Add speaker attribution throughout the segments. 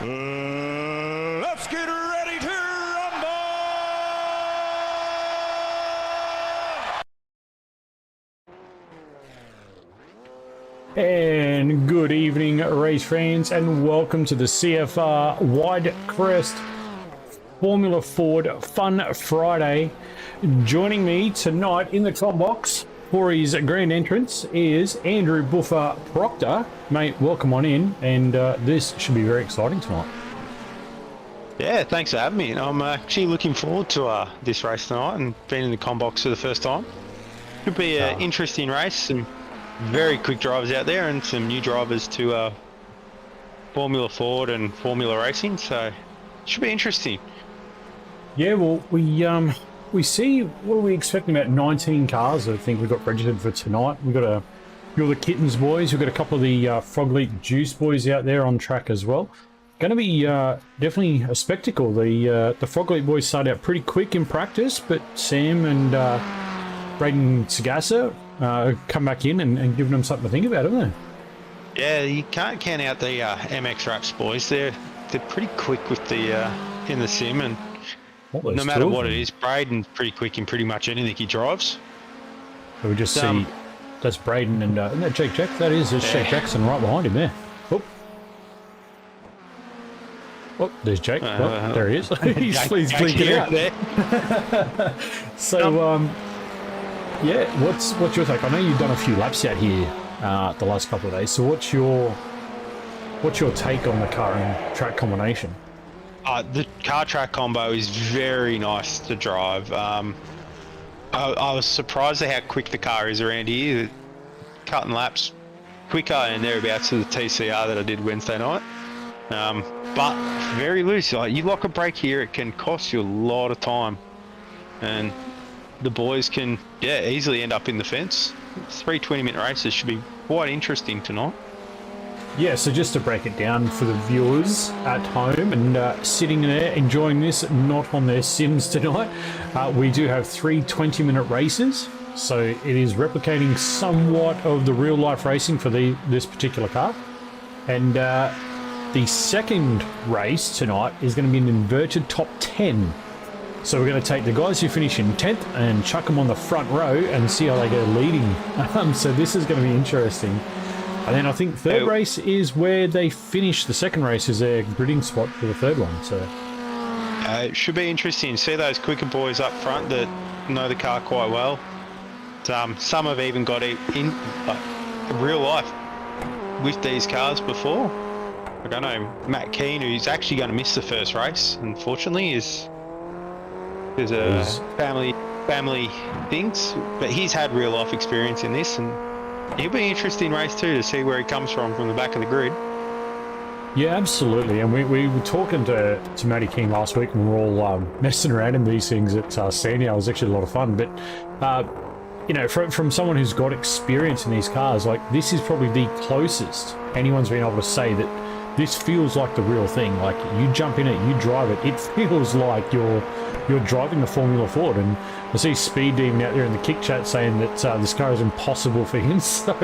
Speaker 1: Let's get ready to rumble!
Speaker 2: And good evening, race fans, and welcome to the CFR Widecrest Formula Ford Fun Friday. Joining me tonight in the top box for his grand entrance is Andrew Buffer Proctor. Mate, welcome on in, and this should be very exciting tonight.
Speaker 3: Yeah, thanks for having me. I'm actually looking forward to this race tonight and being in the com box for the first time. Should be an interesting race. Some very quick drivers out there and some new drivers to Formula Ford and Formula Racing, so it should be interesting.
Speaker 2: Yeah, well, we see, what are we expecting, about 19 cars I think we've got registered for tonight. We've got a few of the Kittens boys, we've got a couple of the Frog Leap Juice boys out there on track as well. Going to be definitely a spectacle. The Frog Leap boys started out pretty quick in practice, but Sam and Braden Sagasa come back in and given them something to think about, haven't they?
Speaker 3: Yeah, you can't count out the MX Raps boys. They're pretty quick with the in the sim, and no matter what it is, Braden's pretty quick in pretty much anything he drives.
Speaker 2: So we just see that's Braden and isn't that Jake Jack? That is, there's Jake Jackson right behind him there. Oh, there's Jake. Well, there he is. he's blinking out there. So, yeah, what's your take? I know you've done a few laps out here the last couple of days. So, what's your take on the car and track combination?
Speaker 3: The car track combo is very nice to drive. I was surprised at how quick the car is around here. Cutting laps quicker and thereabouts to the TCR that I did Wednesday night. But very loose. Like, you lock a brake here, it can cost you a lot of time, and the boys can easily end up in the fence. 3 20-minute races should be quite interesting tonight.
Speaker 2: Yeah, so just to break it down for the viewers at home and sitting there enjoying this, not on their sims tonight, we do have 3 20-minute races. So it is replicating somewhat of the real life racing for this particular car. And the second race tonight is going to be an inverted top 10. So we're going to take the guys who finish in 10th and chuck them on the front row and see how they go leading. So this is going to be interesting. And then I think third race is where they finish. The second race is their gridding spot for the third one. So
Speaker 3: it should be interesting. See those quicker boys up front that know the car quite well. Some have even got it in real life with these cars before. I don't know, Matt Keane, who's actually going to miss the first race, unfortunately, there's a family things, but he's had real life experience in this, and it'll be an interesting race too to see where he comes from the back of the grid.
Speaker 2: Yeah, absolutely. And we were talking to Matty King last week, and we were all messing around in these things at Sandy. It was actually a lot of fun, but you know, from someone who's got experience in these cars, like, this is probably the closest anyone's been able to say that this feels like the real thing. Like, you jump in it, you drive it, it feels like you're driving the Formula Ford. And I see Speed Demon out there in the kick chat saying that this car is impossible for him. So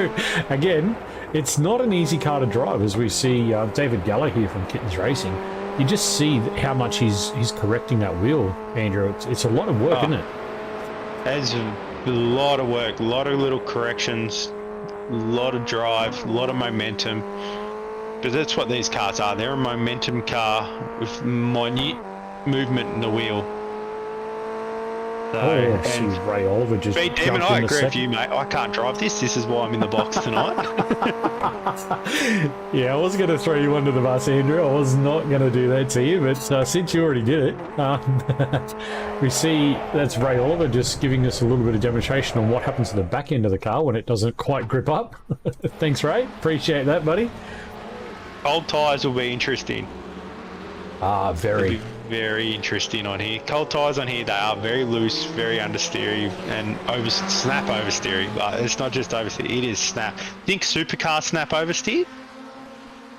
Speaker 2: again, it's not an easy car to drive, as we see David Geller here from Kittens Racing. You just see how much he's correcting that wheel, Andrew. It's a lot of work, isn't it?
Speaker 3: It's a lot of work, a lot of little corrections, a lot of drive, a lot of momentum. but that's what these cars are. They're a momentum car with minute movement in the wheel. So,
Speaker 2: Oh, see Ray Oliver just
Speaker 3: Damon,
Speaker 2: jumped
Speaker 3: I
Speaker 2: in the
Speaker 3: agree with
Speaker 2: second.
Speaker 3: you, mate. I can't drive this. This is why I'm in the box tonight.
Speaker 2: Yeah, I was going to throw you under the bus, Andrew. I was not going to do that to you, but since you already did it, we see that's Ray Oliver just giving us a little bit of demonstration on what happens to the back end of the car when it doesn't quite grip up. Thanks, Ray. Appreciate that, buddy.
Speaker 3: Cold tyres will be interesting.
Speaker 2: Very.
Speaker 3: It'll be very interesting on here. Cold tyres on here, they are very loose, very understeery, and snap oversteery. But it's not just oversteer, it is snap. Think supercar snap oversteer?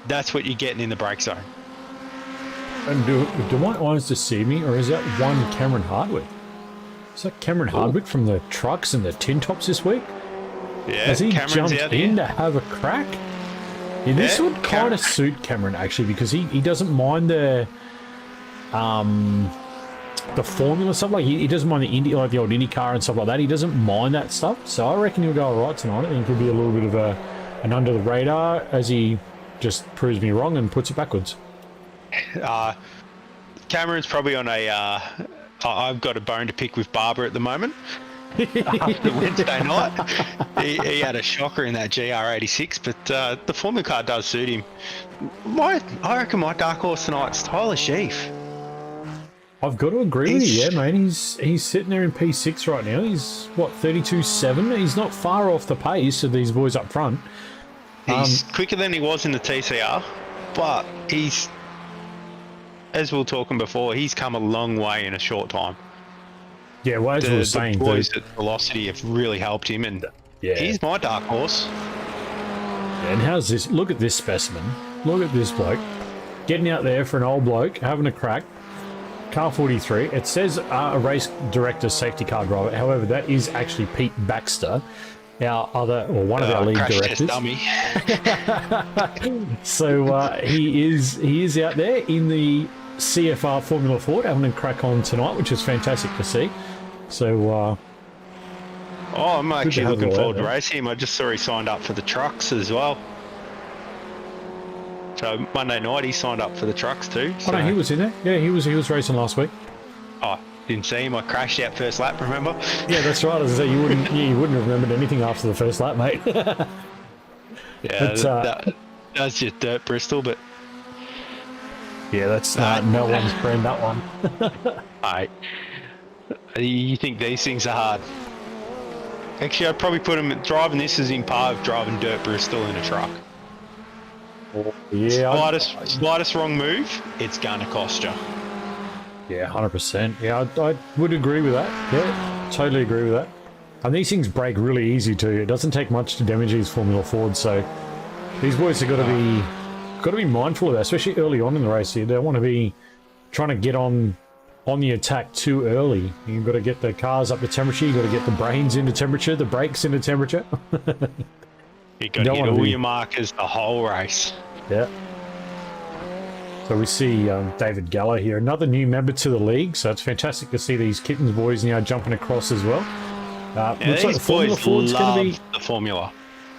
Speaker 3: That's what you're getting in the brake zone.
Speaker 2: And do my eyes deceive me, or is that one Cameron Hardwick? Is that Cameron Hardwick from the trucks and the tin tops this week?
Speaker 3: Yeah,
Speaker 2: Has he
Speaker 3: Cameron's
Speaker 2: jumped
Speaker 3: out
Speaker 2: in
Speaker 3: here.
Speaker 2: to have a crack? Yeah, this would kind of suit Cameron, actually, because he doesn't mind the formula stuff. Like he doesn't mind the like the old Indy car and stuff like that. He doesn't mind that stuff. So I reckon he'll go all right tonight. I think he'll be a little bit of an under the radar as he just proves me wrong and puts it backwards.
Speaker 3: Cameron's probably on a. I've got a bone to pick with Barber at the moment. After Wednesday night, he had a shocker in that GR86, but the Formula car does suit him. I reckon my dark horse tonight's Tyler Sheaf.
Speaker 2: I've got to agree with you, yeah, mate. He's sitting there in P6 right now. He's, what, 32.7? He's not far off the pace of these boys up front.
Speaker 3: He's quicker than he was in the TCR, but he's, as we were talking before, he's come a long way in a short time.
Speaker 2: Yeah, well, as we were saying,
Speaker 3: the boys at Velocity have really helped him, and he's my dark horse.
Speaker 2: And how's this? Look at this specimen. Look at this bloke. Getting out there for an old bloke, having a crack. Car 43. It says a race director safety car driver. However, that is actually Pete Baxter, our other, or one of our lead directors.
Speaker 3: Dummy.
Speaker 2: So he is out there in the CFR Formula Ford having a crack on tonight, which is fantastic to see. So
Speaker 3: I'm actually looking forward to racing him. I just saw he signed up for the trucks as well. So Monday night he signed up for the trucks too. So.
Speaker 2: Oh no, he was in there. Yeah, he was racing last week.
Speaker 3: Oh, didn't see him. I crashed out first lap. Remember?
Speaker 2: Yeah, that's right. As I say, you wouldn't have remembered anything after the first lap, mate.
Speaker 3: Yeah,
Speaker 2: but,
Speaker 3: that was just dirt Bristol, but
Speaker 2: yeah, that's no one's friend. That one.
Speaker 3: Mate, you think these things are hard? Actually, I'd probably put him driving this as in par of driving dirt Bristol in a truck.
Speaker 2: Yeah,
Speaker 3: slightest wrong move, it's gonna cost you.
Speaker 2: Yeah, 100%. Yeah, I would agree with that. Yeah, totally agree with that. And these things break really easy too. It doesn't take much to damage these Formula Fords, so these boys have got to be mindful of that, especially early on in the race. You don't want to be trying to get on the attack too early. You've got to get the cars up to temperature. You've got to get the brains into temperature, the brakes into temperature.
Speaker 3: You've got to hit all your markers the whole race.
Speaker 2: Yeah. So we see David Gallo here, another new member to the league. So it's fantastic to see these Kittens boys now jumping across as well. Looks like the Formula Ford's going to be
Speaker 3: the Formula.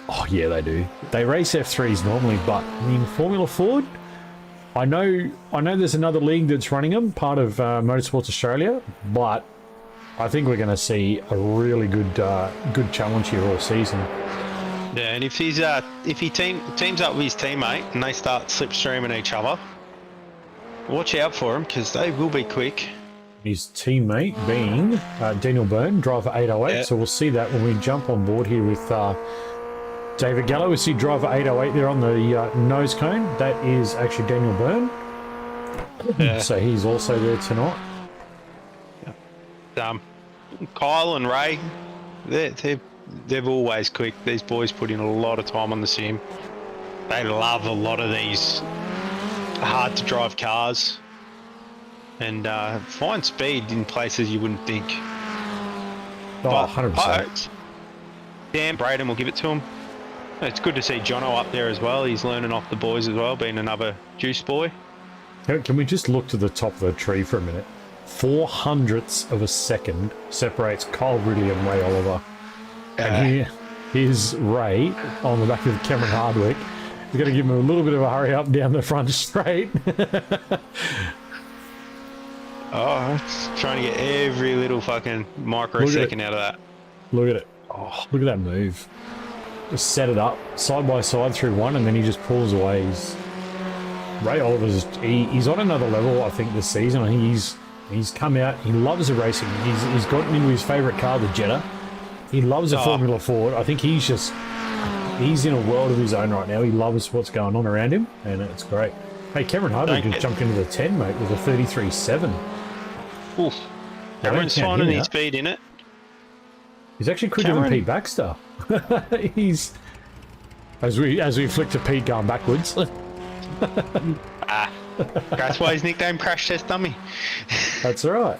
Speaker 2: Oh yeah, they do. They race F3s normally, but I mean Formula Ford. I know. There's another league that's running them, part of Motorsports Australia, but I think we're going to see a really good challenge here all season.
Speaker 3: Yeah, and if he teams up with his teammate and they start slipstreaming each other, watch out for them because they will be quick.
Speaker 2: His teammate being Daniel Byrne, driver 808. Yeah. So we'll see that when we jump on board here with David Gallo. We see driver 808 there on the nose cone. That is actually Daniel Byrne. Yeah. So he's also there tonight.
Speaker 3: Kyle and Ray, they're always quick. These boys put in a lot of time on the sim. They love a lot of these hard to drive cars and find speed in places you wouldn't think.
Speaker 2: Oh, 100%.
Speaker 3: Dan Braden will give it to him. It's good to see Jono up there as well. He's learning off the boys as well, being another juice boy.
Speaker 2: Can we just look to the top of the tree for a minute? 0.04 of a second separates Kyle Ridley and Ray Oliver. And here's Ray on the back of Cameron Hardwick. He's going to give him a little bit of a hurry up down the front straight.
Speaker 3: Oh, it's trying to get every little fucking microsecond out of that.
Speaker 2: Look at it. Oh, look at that move. Just set it up side by side through one, and then he just pulls away. Ray Oliver's he's on another level, I think, this season. I think he's come out. He loves the racing. He's gotten into his favourite car, the Jetta. He loves the Formula Ford. I think he's in a world of his own right now. He loves what's going on around him, and it's great. Hey, Cameron Hardwick just jumped into the 10, mate, with a 33.7.
Speaker 3: Oof. Cameron's finding his speed in it.
Speaker 2: He's actually quicker than Pete Baxter. He's as we flick to Pete going backwards.
Speaker 3: That's why his nickname Crash Test Dummy.
Speaker 2: That's all right.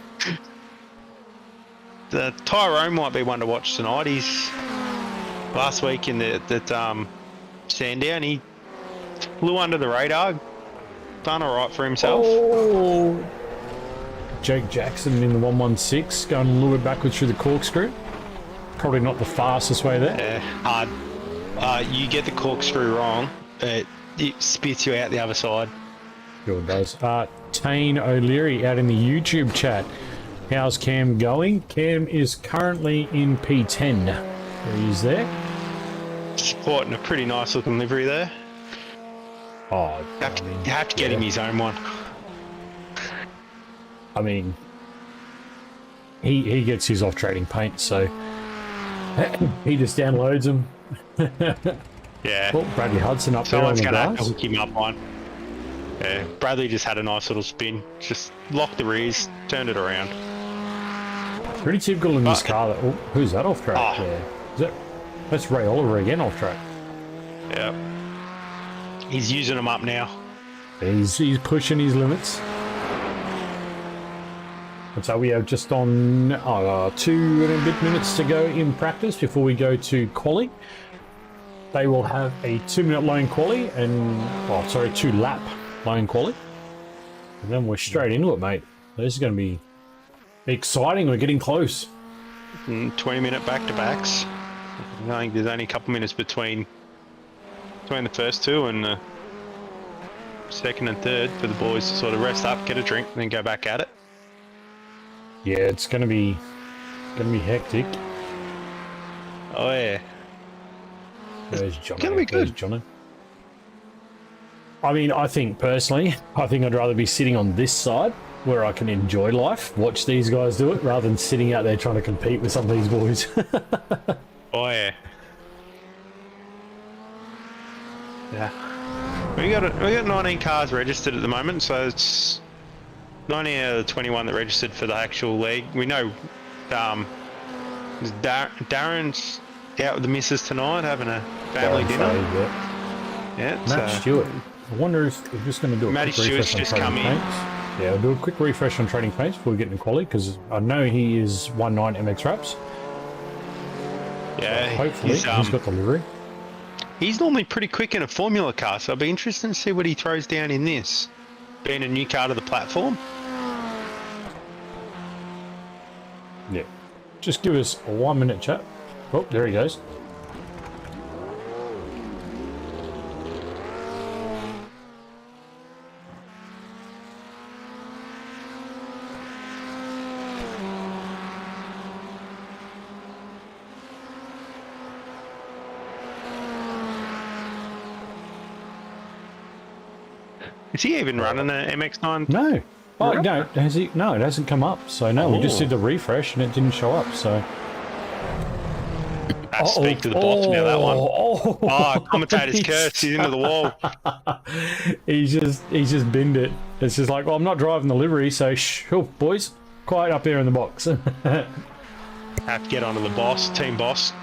Speaker 3: The Tyrone might be one to watch tonight. He's last week in that Sandown. He flew under the radar. Done all right for himself.
Speaker 2: Oh. Jake Jackson in the 116 going a little bit backwards through the corkscrew. Probably not the fastest way there.
Speaker 3: Yeah, you get the corkscrew wrong, it spits you out the other side.
Speaker 2: Sure does. Tane O'Leary out in the YouTube chat. How's Cam going? Cam is currently in P10. There he is there.
Speaker 3: Sporting a pretty nice looking livery there.
Speaker 2: Oh,
Speaker 3: you have to get him his own one.
Speaker 2: I mean, he gets his off trading paint, so he just downloads them.
Speaker 3: Yeah.
Speaker 2: Well, Bradley Hudson up there on the
Speaker 3: Someone's going to have to
Speaker 2: glass.
Speaker 3: hook him up one. Yeah, Bradley just had a nice little spin. Just locked the rears, turned it around.
Speaker 2: Pretty typical in this car. That, who's that off track?
Speaker 3: Oh.
Speaker 2: Yeah. That's Ray Oliver again off track.
Speaker 3: Yeah. He's using them up now.
Speaker 2: He's pushing his limits. And so we have just on 2 and a bit minutes to go in practice before we go to quali. They will have a 2-minute lane quali and 2-lap lane quali. And then we're straight into it, mate. This is going to be exciting. We're getting close.
Speaker 3: 20-minute back-to-backs. I think there's only a couple minutes between the first two and the second and third for the boys to sort of rest up, get a drink, and then go back at it.
Speaker 2: Yeah, it's going to be hectic.
Speaker 3: Oh yeah.
Speaker 2: There's Johnny.
Speaker 3: Gonna be good.
Speaker 2: There's Johnny. I mean, I think personally, I'd rather be sitting on this side where I can enjoy life, watch these guys do it, rather than sitting out there trying to compete with some of these boys.
Speaker 3: Oh yeah. Yeah. We got 19 cars registered at the moment, so it's 19 out of the 21 that registered for the actual league. We know Darren's out with the missus tonight having a family dinner. Yeah.
Speaker 2: Matt Stewart. I wonder if we're just going to do a
Speaker 3: Matty
Speaker 2: quick refresh
Speaker 3: Stewart's
Speaker 2: on
Speaker 3: just
Speaker 2: trading
Speaker 3: come in.
Speaker 2: paints. Yeah, we'll do a quick refresh on trading paints before we get into quali, because I know he is 1.9 MX wraps.
Speaker 3: Yeah,
Speaker 2: Hopefully he's got the livery.
Speaker 3: He's normally pretty quick in a Formula car, so I'll be interested to see what he throws down in this. Being a new car to the platform.
Speaker 2: Yeah. Just give us a 1 minute chat. Oh, there he goes.
Speaker 3: Is he even running an MX-9?
Speaker 2: No. Oh, no. Has he? No, it hasn't come up. So, no, we just did the refresh and it didn't show up. So,
Speaker 3: Speak to the boss now, that one. Commentator's curse. He's into the wall.
Speaker 2: he's just binned it. It's just like, well, I'm not driving the livery, so boys, quiet up there in the box.
Speaker 3: Have to get onto the boss, team boss.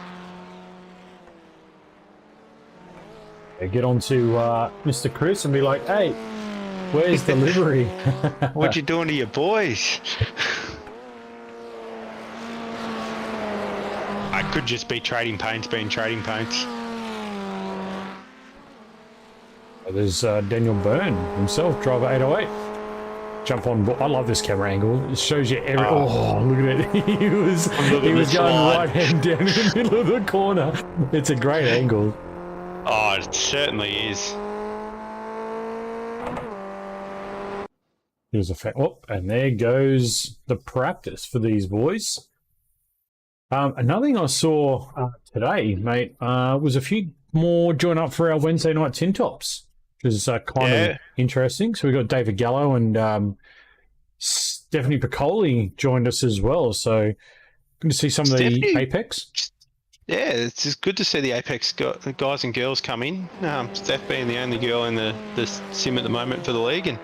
Speaker 2: Yeah, get on to Mr. Chris and be like, hey, where's the livery?
Speaker 3: What you doing to your boys? I could just be trading paints being trading paints.
Speaker 2: There's Daniel Byrne himself, driver 808. Jump on board. I love this camera angle. It shows you every. Oh, look at it. He was going right hand down in the middle of the corner. It's a great angle.
Speaker 3: Oh, it certainly is.
Speaker 2: Here's a and there goes the practice for these boys. Another thing I saw today, mate, was a few more join up for our Wednesday night tin tops, which is kind of interesting. So we got David Gallo and Stephanie Piccoli joined us as well. So good to see some of the Apex.
Speaker 3: Yeah, it's just good to see the Apex guys and girls come in. Steph being the only girl in the sim at the moment for the league, and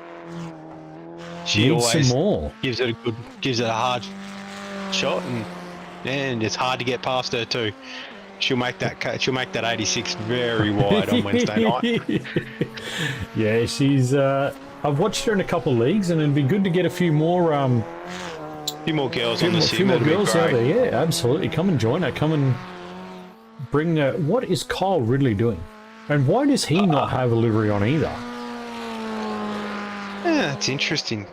Speaker 3: she
Speaker 2: Need
Speaker 3: always
Speaker 2: some more.
Speaker 3: gives it a hard shot, and it's hard to get past her too. She'll make that 86 very wide on Wednesday night.
Speaker 2: Yeah, she's. I've watched her in a couple of leagues, and it'd be good to get a few more. A
Speaker 3: few more girls on the sim.
Speaker 2: A few more girls out there. Yeah, absolutely. Come and join her. Come and bring. What is Kyle Ridley doing? And why does he not have a livery on either?
Speaker 3: Yeah, it's interesting.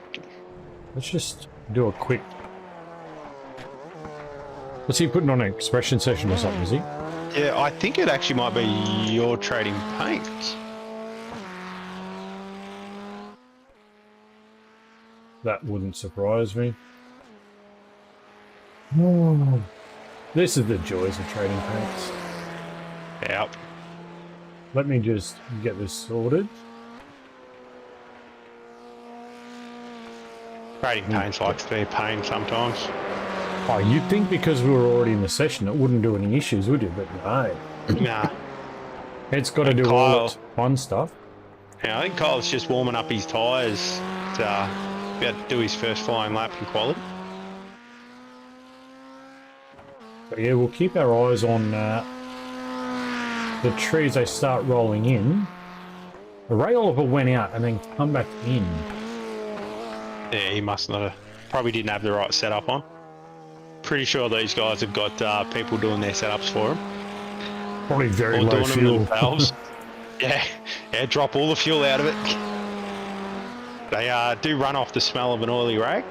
Speaker 2: Let's just do a quick. What's he putting on an expression session or something, is he?
Speaker 3: Yeah, I think it actually might be your trading paint.
Speaker 2: That wouldn't surprise me. Oh, this is the joys of trading paints.
Speaker 3: Yep.
Speaker 2: Let me just get this sorted.
Speaker 3: Trading paints likes to be a pain sometimes.
Speaker 2: Oh, you'd think because we were already in the session it wouldn't do any issues, would you? But no.
Speaker 3: Nah.
Speaker 2: It's got to do all its fun stuff.
Speaker 3: Yeah, I think Kyle's just warming up his tyres to be able to do his first flying lap in quality.
Speaker 2: But yeah, we'll keep our eyes on the trees they start rolling in. The Ray Oliver went out and then come back in.
Speaker 3: Yeah, he must not have. Probably didn't have the right setup on. Pretty sure these guys have got people doing their setups for them.
Speaker 2: Probably very low fuel.
Speaker 3: yeah, drop all the fuel out of it. They do run off the smell of an oily rag.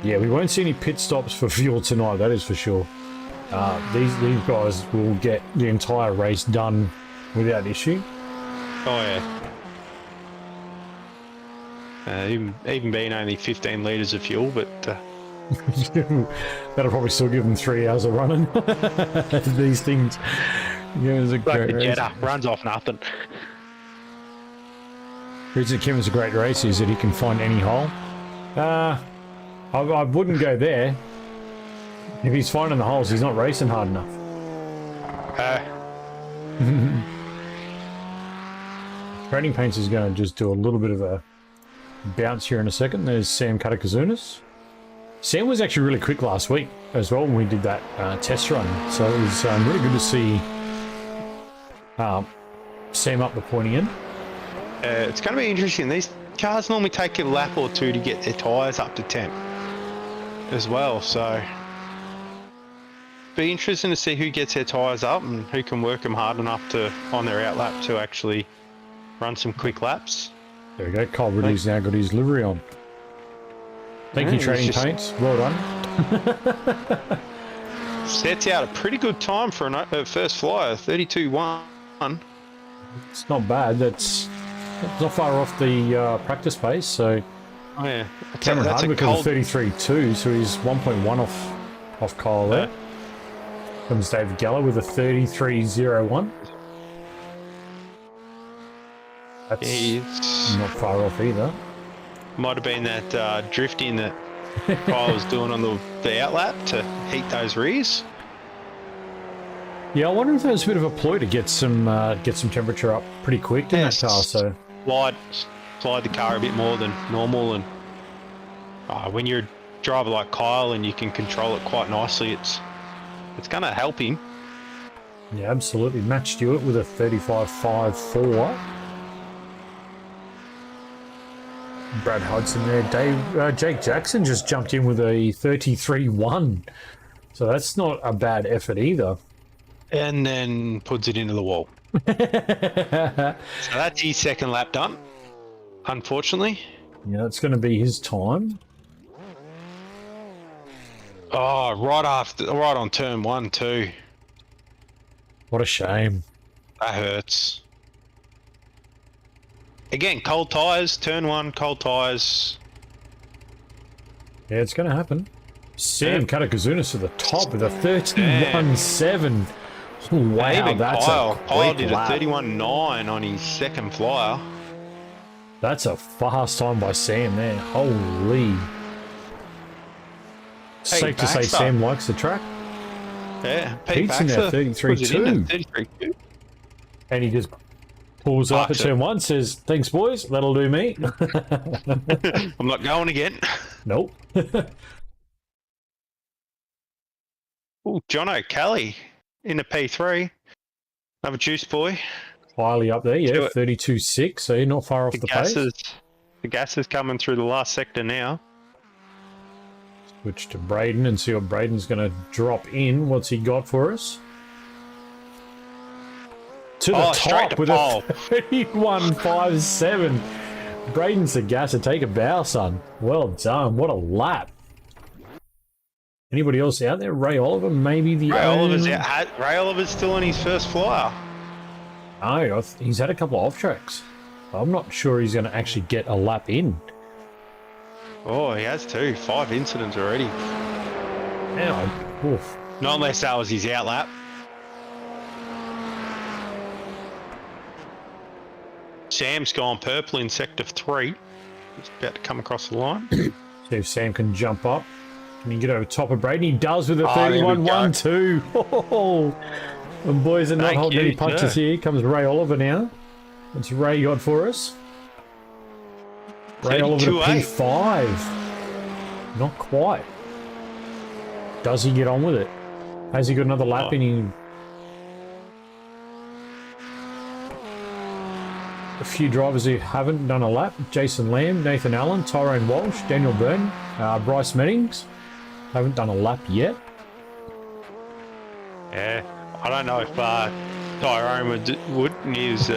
Speaker 2: Yeah, we won't see any pit stops for fuel tonight, that is for sure. These guys will get the entire race done without issue.
Speaker 3: Oh yeah. Even being only 15 litres of fuel, but...
Speaker 2: That'll probably still give them 3 hours of running. These things. Yeah, it was a great race.
Speaker 3: Runs off nothing.
Speaker 2: Reason Kevin's a great race is that he can find any hole. I wouldn't go there. If he's finding the holes, he's not racing hard enough. Trading Paints is going to just do a little bit of a bounce here in a second. There's Sam Katakazunas. Sam was actually really quick last week as well when we did that test run. So it was really good to see Sam up the pointy end.
Speaker 3: It's going to be interesting. These cars normally take a lap or two to get their tyres up to temp as well. So be interesting to see who gets their tyres up and who can work them hard enough to on their out lap to actually run some quick laps.
Speaker 2: There we go. Kyle Ridley's now got his livery on. Thank you, Trading Paints. Well done.
Speaker 3: Sets out a pretty good time for a first flyer, 32.1.
Speaker 2: It's not bad. That's not far off the practice pace. So,
Speaker 3: oh yeah,
Speaker 2: Cameron Hardwick has a 33.2, so he's 1.1 off Kyle there. Comes David Gallo with a 33.01. That's not far off either.
Speaker 3: Might have been that drifting that Kyle was doing on the outlap to heat those rears.
Speaker 2: Yeah, I wonder if that was a bit of a ploy to get some temperature up pretty quick in that car. So
Speaker 3: slide the car a bit more than normal, and when you're a driver like Kyle and you can control it quite nicely, it's going to help him.
Speaker 2: Yeah, absolutely. Matt Stewart with a 35.54. Brad Hudson there. Jake Jackson just jumped in with a 33.1. So that's not a bad effort either.
Speaker 3: And then puts it into the wall. So that's his second lap done, unfortunately.
Speaker 2: Yeah, it's going to be his time.
Speaker 3: Oh, right on turn 1 too.
Speaker 2: What a shame.
Speaker 3: That hurts. Again, cold tyres, turn 1, cold tyres.
Speaker 2: Yeah, it's going to happen. Sam Katakuzunas to the top with a 31.7. Wow,
Speaker 3: Even
Speaker 2: that's
Speaker 3: Kyle.
Speaker 2: a
Speaker 3: Kyle
Speaker 2: quick
Speaker 3: did
Speaker 2: lap.
Speaker 3: a 31.9 on his second flyer.
Speaker 2: That's a fast time by Sam there. Holy. Safe to say
Speaker 3: Baxter.
Speaker 2: Sam likes the track.
Speaker 3: Yeah,
Speaker 2: Pete's in there, 33.2.
Speaker 3: 33.2.
Speaker 2: And he just pulls up at
Speaker 3: Parks
Speaker 2: turn 1, says, thanks, boys. That'll do me.
Speaker 3: I'm not going again.
Speaker 2: Nope.
Speaker 3: Oh, John O'Kelly in a P3. Another juice boy.
Speaker 2: Highly up there, yeah,
Speaker 3: Do it.
Speaker 2: 32.6, so you're not far off the pace.
Speaker 3: The gas is coming through the last sector now.
Speaker 2: Switch to Braden and see what Braden's going to drop in. What's he got for us? To the
Speaker 3: Straight
Speaker 2: top
Speaker 3: to
Speaker 2: with
Speaker 3: pole.
Speaker 2: a 31.57. Braden's the gas to take a bow, son. Well done. What a lap. Anybody else out there? Ray Oliver, maybe the
Speaker 3: Ray Oliver's out. Ray Oliver's still on his first flyer.
Speaker 2: No, he's had a couple of off tracks. I'm not sure he's going to actually get a lap in.
Speaker 3: Oh, he has too. 5 incidents already.
Speaker 2: Now, oof.
Speaker 3: Not unless that was his out lap. Sam's gone purple in sector 3. He's about to come across the line.
Speaker 2: See if Sam can jump up. Can he get over top of Braden? He does with a
Speaker 3: there we
Speaker 2: 31.12. Oh, and boys are not
Speaker 3: Thank
Speaker 2: holding
Speaker 3: you,
Speaker 2: any punches
Speaker 3: sir.
Speaker 2: here. Comes Ray Oliver now. What's Ray got for us? Ray Oliver to
Speaker 3: 32.8.
Speaker 2: P5. Not quite. Does he get on with it? Has he got another lap in him? A few drivers who haven't done a lap. Jason Lamb, Nathan Allen, Tyrone Walsh, Daniel Byrne, Bryce Meddings. Haven't done a lap yet.
Speaker 3: Yeah, I don't know if Tyrone would. He was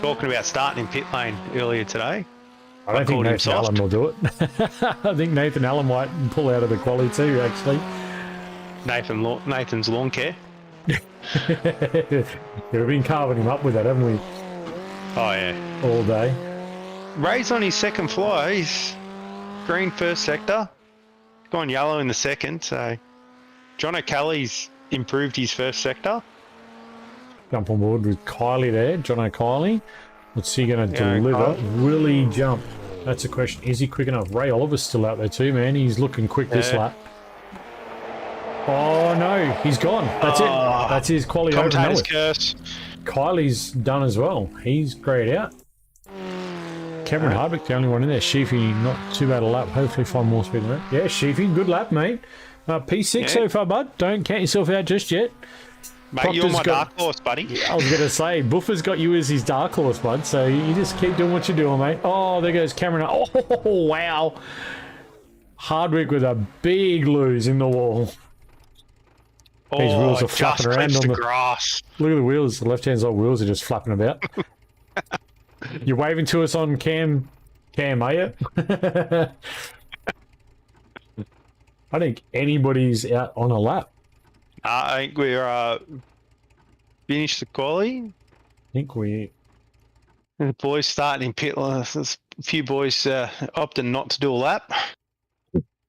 Speaker 3: talking about starting in pit lane earlier today.
Speaker 2: I don't think Nathan Allen will do it. I think Nathan Allen might pull out of the quali too, actually.
Speaker 3: Nathan's lawn care.
Speaker 2: We've been carving him up with that, haven't we?
Speaker 3: Oh, yeah.
Speaker 2: All day.
Speaker 3: Ray's on his second fly. He's green first sector. Gone yellow in the second. So John O'Kelly's improved his first sector.
Speaker 2: Jump on board with Kylie there, John O'Kiley. What's he going to deliver? Will he jump? That's a question. Is he quick enough? Ray Oliver's still out there too, man. He's looking quick this lap. Oh, no. He's gone. That's it. That's his quality over.
Speaker 3: Commentator's curse.
Speaker 2: Kylie's done as well. He's grayed out. Cameron Hardwick, the only one in there. Sheafy, not too bad a lap. Hopefully find more speed than that. Yeah, Sheafy, good lap, mate. P6 so far, bud. Don't count yourself out just yet.
Speaker 3: Mate,
Speaker 2: Proctor's
Speaker 3: you're my dark horse, buddy.
Speaker 2: I was going to say, Buffer's got you as his dark horse, bud. So you just keep doing what you're doing, mate. Oh, there goes Cameron. Oh, wow. Hardwick with a big lose in the wall. These wheels are flapping around on the
Speaker 3: grass.
Speaker 2: Look at the wheels. The left-hand side wheels are just flapping about. You're waving to us on cam, are you? I think anybody's out on a lap.
Speaker 3: I think we're finished the quali.
Speaker 2: I think we...
Speaker 3: The boys starting in pit lane. There's a few boys opting not to do a lap.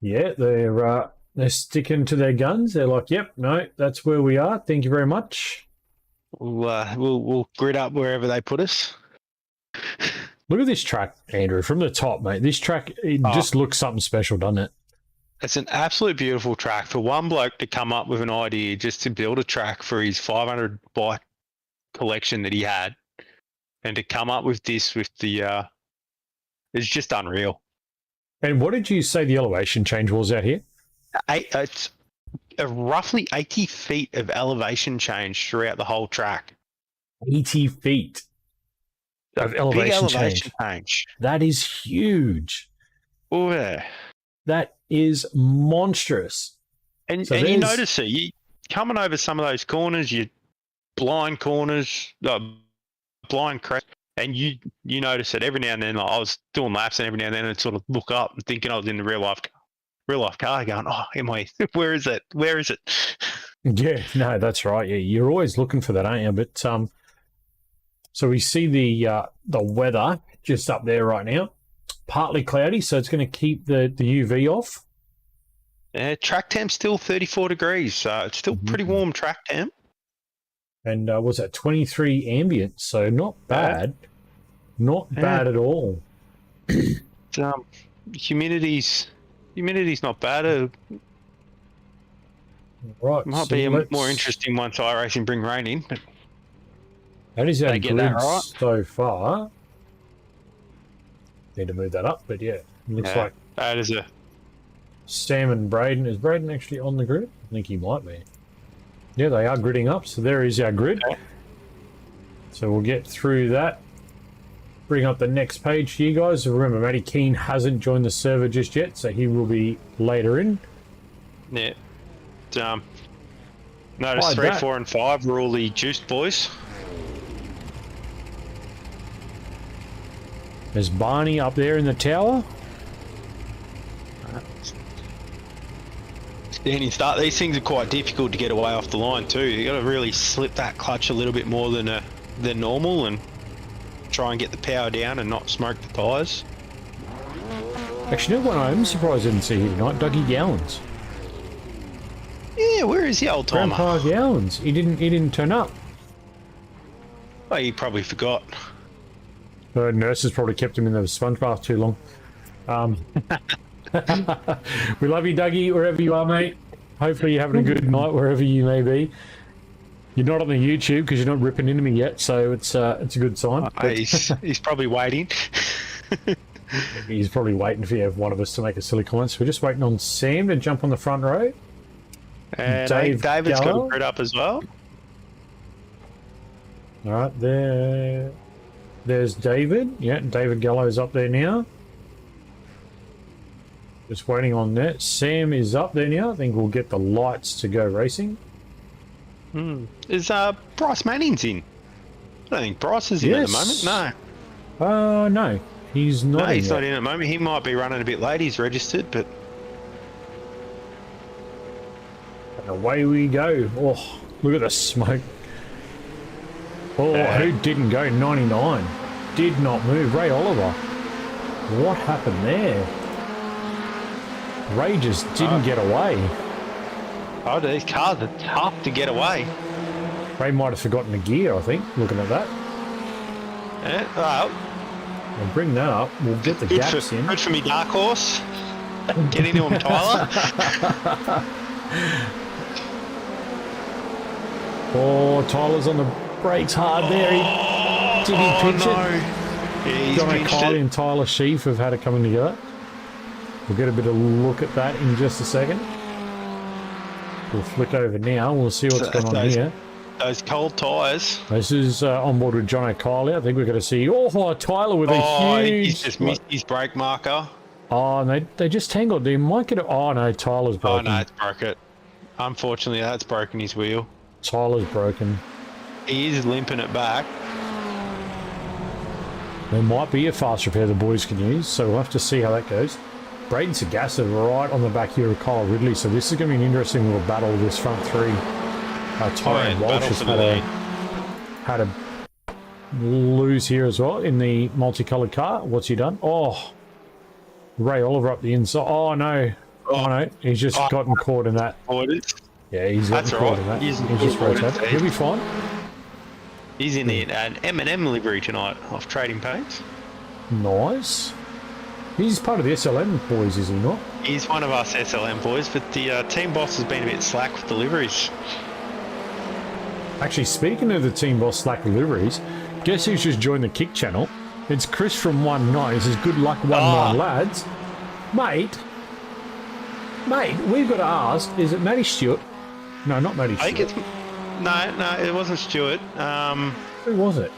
Speaker 2: Yeah, they're sticking to their guns. They're like, yep, no, that's where we are. Thank you very much.
Speaker 3: We'll grid up wherever they put us.
Speaker 2: Look at this track, Andrew, from the top, mate. This track, it just looks something special, doesn't it?
Speaker 3: It's an absolute beautiful track. For one bloke to come up with an idea just to build a track for his 500 bike collection that he had, and to come up with this with the, it's just unreal.
Speaker 2: And what did you say the elevation change was out here?
Speaker 3: It's roughly 80 feet of elevation change throughout the whole track.
Speaker 2: 80 feet of elevation
Speaker 3: change.
Speaker 2: That is huge.
Speaker 3: Oh, yeah.
Speaker 2: That is monstrous.
Speaker 3: And you notice it. You coming over some of those corners, you blind corners, blind crest, and you notice it every now and then. Like I was doing laps, and every now and then I'd sort of look up and thinking I was in the real life car. real life car going, oh, am I? Where is it? Where is it?
Speaker 2: Yeah, no, that's right. Yeah, you're always looking for that, aren't you? But so we see the weather just up there right now, partly cloudy, so it's going to keep the UV off.
Speaker 3: Yeah, track temp's still 34 degrees, so it's still pretty warm track temp.
Speaker 2: And was that 23 ambient? So not bad, not bad at all.
Speaker 3: Humidity's not bad.
Speaker 2: Right,
Speaker 3: Might
Speaker 2: so
Speaker 3: be more interesting once iRacing bring rain in. But
Speaker 2: that is our
Speaker 3: they get
Speaker 2: grid
Speaker 3: that right.
Speaker 2: so far. Need to move that up, but yeah, looks like
Speaker 3: that is a
Speaker 2: Sam and Braden. Is Braden actually on the grid? I think he might be. Yeah, they are gridding up, so there is our grid.
Speaker 3: Okay.
Speaker 2: So we'll get through that. Bring up the next page for you guys. Remember, Matty Keane hasn't joined the server just yet, so he will be later in.
Speaker 3: Yeah. Notice 3, 4, and 5 were all the juiced boys.
Speaker 2: There's Barney up there in the tower.
Speaker 3: Standing start. These things are quite difficult to get away off the line too. You got to really slip that clutch a little bit more than normal and try and get the power down and not smoke the tyres.
Speaker 2: Actually, no one I'm surprised I didn't see here tonight. Dougie Gallons.
Speaker 3: Yeah, where is the old timer?
Speaker 2: Grandpa Gallons. He didn't turn up.
Speaker 3: Oh, he probably forgot.
Speaker 2: The nurses probably kept him in the sponge bath too long. We love you, Dougie, wherever you are, mate. Hopefully you're having a good night wherever you may be. You're not on the YouTube because you're not ripping into me yet, so it's a good sign.
Speaker 3: He's probably waiting.
Speaker 2: He's probably waiting for one of us to make a silly comment. So we're just waiting on Sam to jump on the front row.
Speaker 3: And David's got a grid up as well.
Speaker 2: All right, there's David. Yeah, David Gallo's up there now. Just waiting on that. Sam is up there now. I think we'll get the lights to go racing.
Speaker 3: Is Bryce Manning's in? I don't think Bryce is in at the moment. No.
Speaker 2: No. He's not.
Speaker 3: No, he's not in at the moment. He might be running a bit late. He's registered, but.
Speaker 2: And away we go. Oh, look at the smoke. Oh, who didn't go? 99. Did not move. Ray Oliver. What happened there? Ray just didn't get away.
Speaker 3: Oh, these cars are tough to get away.
Speaker 2: Ray might have forgotten the gear, I think, looking at that.
Speaker 3: Yeah, well.
Speaker 2: We'll bring that up. We'll get the gaps in.
Speaker 3: Good for me, Dark Horse. Get into him, Tyler.
Speaker 2: Oh, Tyler's on the brakes hard there. Did he pinch it?
Speaker 3: Yeah, he's
Speaker 2: John
Speaker 3: pinched
Speaker 2: O'Kyle
Speaker 3: it.
Speaker 2: and Tyler Sheaf have had it coming together. We'll get a bit of a look at that in just a second. We'll flick over now. We'll see what's going on here.
Speaker 3: Those cold tyres.
Speaker 2: This is on board with John O'Kyle. I think we're going to see... Oh, Tyler with a huge...
Speaker 3: He's just missed his brake marker.
Speaker 2: Oh, and they just tangled. They might get it... Oh, no, Tyler's broken.
Speaker 3: Oh, no, it's broke it. Unfortunately, that's broken his wheel.
Speaker 2: Tyler's broken.
Speaker 3: He is limping it back.
Speaker 2: There might be a fast repair the boys can use, so we'll have to see how that goes. Braden Sagassa right on the back here of Kyle Ridley, so this is going to be an interesting little battle, this front three. Tyrone Walsh has had a lose here as well in the multicoloured car. What's he done? Oh, Ray Oliver up the inside. Oh, no. Oh, no. He's just gotten caught in that. Yeah, he's gotten caught in that. He's just rotated. He'll be fine.
Speaker 3: He's in an M&M livery tonight off Trading Paints.
Speaker 2: Nice. He's part of the SLM boys, is he not?
Speaker 3: He's one of us SLM boys, but the team boss has been a bit slack with deliveries.
Speaker 2: Actually, speaking of the team boss slack deliveries, guess who's just joined the Kick channel? It's Chris from 1-9. He says, good luck 1-9, lads. Mate, we've got to ask, is it Matty Stewart? No, not Matty Stewart.
Speaker 3: I think it's... No, it wasn't Stewart.
Speaker 2: Who was it?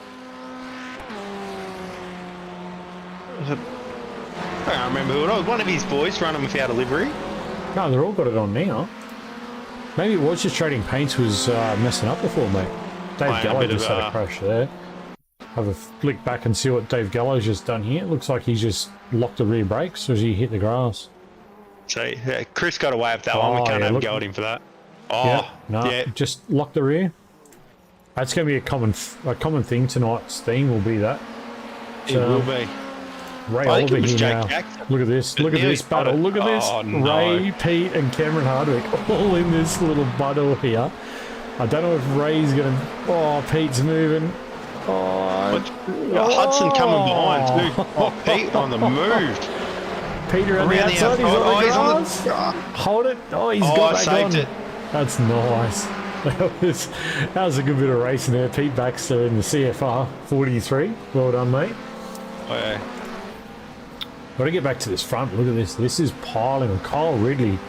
Speaker 3: I can't remember who it was. One of his boys running without a livery.
Speaker 2: No, they're all got it on now. Maybe it was just Trading Paints was messing up before, mate. Dave Gallo just had a crash there. Have a flick back and see what Dave Gallo's just done here. It looks like he's just locked the rear brakes, or has he hit the grass?
Speaker 3: So yeah, Chris got away with that one. We can't have a go at him for that. Oh,
Speaker 2: Yeah, no,
Speaker 3: yeah.
Speaker 2: just lock the rear. That's going to be a common thing tonight's theme will be that.
Speaker 3: It will be.
Speaker 2: Ray
Speaker 3: I think it
Speaker 2: Oliver
Speaker 3: was
Speaker 2: here
Speaker 3: Jake
Speaker 2: now.
Speaker 3: Jackson.
Speaker 2: Look at this. Look at
Speaker 3: Nearly
Speaker 2: this battle.
Speaker 3: got it.
Speaker 2: Look at this.
Speaker 3: Oh, no.
Speaker 2: Ray, Pete, and Cameron Hardwick all in this little bundle here. I don't know if Ray's going to... Oh, Pete's moving. Oh,
Speaker 3: Hudson coming behind too. Oh, Pete on the move.
Speaker 2: Peter on the outside. He's on the
Speaker 3: he's on
Speaker 2: grass.
Speaker 3: the...
Speaker 2: Hold it. Oh, he's got back
Speaker 3: saved
Speaker 2: on.
Speaker 3: it.
Speaker 2: That's nice. That was a good bit of racing there. Pete Baxter in the CFR 43. Well done, mate.
Speaker 3: Oh, yeah.
Speaker 2: Got to get back to this front. Look at this. This is piling on Kyle Ridley.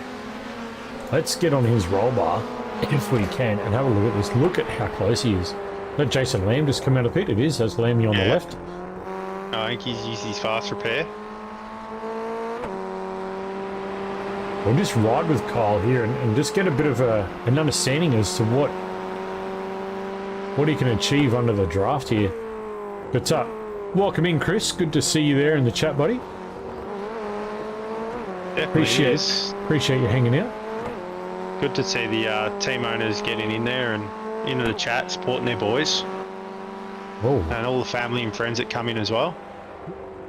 Speaker 2: Let's get on his roll bar if we can and have a look at this. Look at how close he is. Let Jason Lamb just come out of pit. It is. That's Lammy on the left.
Speaker 3: I think he's used his fast repair.
Speaker 2: We'll just ride with Kyle here and just get a bit of an understanding as to what he can achieve under the draft here. But welcome in, Chris. Good to see you there in the chat, buddy.
Speaker 3: Definitely
Speaker 2: Appreciate you hanging out.
Speaker 3: Good to see the team owners getting in there and into the chat, supporting their boys.
Speaker 2: Whoa.
Speaker 3: And all the family and friends that come in as well.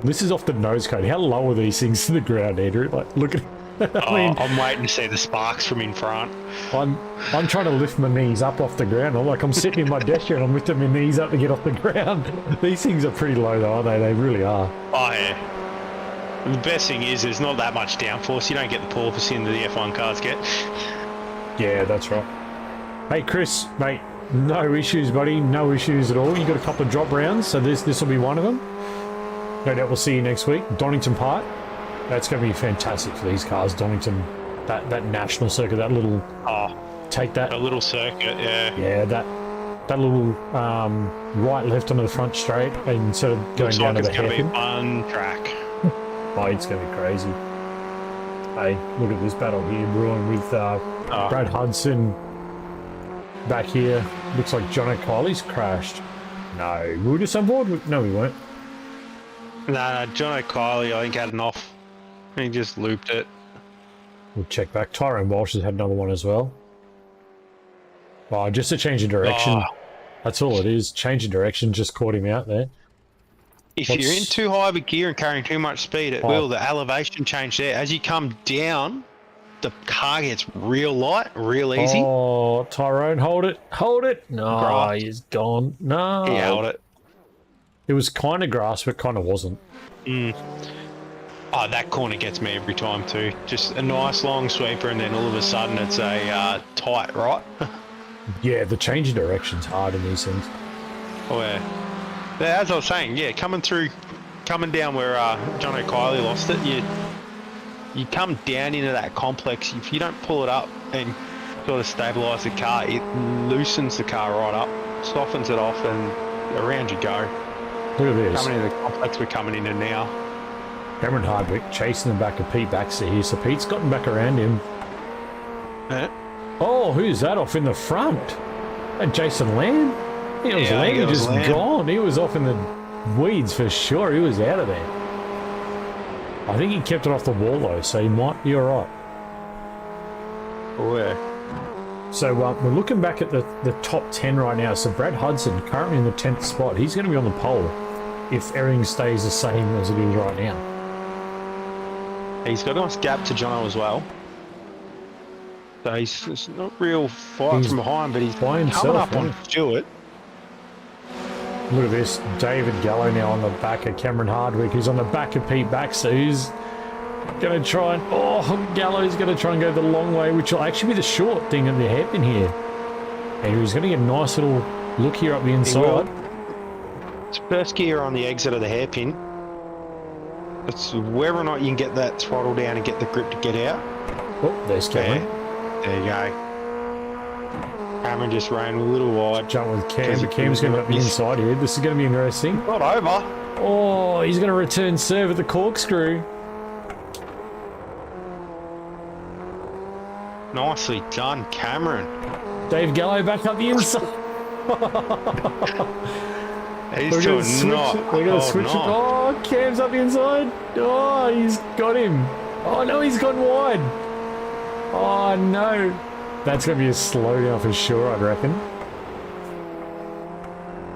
Speaker 2: This is off the nose cone. How low are these things to the ground, Andrew? Like, look at...
Speaker 3: I'm waiting to see the sparks from in front.
Speaker 2: I'm trying to lift my knees up off the ground. I'm sitting in my desk chair and I'm lifting my knees up to get off the ground. These things are pretty low though, aren't they? They really are.
Speaker 3: Oh yeah. And the best thing is there's not that much downforce. You don't get the porpoising that the F1 cars get.
Speaker 2: Yeah, that's right. Hey Chris, mate, no issues, buddy. No issues at all. You got a couple of drop rounds, so this will be one of them. No doubt we'll see you next week. Donington Park. That's going to be fantastic for these cars. Donington, that national circuit, that little... take that...
Speaker 3: A little circuit, yeah.
Speaker 2: Yeah, that little right, left onto the front straight instead of going down to the hairpin.
Speaker 3: It's going to be a fun track.
Speaker 2: Oh, it's going to be crazy. Hey, look at this battle here brewing with Brad Hudson back here. Looks like John O'Kiley's crashed. No, we were just on board? No, we weren't.
Speaker 3: No, John O'Kiley, I think, had an off. He just looped it.
Speaker 2: We'll check back. Tyrone Walsh has had another one as well. Oh, just a change of direction.
Speaker 3: Oh.
Speaker 2: That's all it is. Change of direction just caught him out there.
Speaker 3: If you're in too high of a gear and carrying too much speed, it will. The elevation change there. As you come down, the car gets real light, real easy.
Speaker 2: Oh, Tyrone, hold it. Hold it. No, he's gone. No.
Speaker 3: He held it.
Speaker 2: It was kind of grass, but kind of wasn't.
Speaker 3: Oh, that corner gets me every time too. Just a nice long sweeper and then all of a sudden it's a tight right.
Speaker 2: Yeah, the change of direction's hard in these things.
Speaker 3: Oh yeah. As I was saying, yeah, coming down where John O'Kiley lost it, you come down into that complex. If you don't pull it up and sort of stabilise the car, it loosens the car right up, softens it off, and around you go.
Speaker 2: Look at this.
Speaker 3: Coming into the complex we're coming into now.
Speaker 2: Cameron Hardwick chasing the back of Pete Baxter here, so Pete's gotten back around him. Oh, who's that off in the front? And Jason Lamb? He was just gone. He was off in the weeds for sure. He was out of there. I think he kept it off the wall though, so he might be alright.
Speaker 3: Oh yeah.
Speaker 2: So we're looking back at the top 10 right now. So Brad Hudson currently in the 10th spot. He's going to be on the pole if everything stays the same as it is right now.
Speaker 3: He's got a nice gap to Jono as well. So he's not real fight from behind, but he's coming up on Stewart.
Speaker 2: Look at this. David Gallo now on the back of Cameron Hardwick, who's on the back of Pete Baxter, who's going to try and... Oh, Gallo's going to try and go the long way, which will actually be the short thing at the hairpin here. And he's going to get a nice little look here up the inside.
Speaker 3: It's first gear on the exit of the hairpin. It's whether or not you can get that throttle down and get the grip to get out.
Speaker 2: Oh, there's Cameron.
Speaker 3: There you go. Cameron just ran a little wide.
Speaker 2: Jump with Cam, but Cam's going to be up the inside here. This is going to be interesting.
Speaker 3: Not over.
Speaker 2: Oh, he's going to return serve at the corkscrew.
Speaker 3: Nicely done, Cameron.
Speaker 2: Dave Gallo back up the inside.
Speaker 3: He's doing not.
Speaker 2: We're going to switch it. Oh, Cam's up the inside. Oh, he's got him. Oh no, he's gone wide. Oh no. That's going to be a slowdown for sure, I'd reckon.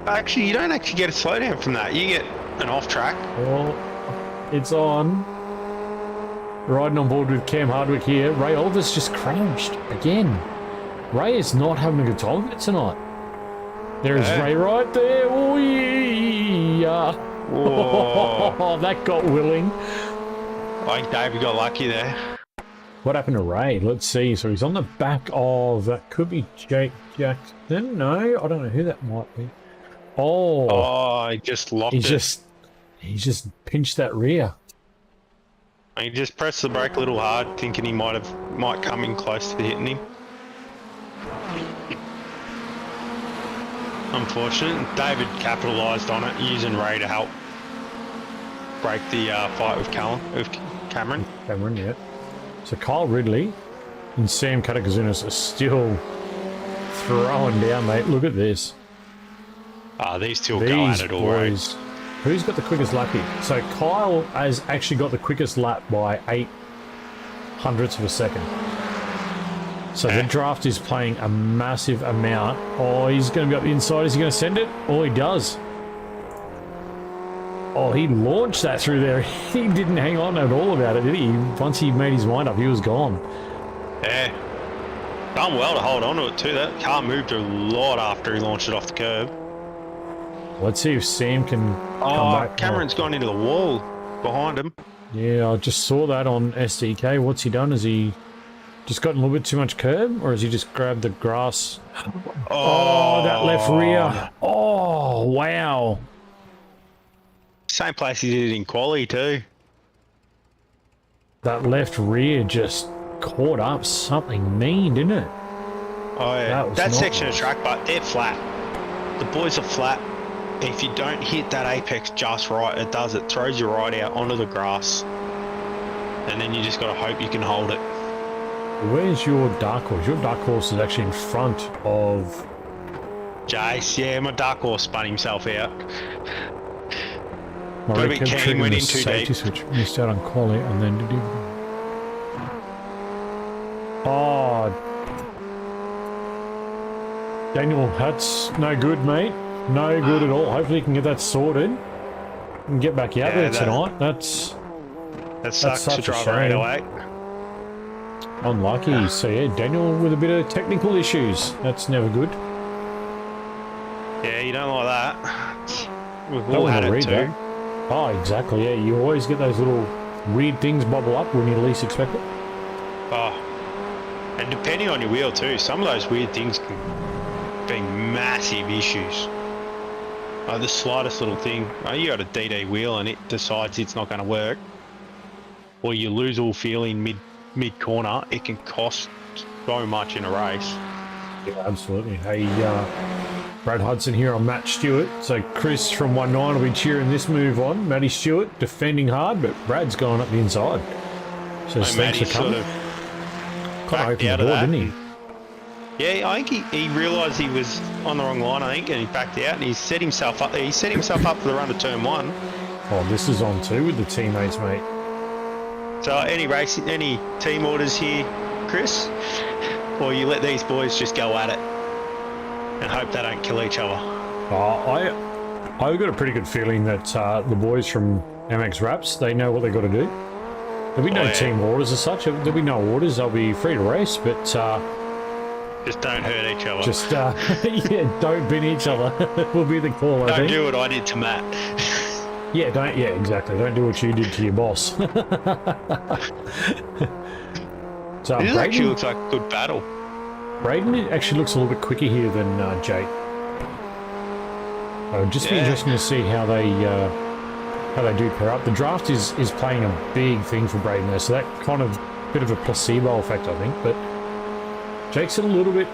Speaker 3: Actually, you don't actually get a slowdown from that. You get an off track.
Speaker 2: Well, it's on. Riding on board with Cam Hardwick here. Ray Oliver's just crashed again. Ray is not having a good time of it tonight. There is Ray right there. Oh, yeah. Oh, that got willing.
Speaker 3: I think David got lucky there.
Speaker 2: What happened to Ray? Let's see. So he's on the back of, that could be Jake Jackson. No, I don't know who that might be. Oh,
Speaker 3: He just locked it.
Speaker 2: He just pinched that rear.
Speaker 3: He just pressed the brake a little hard, thinking he might come in close to hitting him. Unfortunate. David capitalised on it, using Ray to help break the fight with Cameron.
Speaker 2: Cameron, yeah. So Kyle Ridley and Sam Katakazunas are still throwing down, mate. Look at this.
Speaker 3: These two will go at it all right.
Speaker 2: Who's got the quickest lap here? So Kyle has actually got the quickest lap by 0.08 of a second. So the draft is playing a massive amount. Oh, he's going to be up the inside. Is he going to send it? Oh, he does. Oh, he launched that through there. He didn't hang on at all about it, did he? Once he made his wind up, he was gone.
Speaker 3: Yeah. Done well to hold on to it too. That car moved a lot after he launched it off the curb.
Speaker 2: Let's see if Sam can come back.
Speaker 3: Cameron's gone into the wall behind him.
Speaker 2: Yeah, I just saw that on SDK. What's he done? Has he just gotten a little bit too much curb, or has he just grabbed the grass? Oh, that left rear. Oh, wow.
Speaker 3: Same place he did it in quali too.
Speaker 2: That left rear just caught up something mean, didn't it?
Speaker 3: Oh yeah, that section
Speaker 2: nice.
Speaker 3: of track, but they're flat. The boys are flat. If you don't hit that apex just right, it does. It throws you right out onto the grass, and then you just got to hope you can hold it.
Speaker 2: Where's your dark horse? Your dark horse is actually in front of
Speaker 3: Jace. Yeah, my dark horse spun himself out.
Speaker 2: Got
Speaker 3: a bit keen, went in too deep.
Speaker 2: Switch. Missed out on quality, and then did he... Oh, Daniel, that's no good, mate. No good at all. Hopefully you can get that sorted and get back out there tonight.
Speaker 3: That sucks to drive right away.
Speaker 2: Unlucky. So yeah, Daniel with a bit of technical issues. That's never good.
Speaker 3: Yeah, you don't like that. We've all had it too.
Speaker 2: That. Oh, exactly. Yeah, you always get those little weird things bubble up when you least expect it.
Speaker 3: Oh, and depending on your wheel too, some of those weird things can be massive issues. Like the slightest little thing, you got a DD wheel and it decides it's not going to work, or you lose all feeling mid corner, it can cost so much in a race.
Speaker 2: Yeah, absolutely. Hey, Brad Hudson here on Matt Stewart. So Chris from 19 will be cheering this move on. Matty Stewart defending hard, but Brad's going up the inside. So thanks for coming. Kind of opened the door, didn't he?
Speaker 3: Yeah, I think he realised he was on the wrong line, I think, and he backed out and he set himself up. He set himself up for the run to turn one.
Speaker 2: Oh, this is on too with the teammates, mate.
Speaker 3: So any team orders here, Chris? Or you let these boys just go at it and hope they don't kill each other?
Speaker 2: I've got a pretty good feeling that the boys from MX Raps, they know what they've got to do. There'll be no team orders as such. There'll be no orders. They'll be free to race, but...
Speaker 3: just don't hurt each other.
Speaker 2: Just, yeah, don't bin each other will be the call, I think.
Speaker 3: Don't do what I did to Matt.
Speaker 2: Yeah, exactly. Don't do what you did to your boss. So
Speaker 3: this actually looks like a good battle.
Speaker 2: Braden actually looks a little bit quicker here than Jake. It'll just be interesting to see how they do pair up. The draft is playing a big thing for Braden there, so that kind of bit of a placebo effect, I think. But Jake's a little bit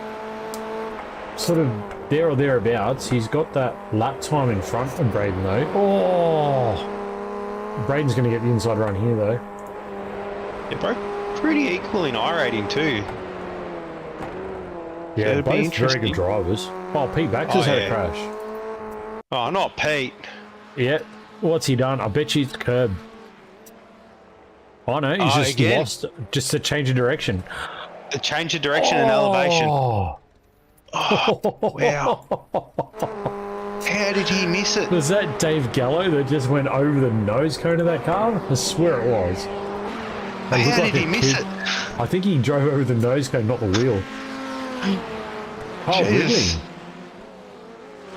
Speaker 2: sort of there or thereabouts. He's got that lap time in front of Braden though. Oh, Braden's going to get the inside run here though.
Speaker 3: Yeah, bro. Pretty equal in I rating too.
Speaker 2: Yeah, both very good drivers. Oh, Pete Baxter's had a crash.
Speaker 3: Oh, not Pete.
Speaker 2: Yeah, what's he done? I bet you it's curb. Oh no, he's just
Speaker 3: again.
Speaker 2: lost just a change of direction.
Speaker 3: The change of direction and elevation.
Speaker 2: Oh,
Speaker 3: Wow. How did he miss it?
Speaker 2: was that Dave Gallo that just went over the nose cone of that car? I swear it was.
Speaker 3: How did he miss it?
Speaker 2: I think he drove over the nose cone, not the wheel. Kyle
Speaker 3: Jeez.
Speaker 2: Ridley.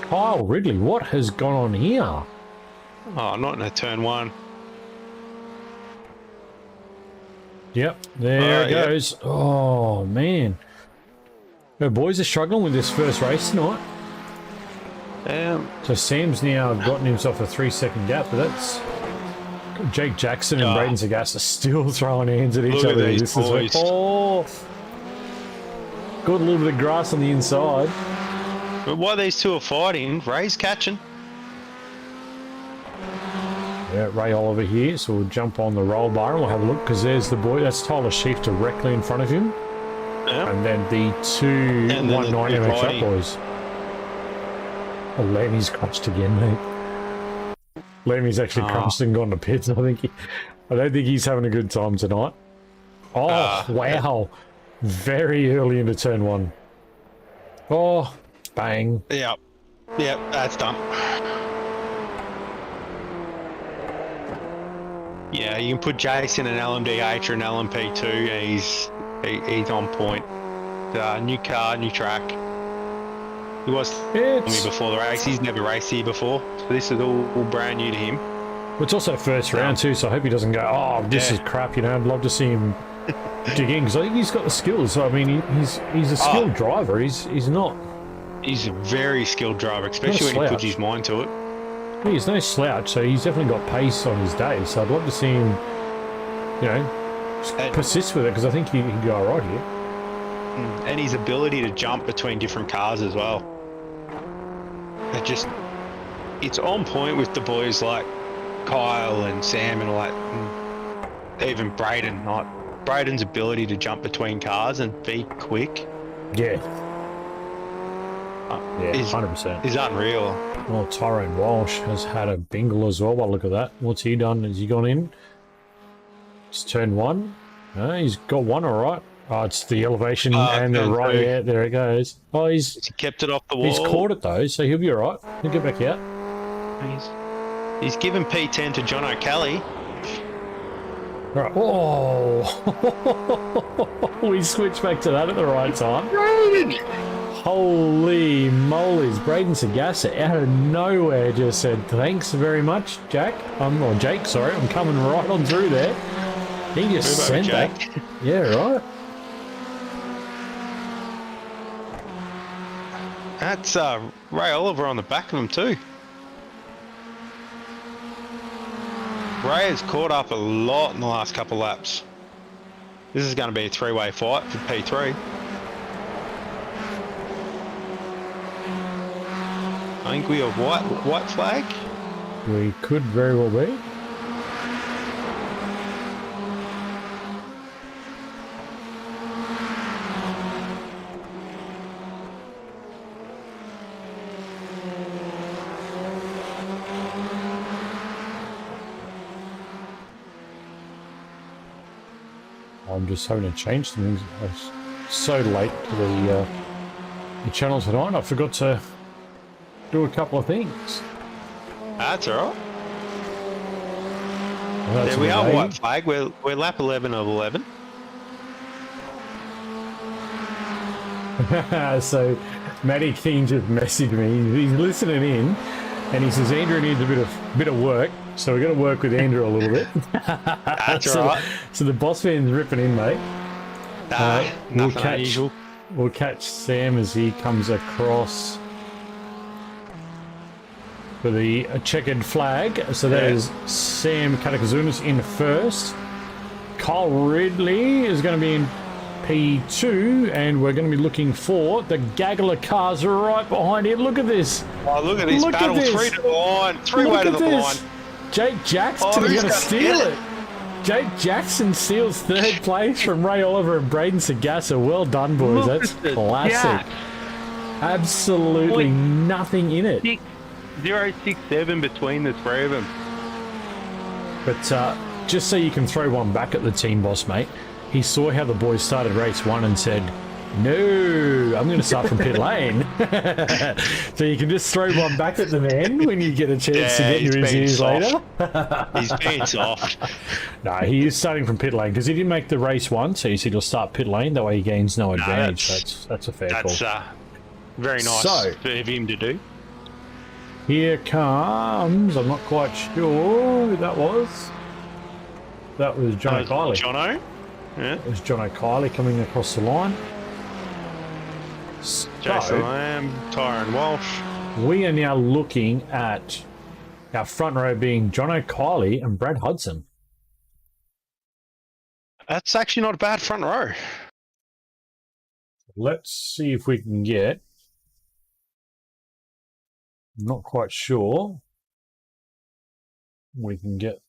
Speaker 2: Kyle Ridley, what has gone on here?
Speaker 3: Oh, not in a turn one.
Speaker 2: Yep, there it
Speaker 3: Yep.
Speaker 2: goes. Oh, man. The boys are struggling with this first race tonight. So Sam's now gotten himself a 3-second gap, but that's... Jake Jackson and Braden Sagasta still throwing hands at each
Speaker 3: Look at
Speaker 2: other.
Speaker 3: these
Speaker 2: This is
Speaker 3: boys.
Speaker 2: got a little bit of grass on the inside.
Speaker 3: But while these two are fighting, Ray's catching.
Speaker 2: Yeah, Ray Oliver here, so we'll jump on the roll bar and we'll have a look, because there's the boy. That's Tyler Sheaf directly in front of him.
Speaker 3: Yeah.
Speaker 2: And then the two
Speaker 3: And then
Speaker 2: 190
Speaker 3: the
Speaker 2: MX
Speaker 3: body.
Speaker 2: up boys. Oh, Lemmy's crunched again, mate. Lemmy's actually crunched and gone to pits. I don't think he's having a good time tonight. Oh, wow. Very early into turn one. Oh, bang.
Speaker 3: Yep. Yep, that's done. Yeah, you can put Jason in LMDH or an LMP2 and he's on point. New car, new track. He was telling me before the race. He's never raced here before, so this is all brand new to him.
Speaker 2: It's also first round too, so I hope he doesn't go, oh, this is crap, you know. I'd love to see him dig in, because I think he's got the skills. I mean, he's a skilled driver. He's not...
Speaker 3: He's a very skilled driver, especially when he puts his mind to it.
Speaker 2: He's no slouch, so he's definitely got pace on his day. So I'd love to see him, you know, persist with it, because I think he can go all right here.
Speaker 3: And his ability to jump between different cars as well. It's on point with the boys like Kyle and Sam and all that, and even Braden. Like Braden's ability to jump between cars and be quick.
Speaker 2: Yeah. Yeah, 100%.
Speaker 3: Is unreal.
Speaker 2: Well, Tyrone Walsh has had a bingle as well. Well, look at that. What's he done? Has he gone in? It's turn one. No, he's got one all right. Oh, it's the elevation and the right. Yeah, there it goes. Oh,
Speaker 3: He kept it off the wall.
Speaker 2: he's caught it though, so he'll be all right. He'll get back out.
Speaker 3: He's given P10 to John O'Kelly.
Speaker 2: Right. Oh, we switched back to that at the right time. Holy moly's! Braden Sagasta out of nowhere just said, "Thanks very much, Jack." Or Jake, sorry. I'm coming right on through there. He just sent that. Yeah, right.
Speaker 3: That's Ray Oliver on the back of him too. Ray has caught up a lot in the last couple laps. This is going to be a three-way fight for P3. I think we are white flag.
Speaker 2: We could very well be. I'm just having to change some things. I was so late to the channel tonight. I forgot to do a couple of things.
Speaker 3: That's all right.
Speaker 2: Well,
Speaker 3: There we are, white flag. We're lap 11 of 11.
Speaker 2: So Matty King just messaged me. He's listening in, and he says Andrew needs a bit of work, so we're going to work with Andrew a little bit.
Speaker 3: That's
Speaker 2: so,
Speaker 3: all right.
Speaker 2: So the boss fan's ripping in, mate.
Speaker 3: Nothing unusual.
Speaker 2: We'll catch Sam as he comes across for the checkered flag. So that is Sam Katakazunas in first. Kyle Ridley is going to be in P2, and we're going to be looking for the gaggle of cars right behind him. Look at this.
Speaker 3: Oh, look at this battle. 3 to the line. Three-way to the line.
Speaker 2: Jake Jackson is going to steal it. Jake Jackson steals third place from Ray Oliver and Braden Sagasta. Well done, boys. That's classic. Absolutely nothing in it.
Speaker 3: 0.67 between the three of them.
Speaker 2: But just so you can throw one back at the team boss, mate. He saw how the boys started race 1 and said, no, I'm going to start from pit lane. So you can just throw one back at the man when you get a chance to get into his ears later.
Speaker 3: He's being soft.
Speaker 2: No, he is starting from pit lane because he didn't make the race 1, so he said he'll start pit lane. That way he gains no advantage. That's a fair call.
Speaker 3: That's very nice for him to do.
Speaker 2: Here comes, I'm not quite sure who that was. That was John O'Kiley.
Speaker 3: Jono? Yeah.
Speaker 2: It was John O'Kiley coming across the line. So,
Speaker 3: Jason Lamb, Tyron Walsh.
Speaker 2: we are now looking at our front row being John O'Kiley and Brad Hudson.
Speaker 3: That's actually not a bad front row.
Speaker 2: Let's see if we can get... Not quite sure. We can get...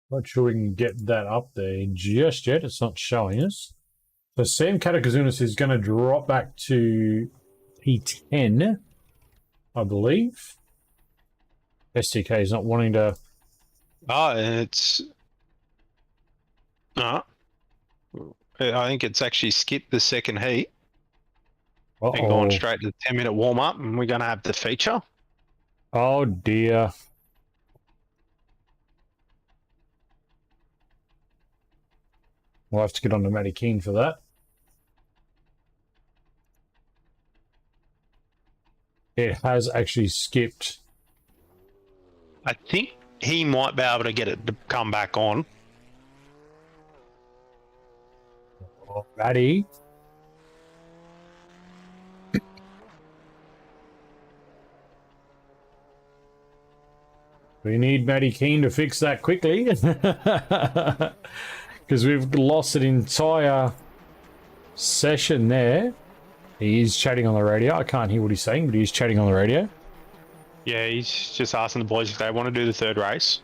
Speaker 2: Not sure we can get that up there just yet. It's not showing us. So Sam Katakazunas is going to drop back to P10, I believe. STK is not wanting to...
Speaker 3: it's... No. I think it's actually skipped the second heat.
Speaker 2: Uh-oh.
Speaker 3: And gone straight to the 10-minute warm-up, and we're going to have the feature.
Speaker 2: Oh, dear. We'll have to get on to Matty Keane for that. It has actually skipped.
Speaker 3: I think he might be able to get it to come back on.
Speaker 2: Oh, Matty. We need Matty Keane to fix that quickly. Because we've lost an entire session there. He is chatting on the radio. I can't hear what he's saying, but he's chatting on the radio.
Speaker 3: Yeah, he's just asking the boys if they want to do the third race.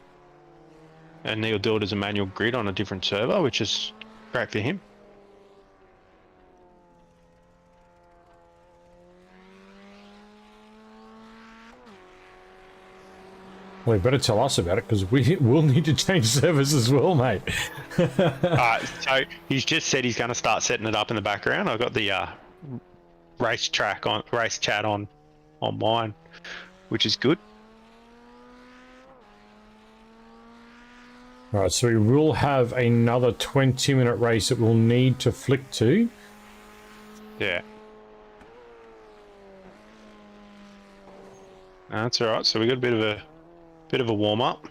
Speaker 3: And he'll do it as a manual grid on a different server, which is great for him.
Speaker 2: Well, you better tell us about it because we will need to change servers as well, mate.
Speaker 3: So he's just said he's going to start setting it up in the background. I've got the race chat on mine, which is good.
Speaker 2: All right, so we will have another 20-minute race that we'll need to flick to.
Speaker 3: Yeah. That's all right. So we got a bit of a warm up.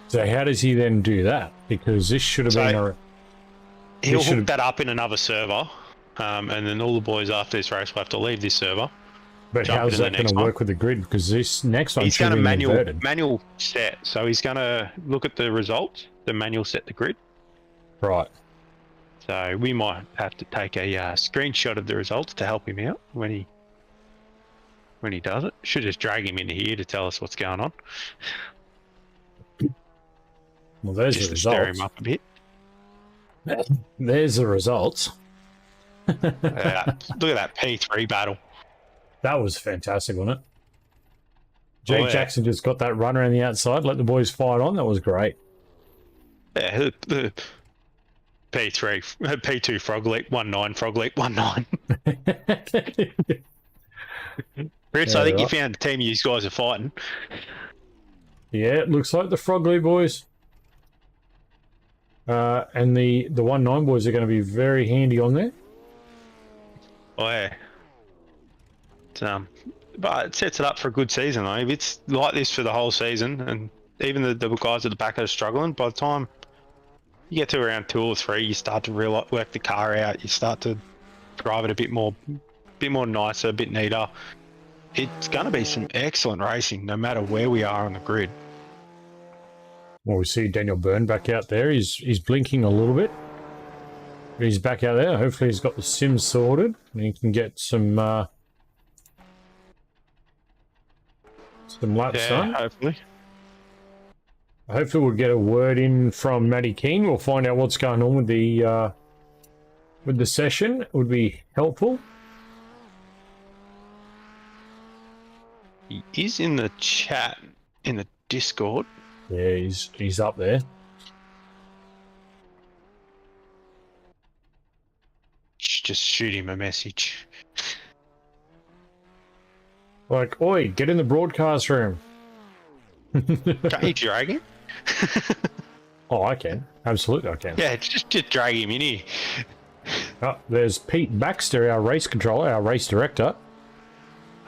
Speaker 2: So how does he then do that? Because this should have been a...
Speaker 3: He'll hook that up in another server, and then all the boys after this race will have to leave this server.
Speaker 2: But how's that going to work with the grid? Because this next one should be
Speaker 3: manual set. So he's going to look at the results, the manual set the grid.
Speaker 2: Right.
Speaker 3: So we might have to take a screenshot of the results to help him out when he does it. Should just drag him into here to tell us what's going on.
Speaker 2: Well, there's the results.
Speaker 3: Stir him up a bit.
Speaker 2: There's the results.
Speaker 3: Look at that P3 battle.
Speaker 2: That was fantastic, wasn't it? Jake Jackson just got that run around the outside, let the boys fight on. That was great.
Speaker 3: Yeah, the P2 Frog Leap 19, Frog Leap 19. Chris, I think you found the team you guys are fighting.
Speaker 2: Yeah, it looks like the Frog Leap boys. And the 19 boys are going to be very handy on there.
Speaker 3: Oh, yeah. But it sets it up for a good season, though. If it's like this for the whole season, and even the guys at the back are struggling, by the time you get to around 2 or 3, you start to work the car out. You start to drive it a bit more nicer, a bit neater. It's going to be some excellent racing, no matter where we are on the grid.
Speaker 2: Well, we see Daniel Byrne back out there. He's blinking a little bit. But he's back out there. Hopefully he's got the sims sorted and he can get some laps done.
Speaker 3: Hopefully.
Speaker 2: Hopefully we'll get a word in from Matty Keane. We'll find out what's going on with the with the session would be helpful.
Speaker 3: He is in the chat in the Discord.
Speaker 2: Yeah, he's up there.
Speaker 3: Just shoot him a message.
Speaker 2: Like, oi, get in the broadcast room.
Speaker 3: Can't you drag him?
Speaker 2: Oh, I can. Absolutely, I can.
Speaker 3: Yeah, just drag him in here.
Speaker 2: Oh, there's Pete Baxter, our race controller, our race director.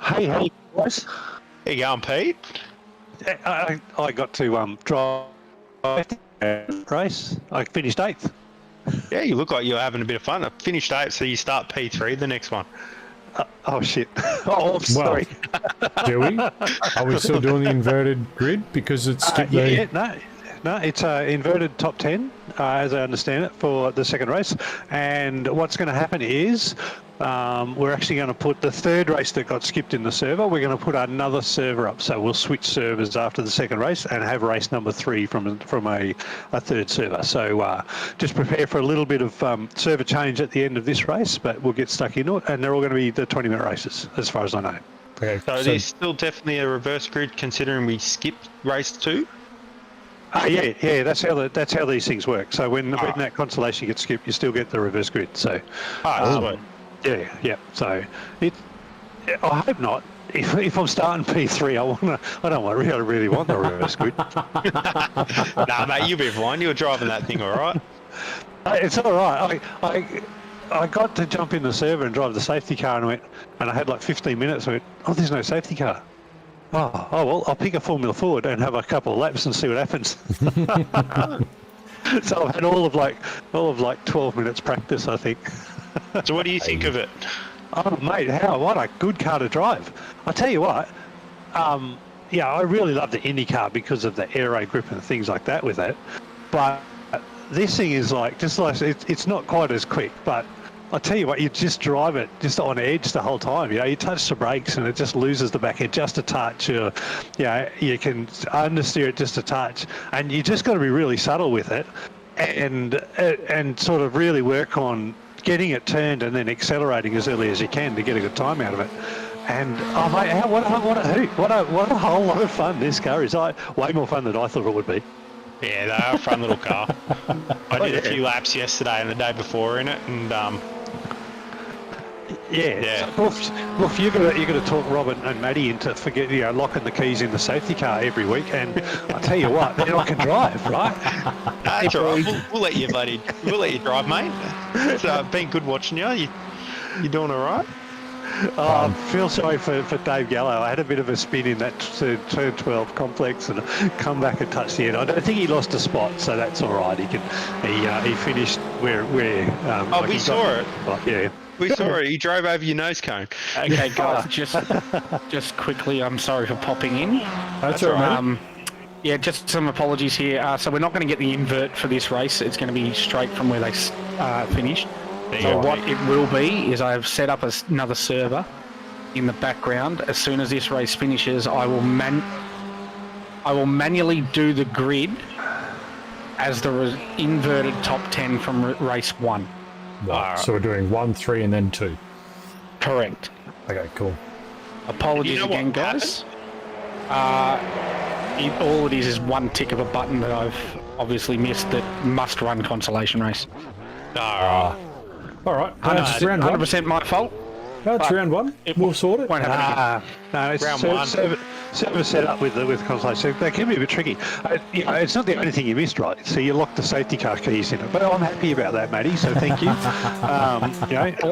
Speaker 4: Hey, guys.
Speaker 3: How you going, Pete?
Speaker 4: I got to drive race. I finished 8th.
Speaker 3: Yeah, you look like you're having a bit of fun. I finished 8th, so you start P3 the next one.
Speaker 4: Oh, shit. Oh, I'm sorry.
Speaker 2: Do we? Are we still doing the inverted grid? Because it's...
Speaker 4: No, it's inverted top 10, as I understand it, for the second race. And what's going to happen is we're actually going to put the third race that got skipped in the server, we're going to put another server up. So we'll switch servers after the second race and have race number 3 from a third server. So just prepare for a little bit of server change at the end of this race, but we'll get stuck into it. And they're all going to be the 20-minute races, as far as I know.
Speaker 2: Okay,
Speaker 3: so it is still definitely a reverse grid, considering we skipped race 2?
Speaker 4: Yeah, that's how these things work. So when that constellation gets skipped, you still get the reverse grid. So, yeah. So I hope not. If I'm starting P3, I don't really want the reverse grid.
Speaker 3: Nah, mate, you'll be fine. You're driving that thing, all right.
Speaker 4: It's all right. I got to jump in the server and drive the safety car, and I had like 15 minutes. I went, oh, there's no safety car. Oh well, I'll pick a Formula Ford and have a couple of laps and see what happens. So I've had all of like 12 minutes practice, I think.
Speaker 3: So what do you think of it?
Speaker 4: Oh mate, what a good car to drive. I tell you what, yeah, I really love the Indy car because of the aero grip and things like that with it. But this thing is it's not quite as quick, but I tell you what, you just drive it just on edge the whole time. You know, you touch the brakes and it just loses the back end just a touch. You can understeer it just a touch, and you just got to be really subtle with it, and sort of really work on getting it turned and then accelerating as early as you can to get a good time out of it. And oh mate, what a hoot! What a whole lot of fun this car is. Way more fun than I thought it would be.
Speaker 3: Yeah, they are a fun little car. I did a few laps yesterday and the day before in it, and
Speaker 4: yeah. Well, you're gonna talk Robin and Maddie into locking the keys in the safety car every week, and I tell you what, then I can drive, right?
Speaker 3: That's all right. We'll let you drive, mate. It's been good watching you. You doing all right?
Speaker 4: I feel sorry for Dave Gallo. I had a bit of a spin in that turn 12 complex and come back and touch the end. I don't think he lost a spot, so that's all right. He finished where
Speaker 3: we saw it.
Speaker 4: Yeah.
Speaker 3: We saw it. He drove over your nose cone.
Speaker 5: Okay, guys, just quickly, I'm sorry for popping in.
Speaker 2: That's all right.
Speaker 5: Yeah, just some apologies here. So we're not going to get the invert for this race. It's going to be straight from where they finished. So what it will be is I have set up another server in the background. As soon as this race finishes, I will manually do the grid as the inverted top 10 from race 1.
Speaker 2: Right. So we're doing 1, 3, and then 2.
Speaker 5: Correct.
Speaker 2: Okay, cool.
Speaker 5: Apologies again, guys. All it is one tick of a button that I've obviously missed that must run consolation race.
Speaker 2: All right.
Speaker 5: It's
Speaker 2: round
Speaker 5: 100% my fault.
Speaker 2: That's round 1. We'll sort it.
Speaker 5: Won't happen again.
Speaker 4: No, it's
Speaker 3: Round 1.
Speaker 4: Server set up with consolation. They can be a bit tricky. It's not the only thing you missed, right? So you locked the safety car keys in it. But I'm happy about that, Matty. So thank you.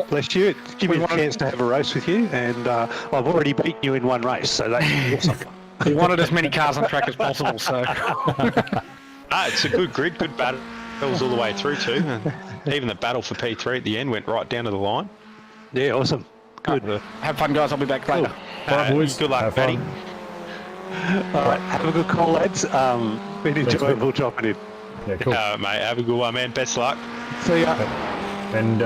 Speaker 4: Bless you. Give me a chance to have a race with you, and I've already beaten you in one race, so that's awesome.
Speaker 5: We wanted as many cars on track as possible, so...
Speaker 3: It's a good grid, good battles all the way through too. And even the battle for P3 at the end went right down to the line.
Speaker 4: Yeah, awesome. Good.
Speaker 5: Have fun, guys. I'll be back later.
Speaker 2: Bye, boys.
Speaker 3: Good luck,
Speaker 2: Have
Speaker 3: Matty.
Speaker 2: fun.
Speaker 4: All right, have a good call, lads. Been enjoyable dropping in.
Speaker 2: Yeah, cool.
Speaker 3: Mate, have a good one, man. Best luck.
Speaker 4: See ya.
Speaker 2: And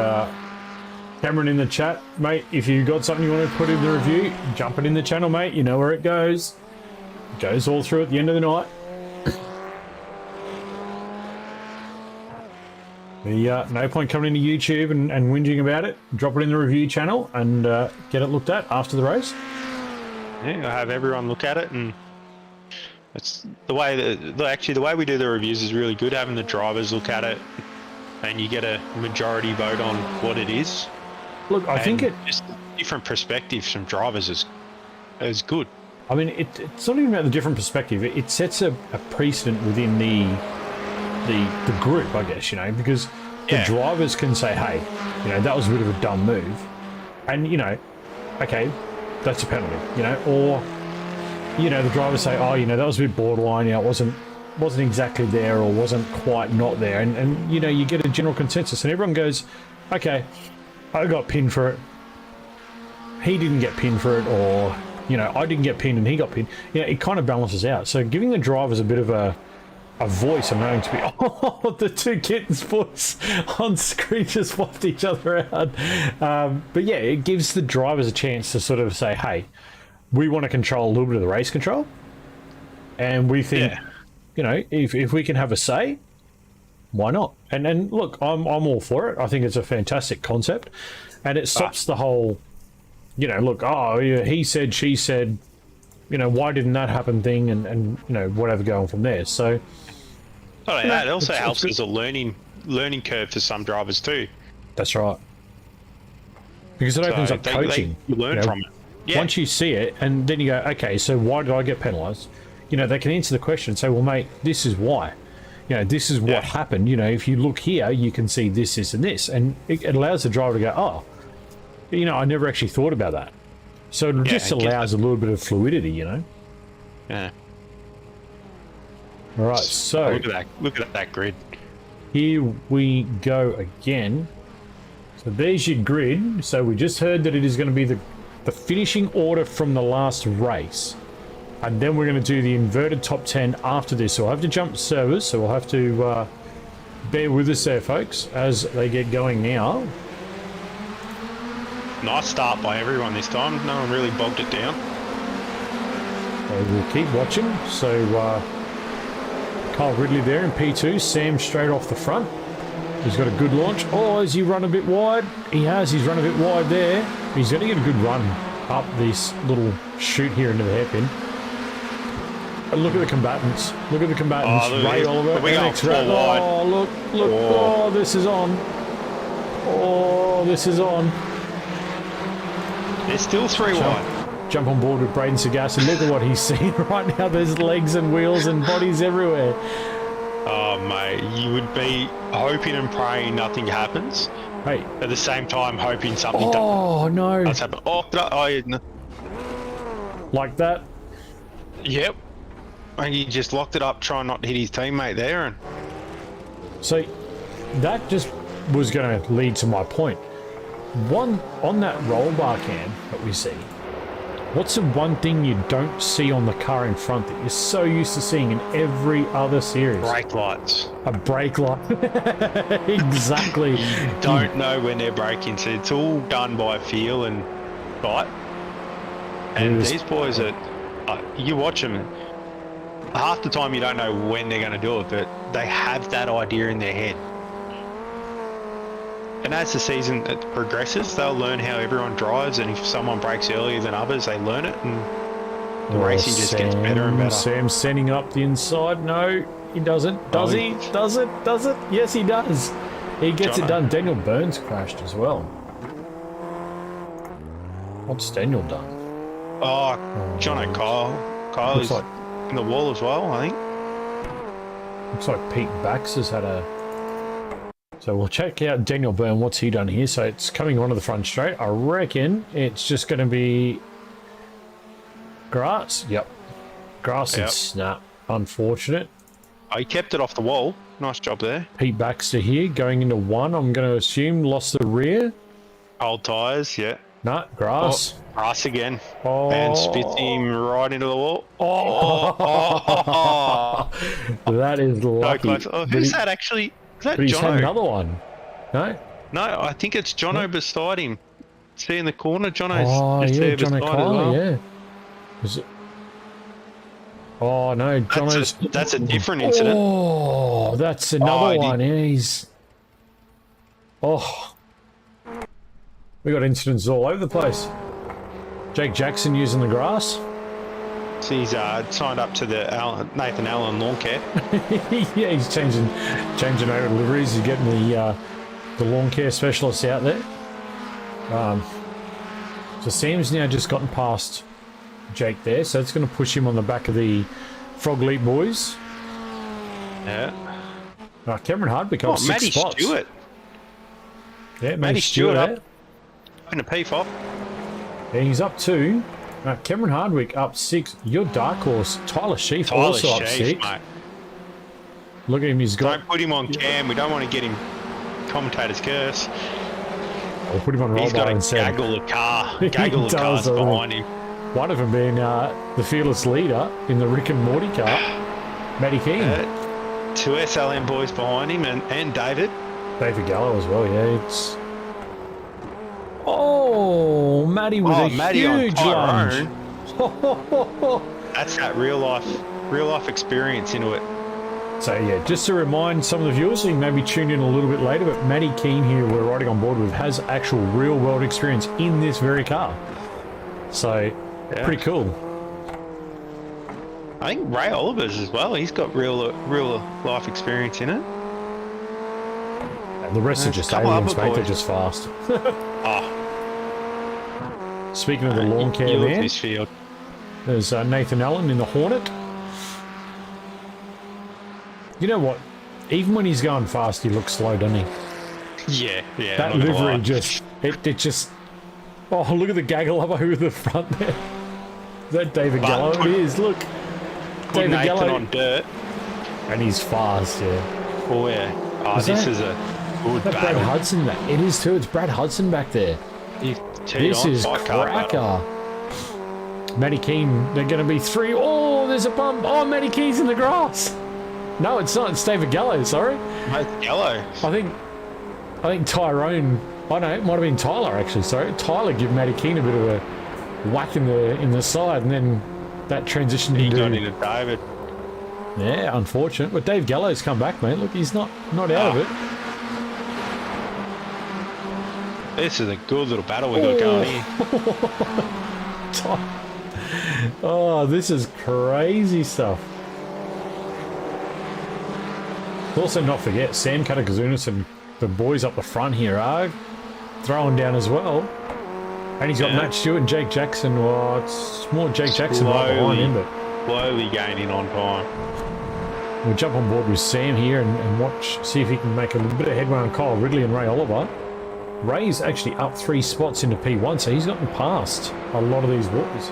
Speaker 2: Cameron in the chat, mate, if you got something you want to put in the review, jump it in the channel, mate. You know where it goes. It goes all through at the end of the night. No point coming into YouTube and whinging about it. Drop it in the review channel and get it looked at after the race.
Speaker 3: Yeah, I have everyone look at it, and it's the way the way we do the reviews is really good. Having the drivers look at it, and you get a majority vote on what it is.
Speaker 2: Look, I think it
Speaker 3: just different perspectives from drivers is good.
Speaker 2: I mean, it's not even about the different perspective. It sets a precedent within the group, I guess, because the drivers can say, hey, that was a bit of a dumb move. And, okay, that's a penalty, or, the drivers say, oh, that was a bit borderline, it wasn't exactly there or wasn't quite not there. And you get a general consensus and everyone goes, okay, I got pinned for it. He didn't get pinned for it, or, I didn't get pinned and he got pinned. It kind of balances out. So giving the drivers a bit of a voice and knowing to be, oh, the two kittens' voice on screen just swapped each other out. But yeah, it gives the drivers a chance to sort of say, hey, we want to control a little bit of the race control. And we think, if we can have a say, why not? And look, I'm all for it. I think it's a fantastic concept. And it stops the whole, look, oh, he said, she said, why didn't that happen thing, and whatever going from there. So
Speaker 3: it also helps as a learning curve for some drivers too.
Speaker 2: That's right. Because it opens up coaching.
Speaker 3: You learn from it. Yeah.
Speaker 2: Once you see it, and then you go, okay, so why did I get penalised? They can answer the question and say, well, mate, this is why. This is what happened. If you look here, you can see this, this, and this. And it allows the driver to go, oh, I never actually thought about that. So it just allows a little bit of fluidity,
Speaker 3: Yeah.
Speaker 2: All right, so
Speaker 3: look at that grid.
Speaker 2: Here we go again. So there's your grid. So we just heard that it is going to be the finishing order from the last race. And then we're going to do the inverted top 10 after this. So I'll have to jump servers, so we'll have to bear with us there, folks, as they get going now.
Speaker 3: Nice start by everyone this time. No one really bogged it down.
Speaker 2: So we'll keep watching. So Kyle Ridley there in P2. Sam straight off the front. He's got a good launch. Oh, has he run a bit wide? He has. He's run a bit wide there. He's going to get a good run up this little chute here into the hairpin. And look at the combatants. Look at the combatants. Ray Oliver. Oh, look. Oh, this is on. Oh, this is on.
Speaker 3: They're still 3 wide.
Speaker 2: Jump on board with Braden Sagasti. Look at what he's seeing right now. There's legs and wheels and bodies everywhere.
Speaker 3: Oh, mate, you would be hoping and praying nothing happens.
Speaker 2: Hey.
Speaker 3: At the same time, hoping something does happen. No.
Speaker 2: Like that?
Speaker 3: Yep. And he just locked it up, trying not to hit his teammate there. And
Speaker 2: so that just was going to lead to my point. One, on that roll bar cam that we see, what's the one thing you don't see on the car in front that you're so used to seeing in every other series?
Speaker 3: Brake lights.
Speaker 2: A brake light. Exactly.
Speaker 3: You don't know when they're braking, so it's all done by feel and sight. And these boys are, you watch them, half the time you don't know when they're going to do it, but they have that idea in their head. And as the season progresses, they'll learn how everyone drives, and if someone brakes earlier than others, they learn it, and the racing just gets better and better.
Speaker 2: Sam's sending up the inside. No, he doesn't. Does he? Does it? Does it? Yes, he does. He gets it done. Daniel Burns crashed as well. What's Daniel done?
Speaker 3: Oh, Jono Kyle. Kyle is in the wall as well, I think.
Speaker 2: Looks like Pete Baxter's had a... So we'll check out Daniel Byrne. What's he done here? So it's coming onto the front straight. I reckon it's just going to be grass. Yep. Grass and snap. Unfortunate.
Speaker 3: Oh, he kept it off the wall. Nice job there.
Speaker 2: Pete Baxter here going into one. I'm going to assume lost the rear.
Speaker 3: Old tyres, yeah.
Speaker 2: No, grass.
Speaker 3: Oh, grass again.
Speaker 2: Oh.
Speaker 3: And spits him right into the wall.
Speaker 2: That is lucky.
Speaker 3: Oh, who's that actually? Is that
Speaker 2: he's
Speaker 3: Jono?
Speaker 2: had another one. No?
Speaker 3: No, I think it's Jono beside him. See in the corner, Jono's
Speaker 2: there
Speaker 3: beside
Speaker 2: Kylie,
Speaker 3: as well.
Speaker 2: Yeah. Is it? Oh no,
Speaker 3: That's a different incident.
Speaker 2: Oh, that's another one. Yeah, he's Oh, we got incidents all over the place. Jake Jackson using the grass.
Speaker 3: So he's signed up to the Nathan Allen lawn care.
Speaker 2: Yeah, he's changing over deliveries. He's getting the lawn care specialists out there. So Sam's now just gotten past Jake there, so it's going to push him on the back of the Frog Leap boys.
Speaker 3: Yeah.
Speaker 2: Cameron Hardwick up 6
Speaker 3: Matty
Speaker 2: spots.
Speaker 3: Stewart.
Speaker 2: Yeah,
Speaker 3: Matty Stewart
Speaker 2: there.
Speaker 3: up in a P-FOP.
Speaker 2: Yeah, he's up 2. Cameron Hardwick up 6. Your dark horse, Tyler Sheaf, also up 6.
Speaker 3: Mate.
Speaker 2: Look at him, he's got...
Speaker 3: Don't put him on cam. We don't want to get him commentator's curse.
Speaker 2: We'll put him on roll
Speaker 3: He's got
Speaker 2: bar
Speaker 3: a
Speaker 2: and said...
Speaker 3: gaggle of car.
Speaker 2: He
Speaker 3: Gaggle of cars
Speaker 2: does,
Speaker 3: behind him.
Speaker 2: One of them being the fearless leader in the Rick and Morty car, Matty Keane.
Speaker 3: 2 SLM boys behind him and David.
Speaker 2: David Gallo as well, yeah. It's... Oh, Matty with a
Speaker 3: Matty
Speaker 2: huge lunge.
Speaker 3: That's that real life experience into it.
Speaker 2: So yeah, just to remind some of the viewers, you can maybe tune in a little bit later, but Matty Keane here, we're riding on board with, has actual real world experience in this very car. So, pretty cool.
Speaker 3: I think Ray Oliver's as well. He's got real life experience in it.
Speaker 2: And the rest are just aliens, mate. They're just fast. Speaking of the lawn care man,
Speaker 3: this field.
Speaker 2: there's Nathan Allen in the Hornet. You know what? Even when he's going fast, he looks slow, doesn't he?
Speaker 3: Yeah.
Speaker 2: That livery just, it just... Oh, look at the gaggle up over the front there. Is that David Gallo? It is, look.
Speaker 3: David
Speaker 2: David Gallo.
Speaker 3: on dirt.
Speaker 2: And he's fast, yeah.
Speaker 3: Oh, yeah. Oh, this is a good
Speaker 2: Brad
Speaker 3: battle.
Speaker 2: Hudson, it is too. It's Brad Hudson back there. This is cracker. Matty Keane, they're going to be 3. Oh, there's a bump. Oh, Matty Keane's in the grass. No, it's not. It's David Gallo, sorry.
Speaker 3: Mate, Gallo.
Speaker 2: I think Tyrone, I know, it might have been Tyler actually, sorry. Tyler give Matty Keane a bit of a whack in the side, and then that transitioned
Speaker 3: He
Speaker 2: into...
Speaker 3: got into David.
Speaker 2: Yeah, unfortunate. But Dave Gallo's come back, mate. Look, he's not out of it.
Speaker 3: This is a good little battle we got going here.
Speaker 2: Oh, this is crazy stuff. Also, not forget, Sam Katakazunas and the boys up the front here are throwing down as well. And he's got Matt Stewart and Jake Jackson. Well, it's more Jake Jackson right behind him, but
Speaker 3: slowly gaining on time.
Speaker 2: we'll jump on board with Sam here and see if he can make a little bit of headway on Kyle Ridley and Ray Oliver. Ray's actually up 3 spots into P1, so he's gotten past a lot of these boys.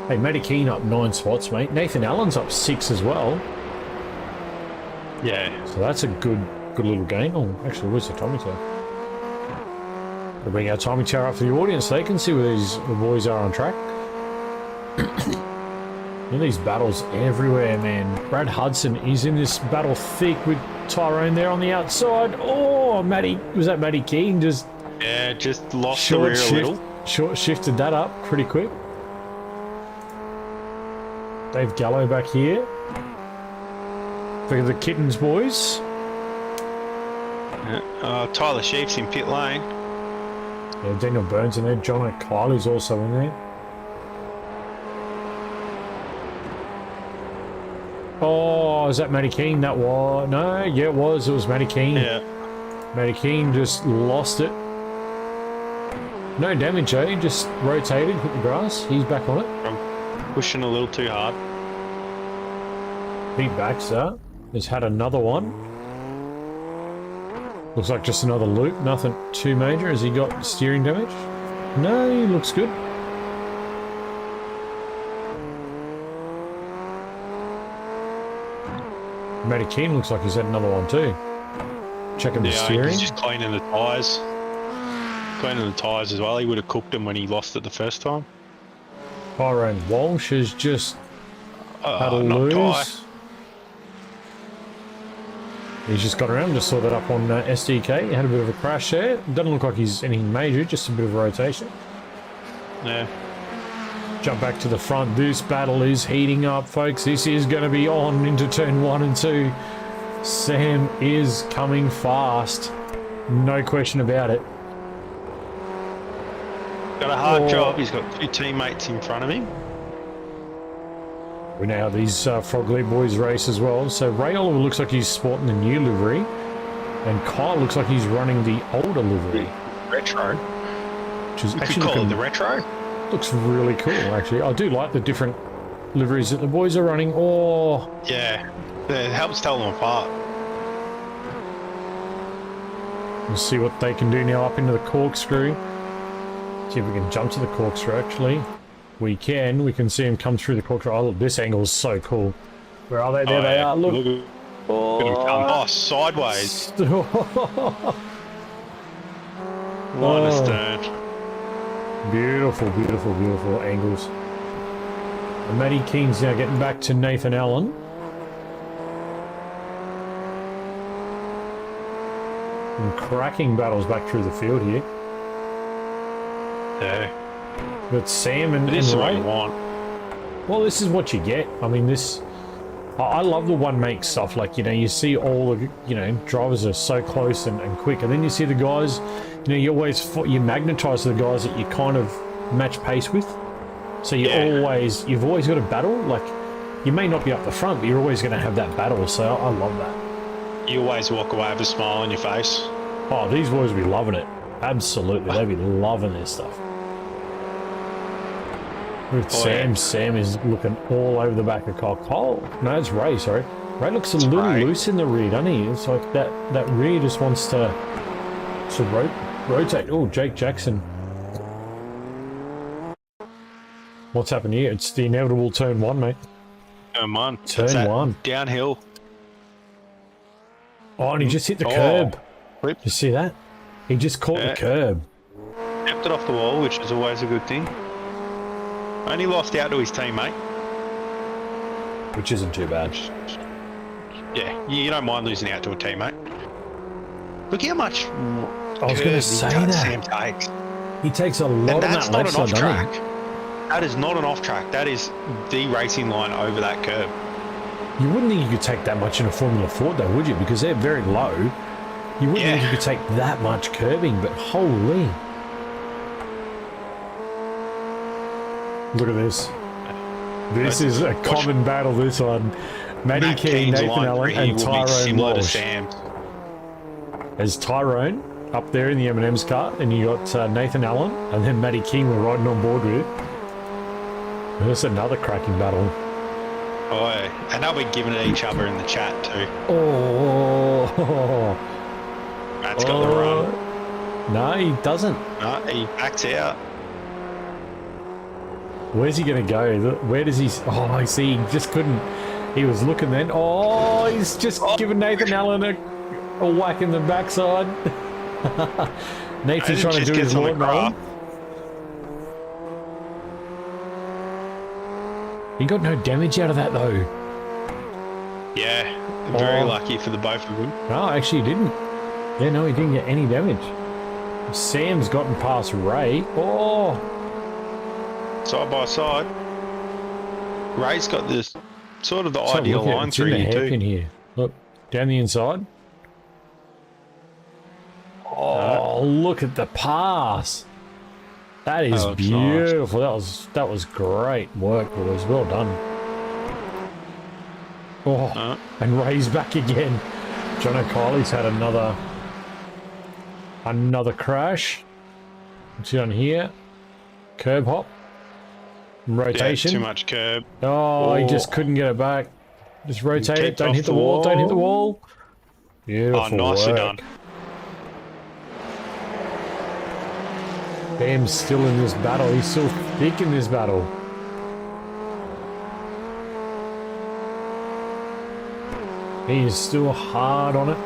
Speaker 2: Hey, Matty Keane up 9 spots, mate. Nathan Allen's up 6 as well.
Speaker 3: Yeah.
Speaker 2: So that's a good little gain. Oh, actually, where's the timing tower? We'll bring our timing tower up for the audience so they can see where the boys are on track. And these battles everywhere, man. Brad Hudson is in this battle thick with Tyrone there on the outside. Oh, was that Matty Keane? Just
Speaker 3: lost the rear a little.
Speaker 2: Short shifted that up pretty quick. Dave Gallo back here. Look at the Kittens boys.
Speaker 3: Tyler Sheep's in pit lane.
Speaker 2: Yeah, Daniel Burns in there. John O'Kylie's also in there. Oh, is that Matty Keane? That was... No, yeah, it was. It was Matty Keane.
Speaker 3: Yeah.
Speaker 2: Matty Keane just lost it. No damage, eh? Just rotated, hit the grass. He's back on it.
Speaker 3: I'm pushing a little too hard.
Speaker 2: Pete Baxter has had another one. Looks like just another loop. Nothing too major. Has he got steering damage? No, he looks good. Matty Keane looks like he's had another one too. Checking the steering.
Speaker 3: He's just cleaning the tyres. Cleaning the tyres as well. He would have cooked them when he lost it the first time.
Speaker 2: Tyrone Walsh has just had a lose. He's just got around, just saw that up on SDK. He had a bit of a crash there. Doesn't look like he's anything major, just a bit of a rotation.
Speaker 3: Yeah.
Speaker 2: Jump back to the front. This battle is heating up, folks. This is going to be on into turn 1 and 2. Sam is coming fast. No question about it.
Speaker 3: Got a hard job. He's got 2 teammates in front of him.
Speaker 2: We know how these Frog League boys race as well. So Ray Oliver looks like he's sporting the new livery, and Kyle looks like he's running the older livery.
Speaker 3: Retro.
Speaker 2: Which is
Speaker 3: We
Speaker 2: actually
Speaker 3: could call it
Speaker 2: looking,
Speaker 3: the retro.
Speaker 2: looks really cool, actually. I do like the different liveries that the boys are running. Oh,
Speaker 3: Yeah. It helps tell them apart.
Speaker 2: we'll see what they can do now up into the corkscrew. See if we can jump to the corkscrew, actually. We can. We can see him come through the corkscrew. Oh, look, this angle is so cool. Where are they? There they are. Look.
Speaker 3: Look at him come. Oh, sideways. Line astern.
Speaker 2: Beautiful, beautiful, beautiful angles. And Matty King's now getting back to Nathan Allen. And cracking battles back through the field here.
Speaker 3: Yeah.
Speaker 2: But Sam and
Speaker 3: This is what
Speaker 2: Ray.
Speaker 3: you want.
Speaker 2: Well, this is what you get. I mean, this... I love the one-make stuff. Like, you know, you see all the, you know, drivers are so close and quick. And then you see the guys, you know, you magnetise the guys that you kind of match pace with. So you've always got a battle. Like, you may not be up the front, but you're always going to have that battle. So I love that.
Speaker 3: You always walk away with a smile on your face.
Speaker 2: Oh, these boys will be loving it. Absolutely. They'll be loving this stuff. With Sam. Sam is looking all over the back of Kyle. No, it's Ray, sorry. Ray looks a little loose in the rear, doesn't he? It's like that rear just wants to rotate. Oh, Jake Jackson. What's happened here? It's the inevitable turn 1, mate.
Speaker 3: Turn 1.
Speaker 2: Turn 1.
Speaker 3: Downhill.
Speaker 2: Oh, and he just hit the curb.
Speaker 3: Flip.
Speaker 2: You see that? He just caught the curb.
Speaker 3: Tapped it off the wall, which is always a good thing. Only lost out to his teammate.
Speaker 2: Which isn't too bad.
Speaker 3: Yeah, you don't mind losing out to a teammate. Look how much
Speaker 2: I was going to say that.
Speaker 3: Sam takes.
Speaker 2: He takes a lot on
Speaker 3: That's
Speaker 2: that
Speaker 3: not
Speaker 2: left
Speaker 3: an
Speaker 2: side,
Speaker 3: off
Speaker 2: doesn't
Speaker 3: track. That is not an off track. That is the racing line over that curb.
Speaker 2: he? You wouldn't think you could take that much in a Formula Ford, though, would you? Because they're very low. You wouldn't think you could take that much curbing, but holy. Look at this. This is a common battle, this one. Matty King, Nathan Allen, and Tyrone Walsh. There's Tyrone up there in the M&M's car, and you got Nathan Allen, and then Matty King we're riding on board with. And that's another cracking battle.
Speaker 3: Oh, yeah. And they'll be giving it each other in the chat too.
Speaker 2: Oh.
Speaker 3: Matt's got the run.
Speaker 2: No, he doesn't.
Speaker 3: No, he backs out.
Speaker 2: Where's he going to go? Where does he... Oh, I see. He just couldn't... He was looking then. Oh, he's just giving Nathan Allen a whack in the backside. Nathan's trying to do his watermelon. He got no damage out of that, though.
Speaker 3: Yeah, very lucky for the both of them.
Speaker 2: No, actually he didn't. Yeah, no, he didn't get any damage. Sam's gotten past Ray. Oh!
Speaker 3: Side by side. Ray's got this sort of the
Speaker 2: So
Speaker 3: ideal
Speaker 2: look at it,
Speaker 3: line
Speaker 2: it's in
Speaker 3: through
Speaker 2: the
Speaker 3: here
Speaker 2: hairpin
Speaker 3: too.
Speaker 2: here. Look, down the inside. Oh, look at the pass. That is
Speaker 3: looks
Speaker 2: beautiful. That was great work, boys. Well done. Oh, and Ray's back again. John O'Kiley's had another crash. What's he done here? Curb hop. Rotation.
Speaker 3: Yeah, too much curb.
Speaker 2: Oh, he just couldn't get it back. Just rotate it. Don't hit the wall. Don't hit the wall. Beautiful.
Speaker 3: Oh, nicely
Speaker 2: work.
Speaker 3: done.
Speaker 2: Bam's still in this battle. He's still thick in this battle. He is still hard on it.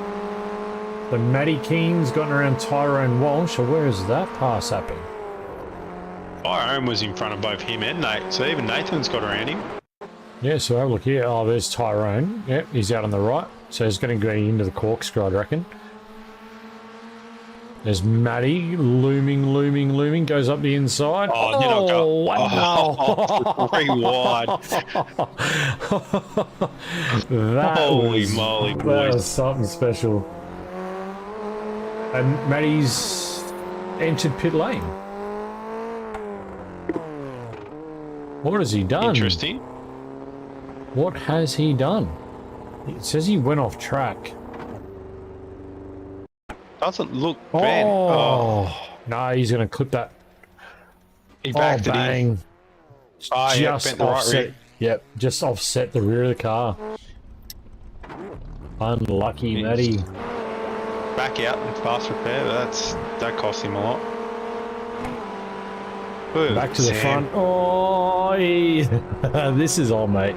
Speaker 2: The Matty Keen's gotten around Tyrone Walsh. So where is that pass happening?
Speaker 3: Tyrone was in front of both him and Nate, so even Nathan's got around him.
Speaker 2: Yeah, so have a look here. Oh, there's Tyrone. Yep, he's out on the right. So he's going to go into the corkscrew, I reckon. There's Matty, looming, goes up the inside.
Speaker 3: Oh, did I go?
Speaker 2: Wow.
Speaker 3: Oh, very wide.
Speaker 2: That
Speaker 3: Holy
Speaker 2: was,
Speaker 3: moly,
Speaker 2: that
Speaker 3: boys.
Speaker 2: was something special. And Matty's entered pit lane. What has he done?
Speaker 3: Interesting.
Speaker 2: What has he done? It says he went off track.
Speaker 3: Doesn't look bad.
Speaker 2: Oh, no, he's going to clip that.
Speaker 3: He backed it
Speaker 2: bang.
Speaker 3: in. Oh, yeah,
Speaker 2: Just
Speaker 3: bent the right
Speaker 2: offset.
Speaker 3: rear.
Speaker 2: Yep, just offset the rear of the car. Unlucky, Matty.
Speaker 3: Back out and fast repair. That cost him a lot. Ooh,
Speaker 2: Back to the
Speaker 3: Sam.
Speaker 2: front. Oh, this is all, mate.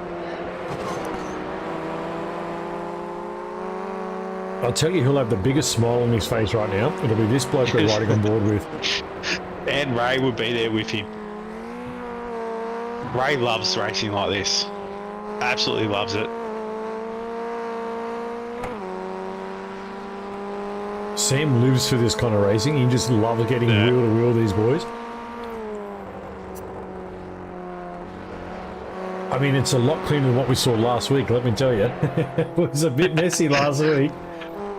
Speaker 2: I'll tell you who'll have the biggest smile on his face right now. It'll be this bloke we're riding on board with.
Speaker 3: And Ray would be there with him. Ray loves racing like this. Absolutely loves it.
Speaker 2: Sam lives for this kind of racing. He just loves getting wheel to wheel these boys. I mean, it's a lot cleaner than what we saw last week, let me tell you. It was a bit messy last week.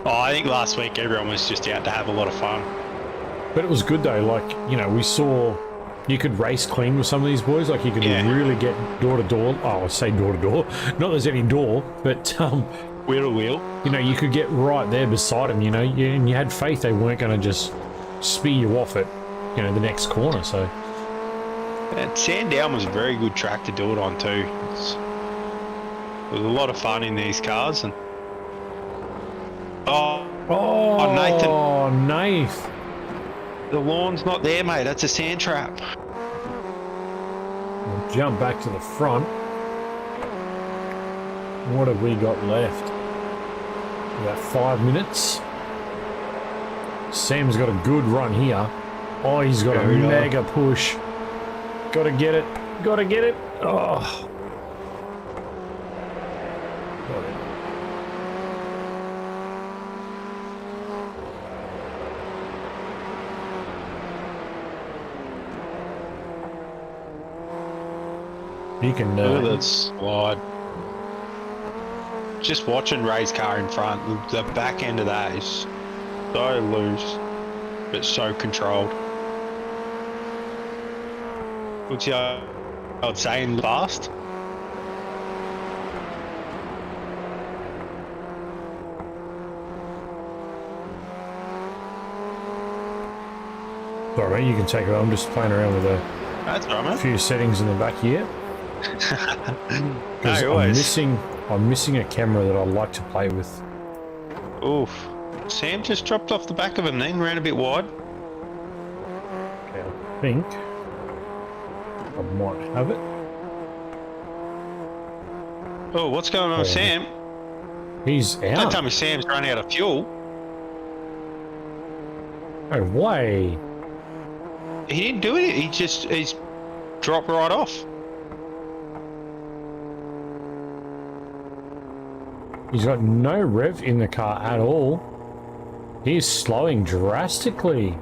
Speaker 3: Oh, I think last week everyone was just out to have a lot of fun.
Speaker 2: But it was good though, like, you know, we saw you could race clean with some of these boys, like you could really get door to door. Oh, I say door to door. Not that there's any door, but
Speaker 3: Wheel to wheel.
Speaker 2: you know, you could get right there beside them, you know, and you had faith they weren't going to just spear you off at, you know, the next corner, so.
Speaker 3: And Sandown was a very good track to do it on too. It was a lot of fun in these cars. And
Speaker 2: Oh,
Speaker 3: Nathan.
Speaker 2: Oh, Nath.
Speaker 3: The lawn's not there, mate. That's a sand trap.
Speaker 2: We'll jump back to the front. What have we got left? About 5 minutes. Sam's got a good run here. Oh, he's got a mega push. Gotta get it. Gotta get it. Oh. Got it. He can
Speaker 3: Look at that slide. Just watching Ray's car in front, the back end of that is so loose, but so controlled. What's your old saying, fast?
Speaker 2: Sorry, mate, you can take it. I'm just playing around with
Speaker 3: That's all
Speaker 2: a
Speaker 3: right,
Speaker 2: few settings in the back here.
Speaker 3: mate.
Speaker 2: Because
Speaker 3: No, always.
Speaker 2: I'm missing a camera that I like to play with.
Speaker 3: Oof. Sam just dropped off the back of him then, ran a bit wide.
Speaker 2: Okay, I think I might have it.
Speaker 3: Oh, what's going on with Sam?
Speaker 2: He's
Speaker 3: Don't
Speaker 2: out.
Speaker 3: tell me Sam's run out of fuel.
Speaker 2: No way.
Speaker 3: He didn't do it. He's dropped right off.
Speaker 2: He's got no rev in the car at all. He's slowing drastically.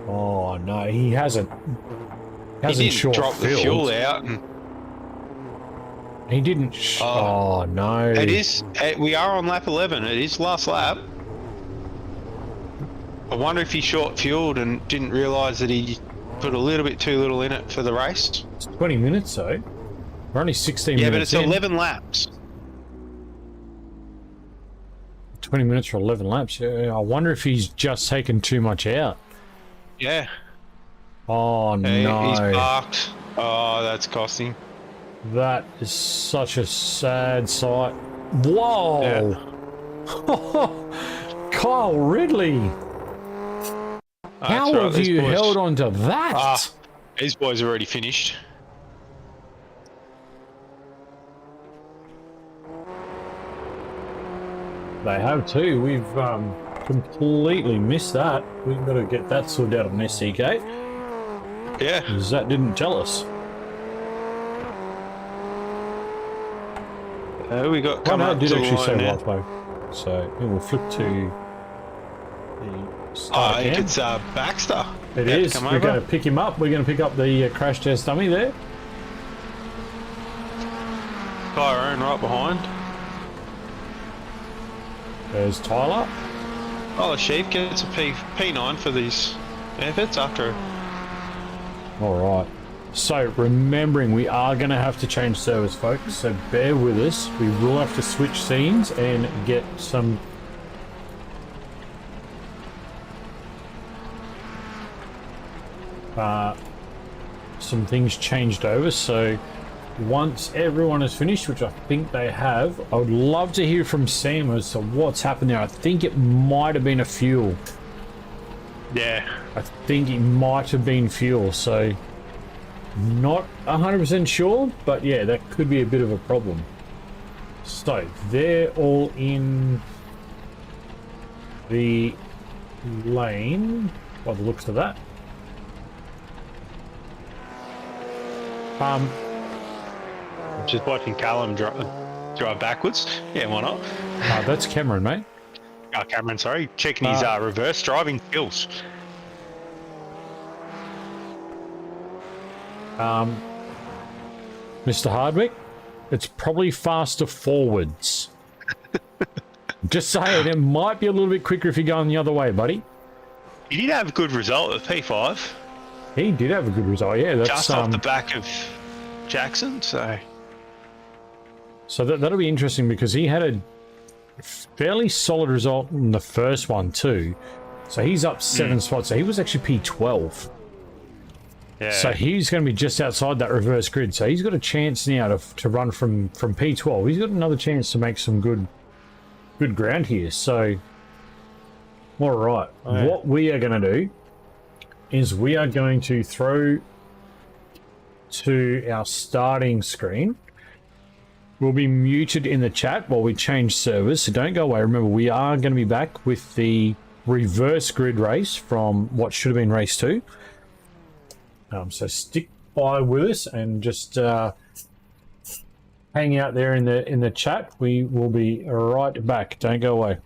Speaker 2: Oh no, he hasn't.
Speaker 3: He didn't
Speaker 2: short
Speaker 3: drop the
Speaker 2: filled.
Speaker 3: fuel out. And
Speaker 2: He didn't. Oh no.
Speaker 3: it is. We are on lap 11. It is last lap. I wonder if he short fueled and didn't realise that he put a little bit too little in it for the race.
Speaker 2: It's 20 minutes though. We're only 16
Speaker 3: Yeah, but
Speaker 2: minutes
Speaker 3: it's
Speaker 2: in.
Speaker 3: 11 laps.
Speaker 2: 20 minutes for 11 laps. Yeah, I wonder if he's just taken too much out.
Speaker 3: Yeah.
Speaker 2: Oh
Speaker 3: He's
Speaker 2: no.
Speaker 3: parked. Oh, that's costing.
Speaker 2: That is such a sad sight. Whoa! Kyle Ridley! How
Speaker 3: That's right,
Speaker 2: have
Speaker 3: these
Speaker 2: you
Speaker 3: boys-
Speaker 2: held on to that?
Speaker 3: These boys are already finished.
Speaker 2: They have too. We've completely missed that. We've got to get that sorted out on SCK.
Speaker 3: Yeah.
Speaker 2: Because that didn't tell us.
Speaker 3: We got
Speaker 2: Well,
Speaker 3: coming
Speaker 2: no,
Speaker 3: up
Speaker 2: it did
Speaker 3: to the
Speaker 2: actually say
Speaker 3: line now.
Speaker 2: Rathbone. So yeah, we'll flip to the
Speaker 3: Oh,
Speaker 2: start
Speaker 3: I think
Speaker 2: cam.
Speaker 3: it's Baxter.
Speaker 2: It
Speaker 3: Yeah,
Speaker 2: is.
Speaker 3: come
Speaker 2: We're
Speaker 3: over.
Speaker 2: going to pick him up. We're going to pick up the crash test dummy there.
Speaker 3: Tyrone right behind.
Speaker 2: There's Tyler.
Speaker 3: Oh, the Sheep gets a P9 for these efforts after.
Speaker 2: All right. So remembering we are going to have to change servers, folks. So bear with us. We will have to switch scenes and get some things changed over. So once everyone is finished, which I think they have, I would love to hear from Sam as to what's happened there. I think it might have been a fuel.
Speaker 3: Yeah.
Speaker 2: I think it might have been fuel. So not 100% sure, but yeah, that could be a bit of a problem. So they're all in the lane by the looks of that.
Speaker 3: Just watching Callum drive backwards. Yeah, why not?
Speaker 2: That's Cameron, mate.
Speaker 3: Oh, Cameron, sorry. Checking his reverse driving skills.
Speaker 2: Mr. Hardwick, it's probably faster forwards. Just saying, it might be a little bit quicker if you're going the other way, buddy.
Speaker 3: He did have a good result at P5.
Speaker 2: He did have a good result, yeah. That's,
Speaker 3: just off the back of Jackson, so...
Speaker 2: So that'll be interesting because he had a fairly solid result in the first one too. So he's up 7 spots. So he was actually P12.
Speaker 3: Yeah.
Speaker 2: So he's going to be just outside that reverse grid. So he's got a chance now to run from P12. He's got another chance to make some good ground here. So, all right.
Speaker 3: Yeah.
Speaker 2: What we are going to do is we are going to throw to our starting screen. We'll be muted in the chat while we change servers, so don't go away. Remember, we are going to be back with the reverse grid race from what should have been race 2. So stick by with us and just hang out there in the chat. We will be right back. Don't go away.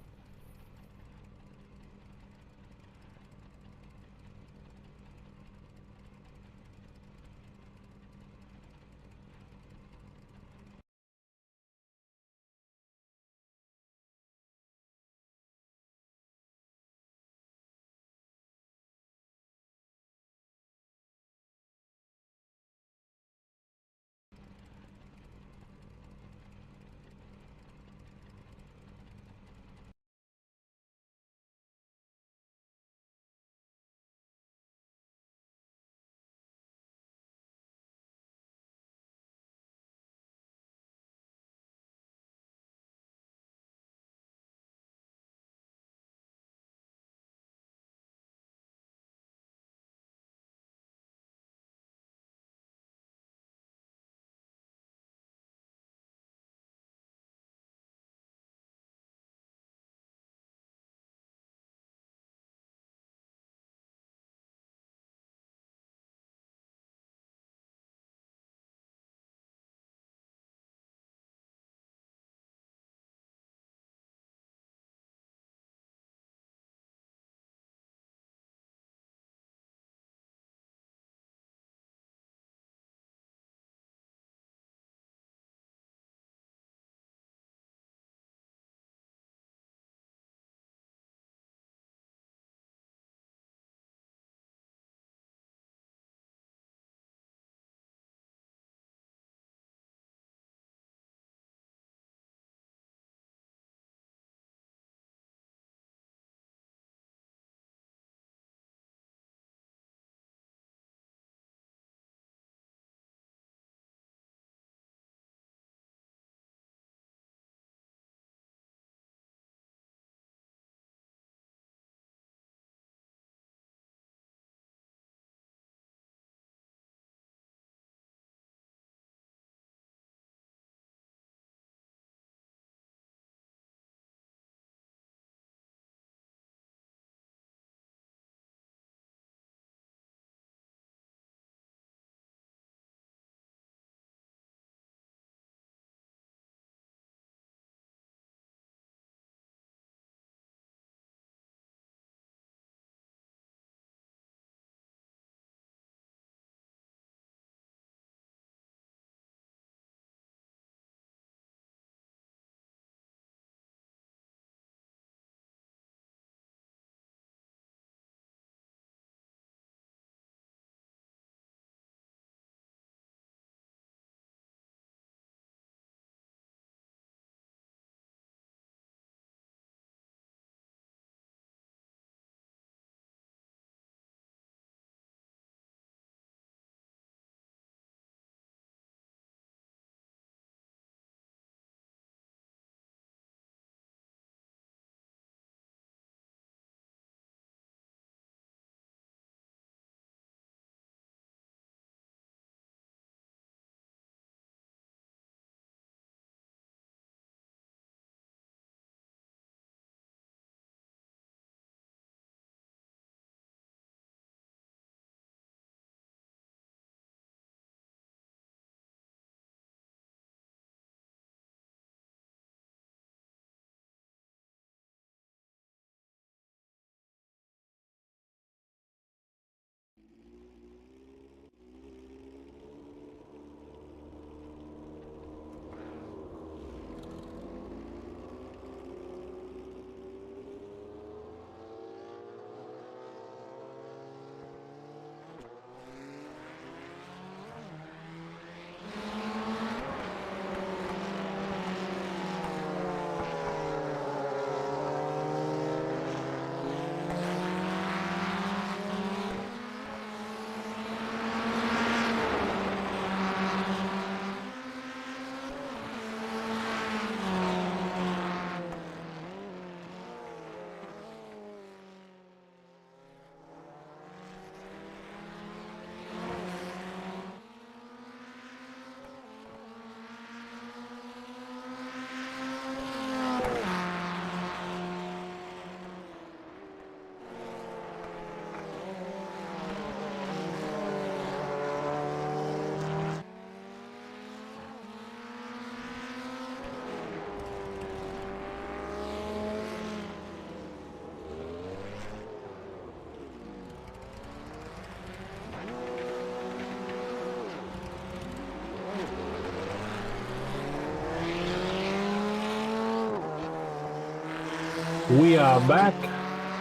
Speaker 2: we are back.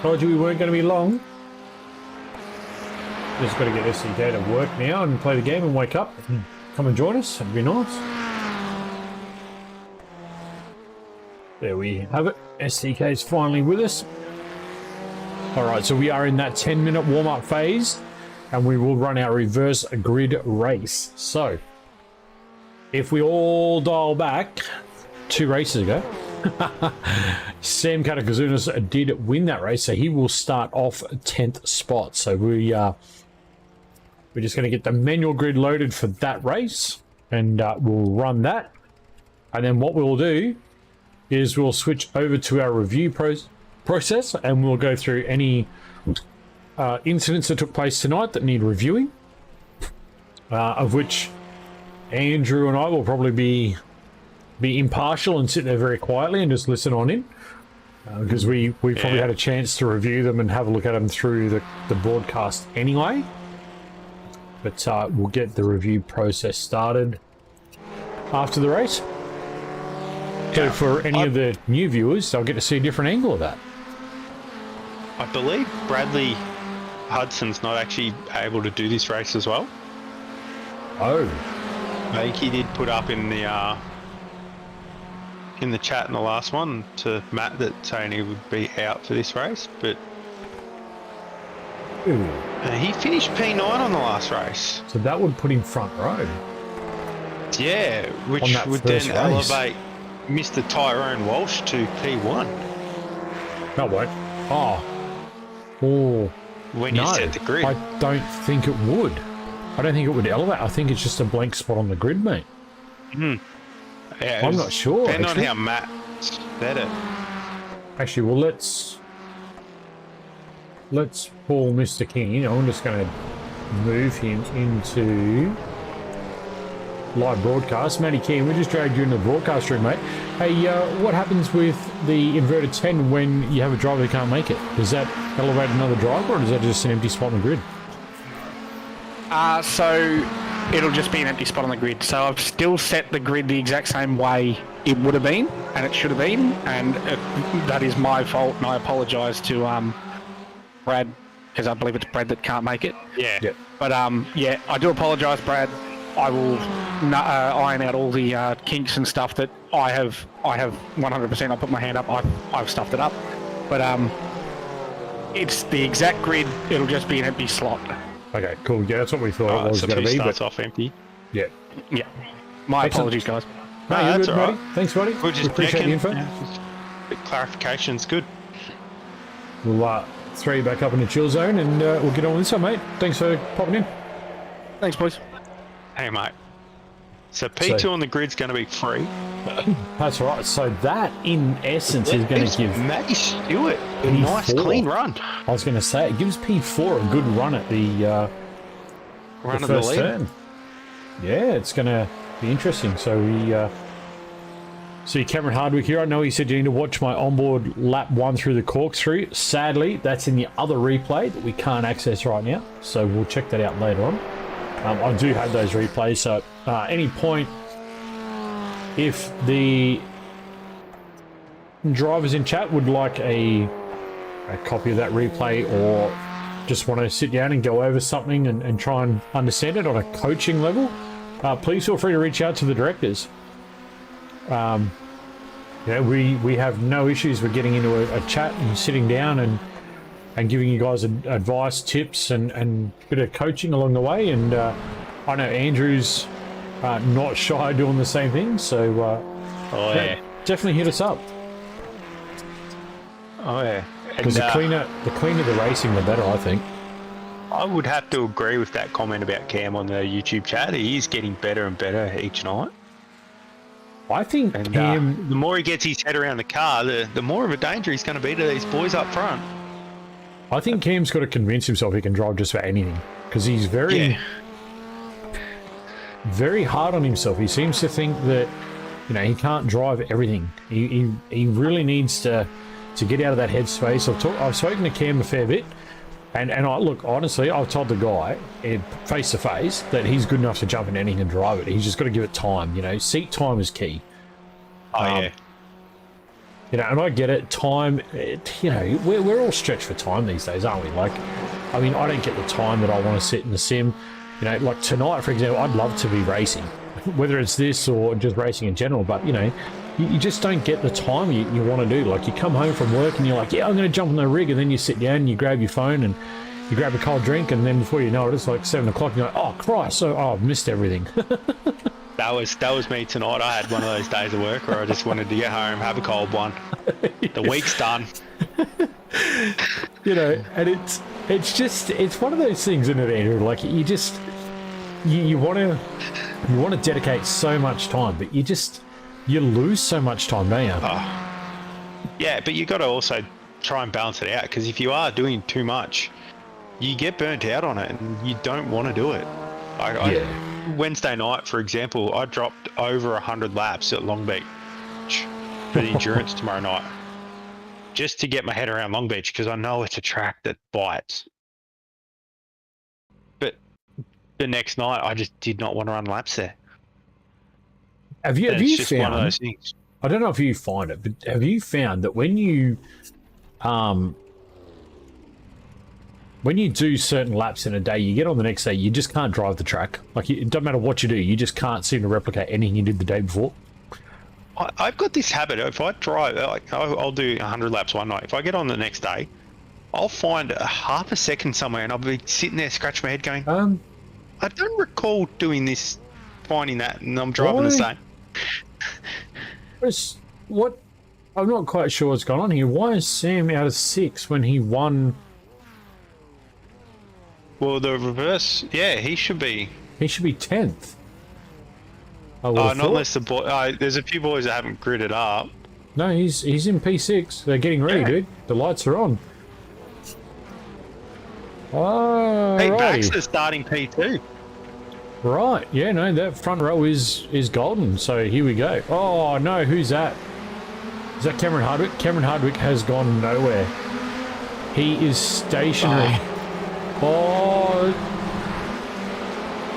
Speaker 2: Told you we weren't going to be long. Just got to get SDK to work now and play the game and wake up. Come and join us. That'd be nice. There we have it. SDK is finally with us. Alright, so we are in that 10-minute warm-up phase, and we will run our reverse grid race. So, if we all dial back 2 races ago, Sam Katakazunas did win that race, so he will start off 10th spot. So we're just going to get the manual grid loaded for that race, and we'll run that. And then what we'll do is we'll switch over to our review process, and we'll go through any incidents that took place tonight that need reviewing, of which Andrew and I will probably be impartial and sit there very quietly and just listen on in, because we probably had a chance to review them and have a look at them through the broadcast anyway. But we'll get the review process started after the race. So for any of the new viewers, they'll get to see a different angle of that.
Speaker 3: I believe Bradley Hudson's not actually able to do this race as well.
Speaker 2: Oh.
Speaker 3: I think he did put up in the chat in the last one to Matt that Tony would be out for this race, but he finished P9 on the last race.
Speaker 2: So that would put him front row.
Speaker 3: Yeah, which would then elevate Mr. Tyrone Walsh to P1.
Speaker 2: No, it won't. Oh.
Speaker 3: When you set the grid.
Speaker 2: I don't think it would. I don't think it would elevate. I think it's just a blank spot on the grid, mate.
Speaker 3: Yeah,
Speaker 2: I'm not sure.
Speaker 3: Depending on how Matt set it.
Speaker 2: Actually, well, let's pull Mr. King. I'm just going to move him into live broadcast. Matty King, we just dragged you into the broadcast room, mate. Hey, what happens with the inverted 10 when you have a driver who can't make it? Does that elevate another driver, or is that just an empty spot on the grid?
Speaker 5: So it'll just be an empty spot on the grid. So I've still set the grid the exact same way it would have been and it should have been, and that is my fault, and I apologise to Brad, because I believe it's Brad that can't make it.
Speaker 3: Yeah.
Speaker 5: But yeah, I do apologise, Brad. I will iron out all the kinks and stuff that I have 100%. I'll put my hand up. I've stuffed it up, but it's the exact grid. It'll just be an empty slot.
Speaker 2: Okay, cool. Yeah, that's what we thought it was
Speaker 3: so
Speaker 2: going to be.
Speaker 3: Starts off empty.
Speaker 2: Yeah.
Speaker 5: My apologies, guys.
Speaker 2: No, you're
Speaker 3: that's
Speaker 2: good,
Speaker 3: all
Speaker 2: buddy.
Speaker 3: right.
Speaker 2: Thanks, buddy.
Speaker 3: We're just
Speaker 2: We appreciate the info.
Speaker 3: Clarification's good.
Speaker 2: We'll throw you back up in the chill zone, and we'll get on with this one, mate. Thanks for popping in.
Speaker 5: Thanks, boys.
Speaker 3: Hey, mate. So P2 on the grid's going to be free.
Speaker 2: That's right. So that, in essence, is going to give
Speaker 3: Matty Stewart a
Speaker 2: P4.
Speaker 3: nice, clean run.
Speaker 2: I was going to say, it gives P4 a good run at the first turn. Yeah, it's going to be interesting. So we see Cameron Hardwick here. I know he said you need to watch my onboard lap 1 through the corkscrew. Sadly, that's in the other replay that we can't access right now. So we'll check that out later on. I do have those replays, so any point, if the drivers in chat would like a copy of that replay, or just want to sit down and go over something and try and understand it on a coaching level, please feel free to reach out to the directors. We have no issues with getting into a chat and sitting down and giving you guys advice, tips, and a bit of coaching along the way. And I know Andrew's not shy doing the same thing, so definitely hit us up.
Speaker 3: Oh, yeah.
Speaker 2: Because the cleaner the racing, the better, I think.
Speaker 3: I would have to agree with that comment about Cam on the YouTube chat. He is getting better and better each night.
Speaker 2: I think
Speaker 3: Cam... the more he gets his head around the car, the more of a danger he's going to be to these boys up front.
Speaker 2: I think Cam's got to convince himself he can drive just about anything, because he's very hard on himself. He seems to think that he can't drive everything. He really needs to get out of that headspace. I've spoken to Cam a fair bit, and I look, honestly, I've told the guy face to face that he's good enough to jump in anything and drive it. He's just got to give it time. Seat time is key. You know, and I get it. Time, you know, we're all stretched for time these days, aren't we? Like, I mean, I don't get the time that I want to sit in the sim. You know, like tonight, for example, I'd love to be racing, whether it's this or just racing in general. But, you know, you just don't get the time you want to do. Like, you come home from work and you're like, yeah, I'm going to jump on the rig. And then you sit down and you grab your phone and you grab a cold drink. And then before you know it, it's like 7 o'clock. And you're like, oh, Christ, I've missed everything.
Speaker 3: That was me tonight. I had one of those days of work where I just wanted to get home, have a cold one. The week's done.
Speaker 2: You know, and it's one of those things, isn't it, Andrew? Like, you just you want to dedicate so much time, but you lose so much time, don't you?
Speaker 3: Yeah, but you got to also try and balance it out, because if you are doing too much, you get burnt out on it, and you don't want to do it. Wednesday night, for example, I dropped over 100 laps at Long Beach for the endurance tomorrow night, just to get my head around Long Beach, because I know it's a track that bites. But the next night, I just did not want to run laps there.
Speaker 2: Have you
Speaker 3: just
Speaker 2: found?
Speaker 3: One of those things.
Speaker 2: I don't know if you find it, but have you found that when you do certain laps in a day, you get on the next day, you just can't drive the track. Like, it doesn't matter what you do, you just can't seem to replicate anything you did the day before.
Speaker 3: I've got this habit. If I drive, like, I'll do 100 laps one night. If I get on the next day, I'll find a half a second somewhere, and I'll be sitting there scratching my head going, I don't recall doing this, finding that, and I'm driving the same.
Speaker 2: What? I'm not quite sure what's going on here. Why is Sam out of 6 when he won?
Speaker 3: Well, the reverse, yeah, he should be
Speaker 2: 10th.
Speaker 3: Not unless the boy. There's a few boys that haven't gridded up.
Speaker 2: No, he's in P6. They're getting ready, dude. The lights are on. Oh,
Speaker 3: Hey, Baxter's starting P2.
Speaker 2: Right, yeah, no, that front row is golden. So here we go. Oh no, who's that? Is that Cameron Hardwick? Cameron Hardwick has gone nowhere. He is stationary. Oh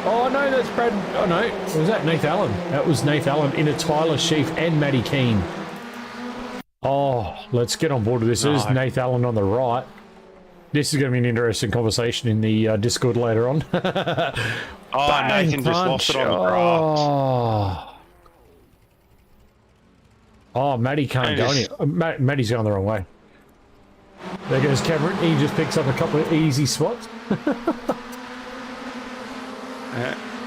Speaker 2: no, that's Brad. Oh no, was that Nath Allen? That was Nath Allen in a Tyler Sheaf and Matty Keane. Oh, let's get on board with this. There's Nath Allen on the right. This is going to be an interesting conversation in the Discord later on. Bang,
Speaker 3: Nathan just lost it on the grass.
Speaker 2: Oh, Matty can't go anywhere. Matty's going the wrong way. There goes Cameron. He just picks up a couple of easy spots.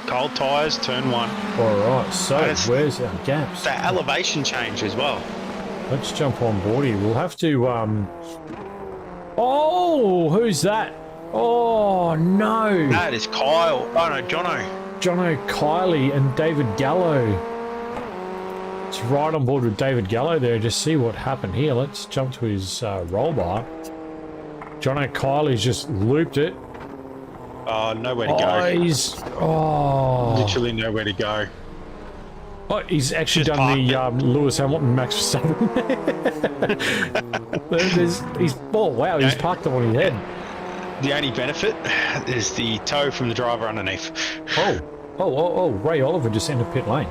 Speaker 3: Cold tyres, turn 1.
Speaker 2: All right, so where's our gaps?
Speaker 3: The elevation change as well.
Speaker 2: Let's jump on board here. We'll have to... Oh, who's that? Oh, no.
Speaker 3: That is Kyle. Oh, no, Jono.
Speaker 2: Jono Kiley and David Gallo. It's right on board with David Gallo there. Just see what happened here. Let's jump to his roll bar. Jono Kiley's just looped it.
Speaker 3: Oh, nowhere to go.
Speaker 2: Literally
Speaker 3: nowhere to go.
Speaker 2: Oh, he's actually just done the Lewis Hamilton Max Verstappen. He's parked up on his head.
Speaker 3: The only benefit is the tow from the driver underneath.
Speaker 2: Ray Oliver just entered pit lane.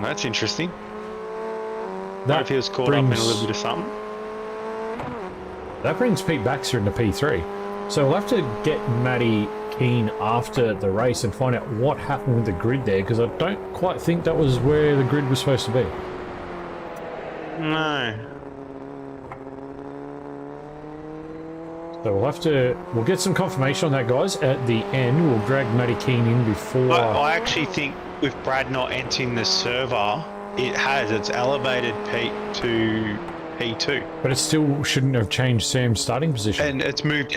Speaker 3: That's interesting.
Speaker 2: That
Speaker 3: what if he was caught up in a little bit of something?
Speaker 2: That brings Pete Baxter into P3. So we'll have to get Matty Keane after the race and find out what happened with the grid there, because I don't quite think that was where the grid was supposed to be.
Speaker 3: No.
Speaker 2: So we'll get some confirmation on that, guys. At the end, we'll drag Matty Keane in before...
Speaker 3: I actually think with Brad not entering the server, it's elevated Pete to P2.
Speaker 2: But it still shouldn't have changed Sam's starting position.
Speaker 3: And it's moved...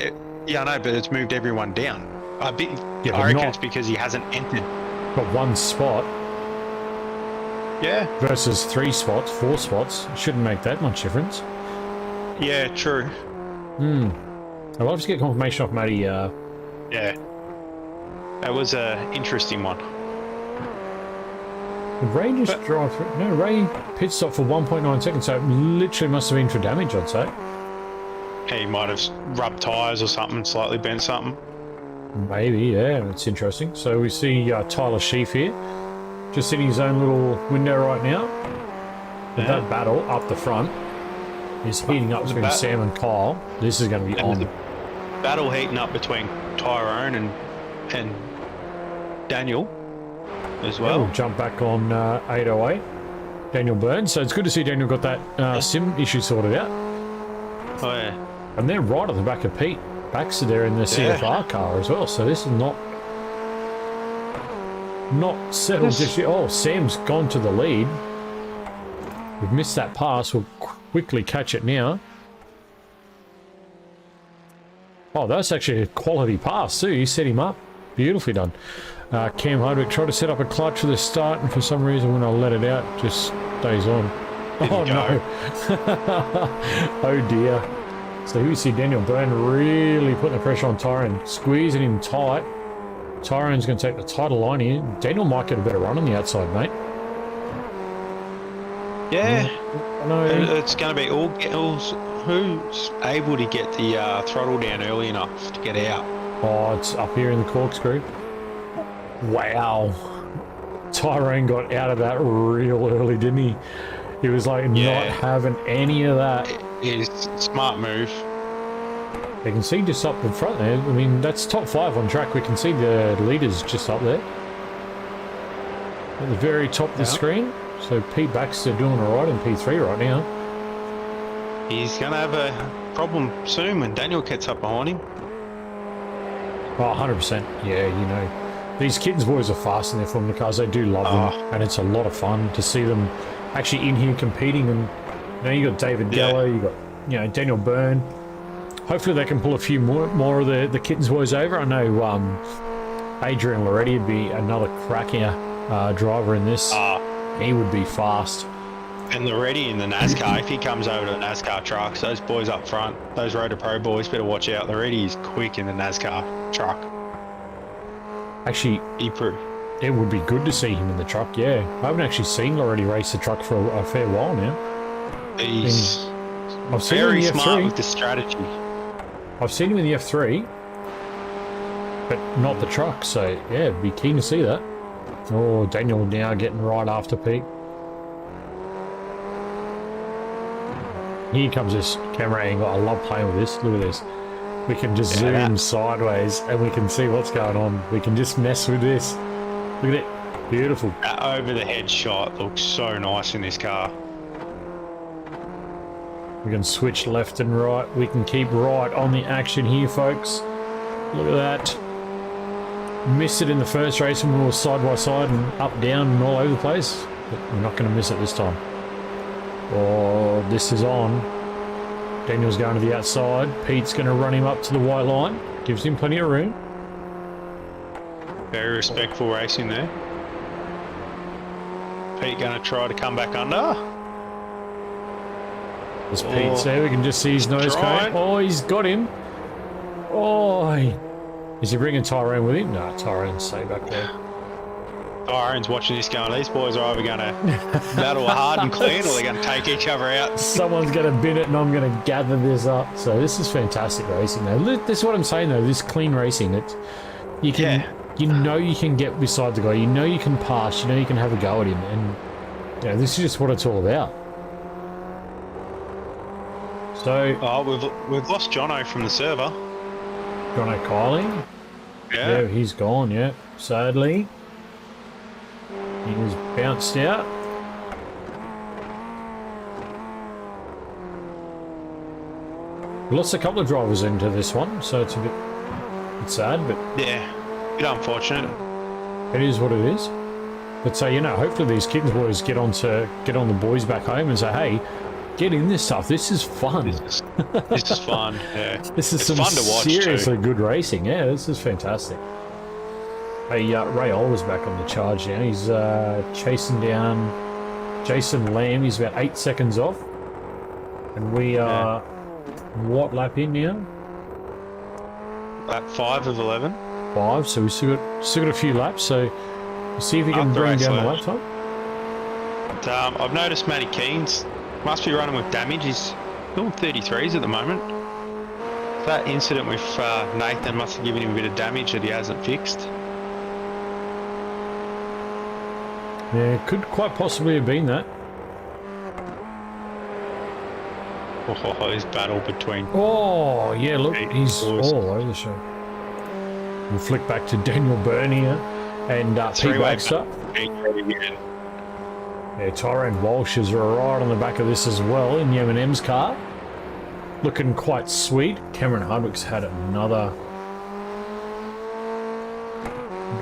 Speaker 3: Yeah, I know, but it's moved everyone down. I reckon it's because he hasn't entered.
Speaker 2: But 1 spot.
Speaker 3: Yeah.
Speaker 2: Versus 3 spots, 4 spots. It shouldn't make that much difference.
Speaker 3: Yeah, true.
Speaker 2: I'll have to get confirmation off Matty.
Speaker 3: Yeah. That was an interesting one.
Speaker 2: Did Ray just drive through? No, Ray pit stop for 1.9 seconds, so it literally must have been for damage, I'd say.
Speaker 3: He might have rubbed tyres or something, slightly bent something.
Speaker 2: Maybe, yeah, that's interesting. So we see Tyler Sheaf here, just in his own little window right now. But that battle up the front is heating up between Sam and Kyle. This is going to be on.
Speaker 3: Battle heating up between Tyrone and Daniel as well.
Speaker 2: We'll jump back on 808. Daniel Burns. So it's good to see Daniel got that sim issue sorted out.
Speaker 3: Oh, yeah.
Speaker 2: And they're right at the back of Pete Baxter there in the CFR car as well. So this is not settled just yet. Oh, Sam's gone to the lead. We've missed that pass. We'll quickly catch it now. Oh, that's actually a quality pass too. You set him up. Beautifully done. Cam Hardwick tried to set up a clutch for the start, and for some reason when I let it out, it just stays on. Oh no. Oh dear. So here we see Daniel Byrne really putting the pressure on Tyrone, squeezing him tight. Tyrone's going to take the title line here. Daniel might get a better run on the outside, mate.
Speaker 3: Yeah.
Speaker 2: No.
Speaker 3: It's going to be who's able to get the throttle down early enough to get out.
Speaker 2: Oh, it's up here in the corkscrew. Wow. Tyrone got out of that real early, didn't he? He was like not having any of that.
Speaker 3: It is a smart move.
Speaker 2: You can see just up in front there. I mean, that's top 5 on track. We can see the leaders just up there. At the very top of the screen. So Pete Baxter doing all right in P3 right now.
Speaker 3: He's going to have a problem soon when Daniel gets up behind him.
Speaker 2: Oh, 100%. Yeah, you know. These Kittens boys are fast in their Formula cars. They do love them. And it's a lot of fun to see them actually in here competing. And you know, you got David Geller, you got Daniel Byrne. Hopefully they can pull a few more of the Kittens boys over. I know Adrian Loretti would be another cracking driver in this. He would be fast.
Speaker 3: And Loretti in the NASCAR, if he comes over to the NASCAR trucks, those boys up front, those Rotor Pro boys, better watch out. Loretti is quick in the NASCAR truck.
Speaker 2: Actually, it would be good to see him in the truck, yeah. I haven't actually seen Loretti race the truck for a fair while now.
Speaker 3: He's
Speaker 2: very
Speaker 3: smart with the strategy.
Speaker 2: I've seen him in the F3, but not the truck, so yeah, be keen to see that. Oh, Daniel now getting right after Pete. Here comes this camera angle. I love playing with this. Look at this. We can just zoom sideways and we can see what's going on. We can just mess with this. Look at it. Beautiful.
Speaker 3: That over the head shot looks so nice in this car.
Speaker 2: We can switch left and right. We can keep right on the action here, folks. Look at that. Missed it in the first race when we were side by side and up, down and all over the place. But we're not going to miss it this time. Oh, this is on. Daniel's going to the outside. Pete's going to run him up to the white line. Gives him plenty of room.
Speaker 3: Very respectful racing there. Pete going to try to come back under.
Speaker 2: There's Pete's there. We can just see his nose cone. Oh, he's got him. Oh, is he bringing Tyrone with him? No, Tyrone's stay back there.
Speaker 3: Tyrone's watching this going, these boys are either going to battle hard and clean or they're going to take each other out.
Speaker 2: Someone's going to bin it and I'm going to gather this up. So this is fantastic racing though. This is what I'm saying though, this clean racing. You know you can get beside the guy, you know you can pass, you know you can have a go at him. And this is just what it's all about. So
Speaker 3: we've lost Jono from the server.
Speaker 2: Jono Kylie? Yeah, he's gone, yeah. Sadly. He was bounced out. We lost a couple of drivers into this one, so it's a bit sad, but
Speaker 3: yeah, a bit unfortunate.
Speaker 2: It is what it is. But so hopefully these Kittens boys get on the boys back home and say, hey, get in this stuff. This is fun.
Speaker 3: This is fun. Yeah,
Speaker 2: this is
Speaker 3: fun to watch.
Speaker 2: Seriously good racing. Yeah, this is fantastic. Hey, Ray Oller's back on the charge now. He's chasing down Jason Lamb. He's about 8 seconds off. And we are, what lap in now?
Speaker 3: Lap 5 of 11.
Speaker 2: 5, so we've still got a few laps. So we'll see if he can bring down the lap time.
Speaker 3: But, I've noticed Matty Keynes must be running with damage. He's doing 33s at the moment. That incident with Nathan must have given him a bit of damage that he hasn't fixed.
Speaker 2: Yeah, could quite possibly have been that.
Speaker 3: Oh, his battle between.
Speaker 2: Oh, yeah, look,
Speaker 3: Hey,
Speaker 2: he's
Speaker 3: boys.
Speaker 2: all over the show. We'll flick back to Daniel Bernier and Pete
Speaker 3: Three-way
Speaker 2: Baxter.
Speaker 3: battle.
Speaker 2: Yeah, Tyrone Walsh is right on the back of this as well in the M&M's car. Looking quite sweet. Cameron Hardwick's had another.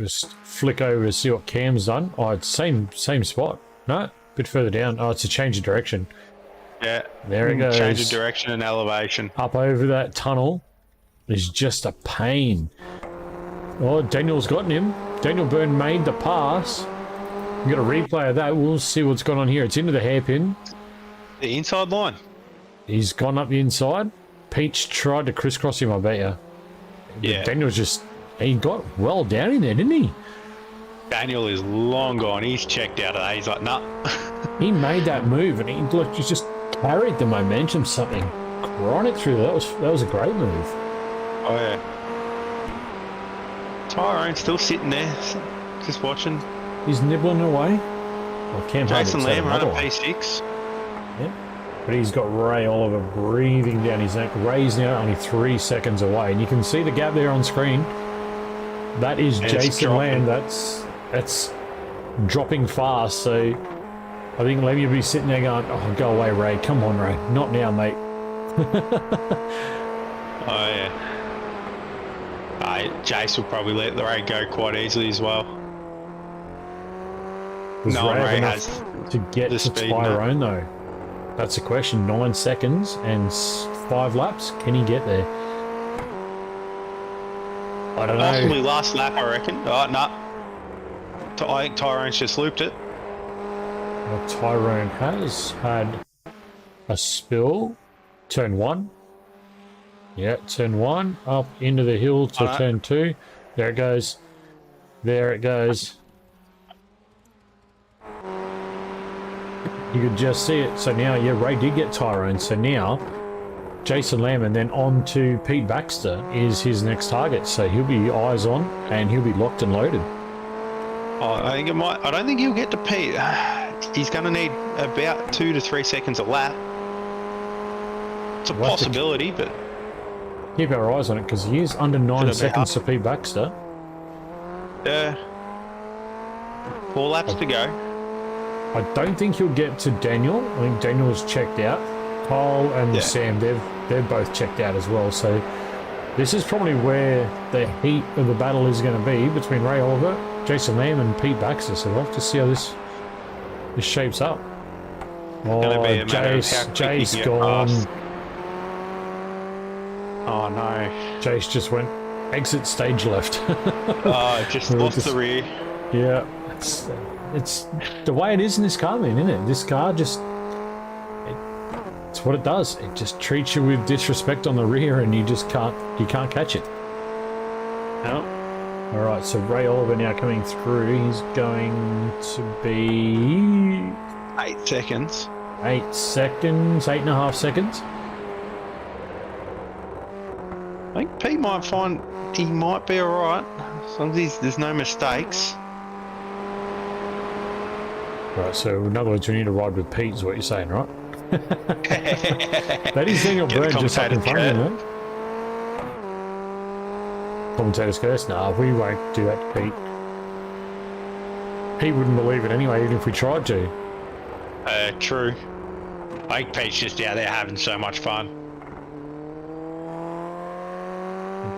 Speaker 2: Just flick over to see what Cam's done. Oh, it's same spot. No, bit further down. Oh, it's a change of direction.
Speaker 3: Yeah.
Speaker 2: There it goes.
Speaker 3: Change of direction and elevation.
Speaker 2: Up over that tunnel is just a pain. Oh, Daniel's gotten him. Daniel Byrne made the pass. We've got a replay of that. We'll see what's gone on here. It's into the hairpin.
Speaker 3: The inside line.
Speaker 2: He's gone up the inside. Peach tried to crisscross him, I bet you.
Speaker 3: Yeah.
Speaker 2: Daniel's just... He got well down in there, didn't he?
Speaker 3: Daniel is long gone. He's checked out of that. He's like, nah.
Speaker 2: He made that move and he just carried the momentum something. Run it through. That was a great move.
Speaker 3: Oh, yeah. Tyrone still sitting there, just watching.
Speaker 2: He's nibbling away. Well, Cam
Speaker 3: Jason
Speaker 2: Hardwick's had
Speaker 3: Lamb
Speaker 2: another
Speaker 3: running
Speaker 2: one.
Speaker 3: P6.
Speaker 2: Yeah. But he's got Ray Oliver breathing down his neck. Ray's now only 3 seconds away, and you can see the gap there on screen. That is
Speaker 3: And
Speaker 2: Jason Lamb. That's dropping fast. So I think Lamb will be sitting there going, "Oh, go away, Ray. Come on, Ray. Not now, mate."
Speaker 3: Oh, yeah. Jace will probably let the Ray go quite easily as well.
Speaker 2: Does
Speaker 3: No,
Speaker 2: Ray have
Speaker 3: Ray
Speaker 2: enough
Speaker 3: has
Speaker 2: to get
Speaker 3: the
Speaker 2: to
Speaker 3: speed
Speaker 2: Tyrone though? That's the question. 9 seconds and 5 laps. Can he get there? I don't know.
Speaker 3: Possibly last lap, I reckon. Oh, no. I think Tyrone's just looped it.
Speaker 2: Well, Tyrone has had a spill. Turn 1. Yeah, turn 1. Up into the hill to
Speaker 3: Alright.
Speaker 2: turn 2. There it goes. There it goes. You could just see it. So now, yeah, Ray did get Tyrone. So now, Jason Lamb and then on to Pete Baxter is his next target. So he'll be eyes on and he'll be locked and loaded.
Speaker 3: Oh, I think it might. I don't think he'll get to Pete. He's going to need about 2 to 3 seconds a lap. It's a
Speaker 2: We'll have to
Speaker 3: possibility, but
Speaker 2: keep our eyes on it because he is under 9
Speaker 3: Could it be
Speaker 2: seconds
Speaker 3: up?
Speaker 2: to Pete Baxter.
Speaker 3: 4 laps to go.
Speaker 2: I don't think he'll get to Daniel. I think Daniel's checked out. Kyle and
Speaker 3: Yeah.
Speaker 2: Sam, they're both checked out as well. So this is probably where the heat of the battle is going to be between Ray Oliver, Jason Lamb, and Pete Baxter. So we'll have to see how this shapes up. Oh,
Speaker 3: Gonna be a matter of how quick you
Speaker 2: Jace
Speaker 3: can get
Speaker 2: gone.
Speaker 3: past. Oh no.
Speaker 2: Jace just went exit stage left.
Speaker 3: Oh, just
Speaker 2: We'll
Speaker 3: lost
Speaker 2: just-
Speaker 3: the rear.
Speaker 2: Yeah, it's the way it is in this car, man, isn't it? This car just, it's what it does. It just treats you with disrespect on the rear, and you can't catch it.
Speaker 3: No.
Speaker 2: All right, so Ray Oliver now coming through. He's going to be
Speaker 3: 8 seconds.
Speaker 2: 8 seconds, 8.5 seconds.
Speaker 3: I think Pete might find he might be alright. As long as there's no mistakes.
Speaker 2: Right, so in other words, we need to ride with Pete, is what you're saying, right? That is Daniel
Speaker 3: Get the
Speaker 2: Byrne just up in front of him,
Speaker 3: commentator's
Speaker 2: mate. Commentator's curse? Nah, we won't do that to Pete. Pete wouldn't believe it anyway, even if we tried to.
Speaker 3: True. I think Pete's just out there having so much fun.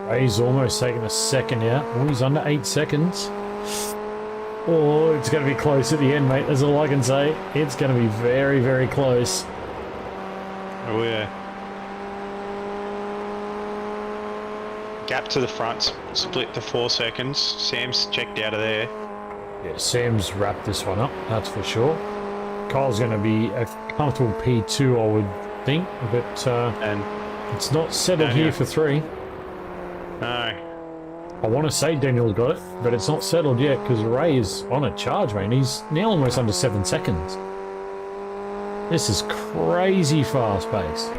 Speaker 2: Ray's almost taking a second out. Oh, he's under 8 seconds. Oh, it's going to be close at the end, mate. That's all I can say. It's going to be very, very close.
Speaker 3: Oh yeah. Gap to the front, split to 4 seconds. Sam's checked out of there.
Speaker 2: Yeah, Sam's wrapped this one up, that's for sure. Kyle's going to be a comfortable P2, I would think, but
Speaker 3: And
Speaker 2: it's not settled
Speaker 3: No,
Speaker 2: here
Speaker 3: yeah.
Speaker 2: for 3.
Speaker 3: no.
Speaker 2: I want to say Daniel's got it, but it's not settled yet because Ray is on a charge, man. He's now almost under 7 seconds. This is crazy fast pace.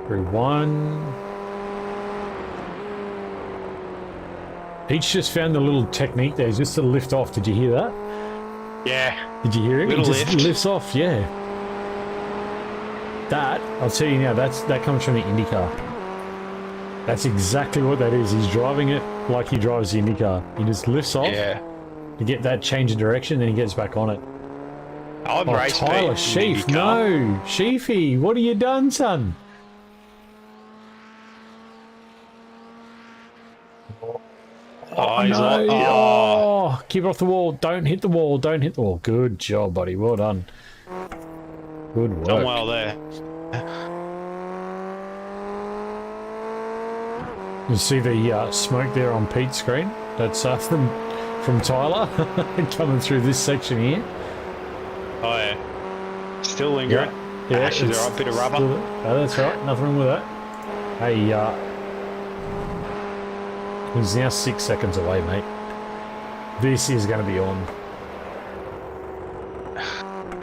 Speaker 2: Through 1. Pete's just found the little technique there, just to lift off. Did you hear that?
Speaker 3: Yeah.
Speaker 2: Did you hear it?
Speaker 3: Little
Speaker 2: He just
Speaker 3: lift.
Speaker 2: lifts off, yeah. That, I'll tell you now, that comes from the IndyCar. That's exactly what that is. He's driving it like he drives the IndyCar. He just lifts off
Speaker 3: Yeah.
Speaker 2: to get that change of direction, then he gets back on it.
Speaker 3: I'd
Speaker 2: Oh,
Speaker 3: race
Speaker 2: Tyler
Speaker 3: Pete
Speaker 2: Sheaf,
Speaker 3: in the car.
Speaker 2: no. Sheafy, what have you done, son?
Speaker 3: Oh, he's
Speaker 2: no.
Speaker 3: like,
Speaker 2: Oh, keep it off the wall. Don't hit the wall. Don't hit the wall. Good job, buddy. Well done. Good work.
Speaker 3: done well there.
Speaker 2: You see the smoke there on Pete's screen? That's from Tyler coming through this section here.
Speaker 3: Oh, yeah. Still lingering.
Speaker 2: Yeah,
Speaker 3: Ashes
Speaker 2: it's
Speaker 3: are a bit of rubber.
Speaker 2: still- Oh, that's right. Nothing wrong with that. Hey, he's now 6 seconds away, mate. This is going to be on.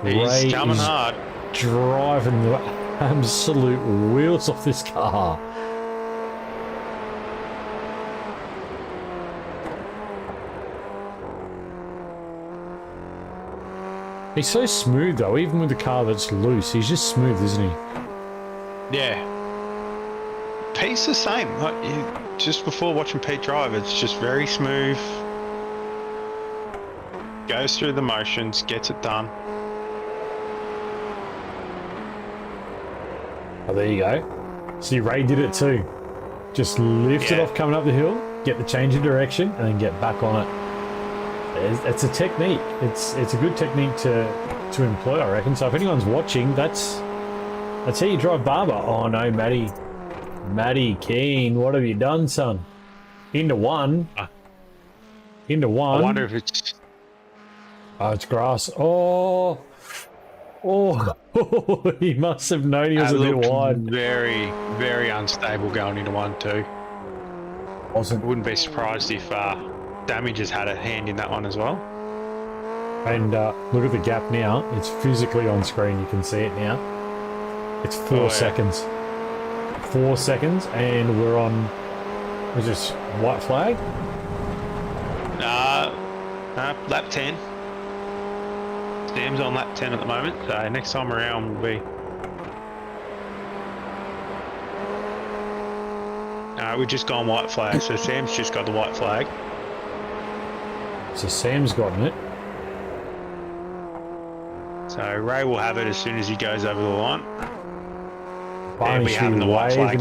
Speaker 3: He's
Speaker 2: Ray
Speaker 3: coming
Speaker 2: is
Speaker 3: hard.
Speaker 2: driving the absolute wheels off this car. He's so smooth though, even with the car that's loose. He's just smooth, isn't he?
Speaker 3: Yeah. Pete's the same. Like, just before watching Pete drive, it's just very smooth. Goes through the motions, gets it done.
Speaker 2: Oh, there you go. See, Ray did it too. Just lift it
Speaker 3: Yeah.
Speaker 2: off coming up the hill, get the change of direction, and then get back on it. It's a technique. It's a good technique to employ, I reckon. So if anyone's watching, that's how you drive Barber. Oh no, Matty Keane, what have you done, son? Into one. Into one.
Speaker 3: I wonder if it's...
Speaker 2: Oh, it's grass. Oh, he must have known he was
Speaker 3: That
Speaker 2: a bit
Speaker 3: looked
Speaker 2: wide.
Speaker 3: very, very unstable going into 1-2.
Speaker 2: Wasn't.
Speaker 3: Wouldn't be surprised if Damage has had a hand in that one as well.
Speaker 2: And look at the gap now. It's physically on screen. You can see it now. It's 4
Speaker 3: Oh, yeah.
Speaker 2: seconds. 4 seconds, and we're on. Was this white flag?
Speaker 3: Lap 10. Sam's on lap 10 at the moment, so next time around will be... we've just gone white flag, so Sam's just got the white flag.
Speaker 2: So Sam's gotten it.
Speaker 3: So Ray will have it as soon as he goes over the line.
Speaker 2: Barney
Speaker 3: we
Speaker 2: should
Speaker 3: having
Speaker 2: be
Speaker 3: the white flag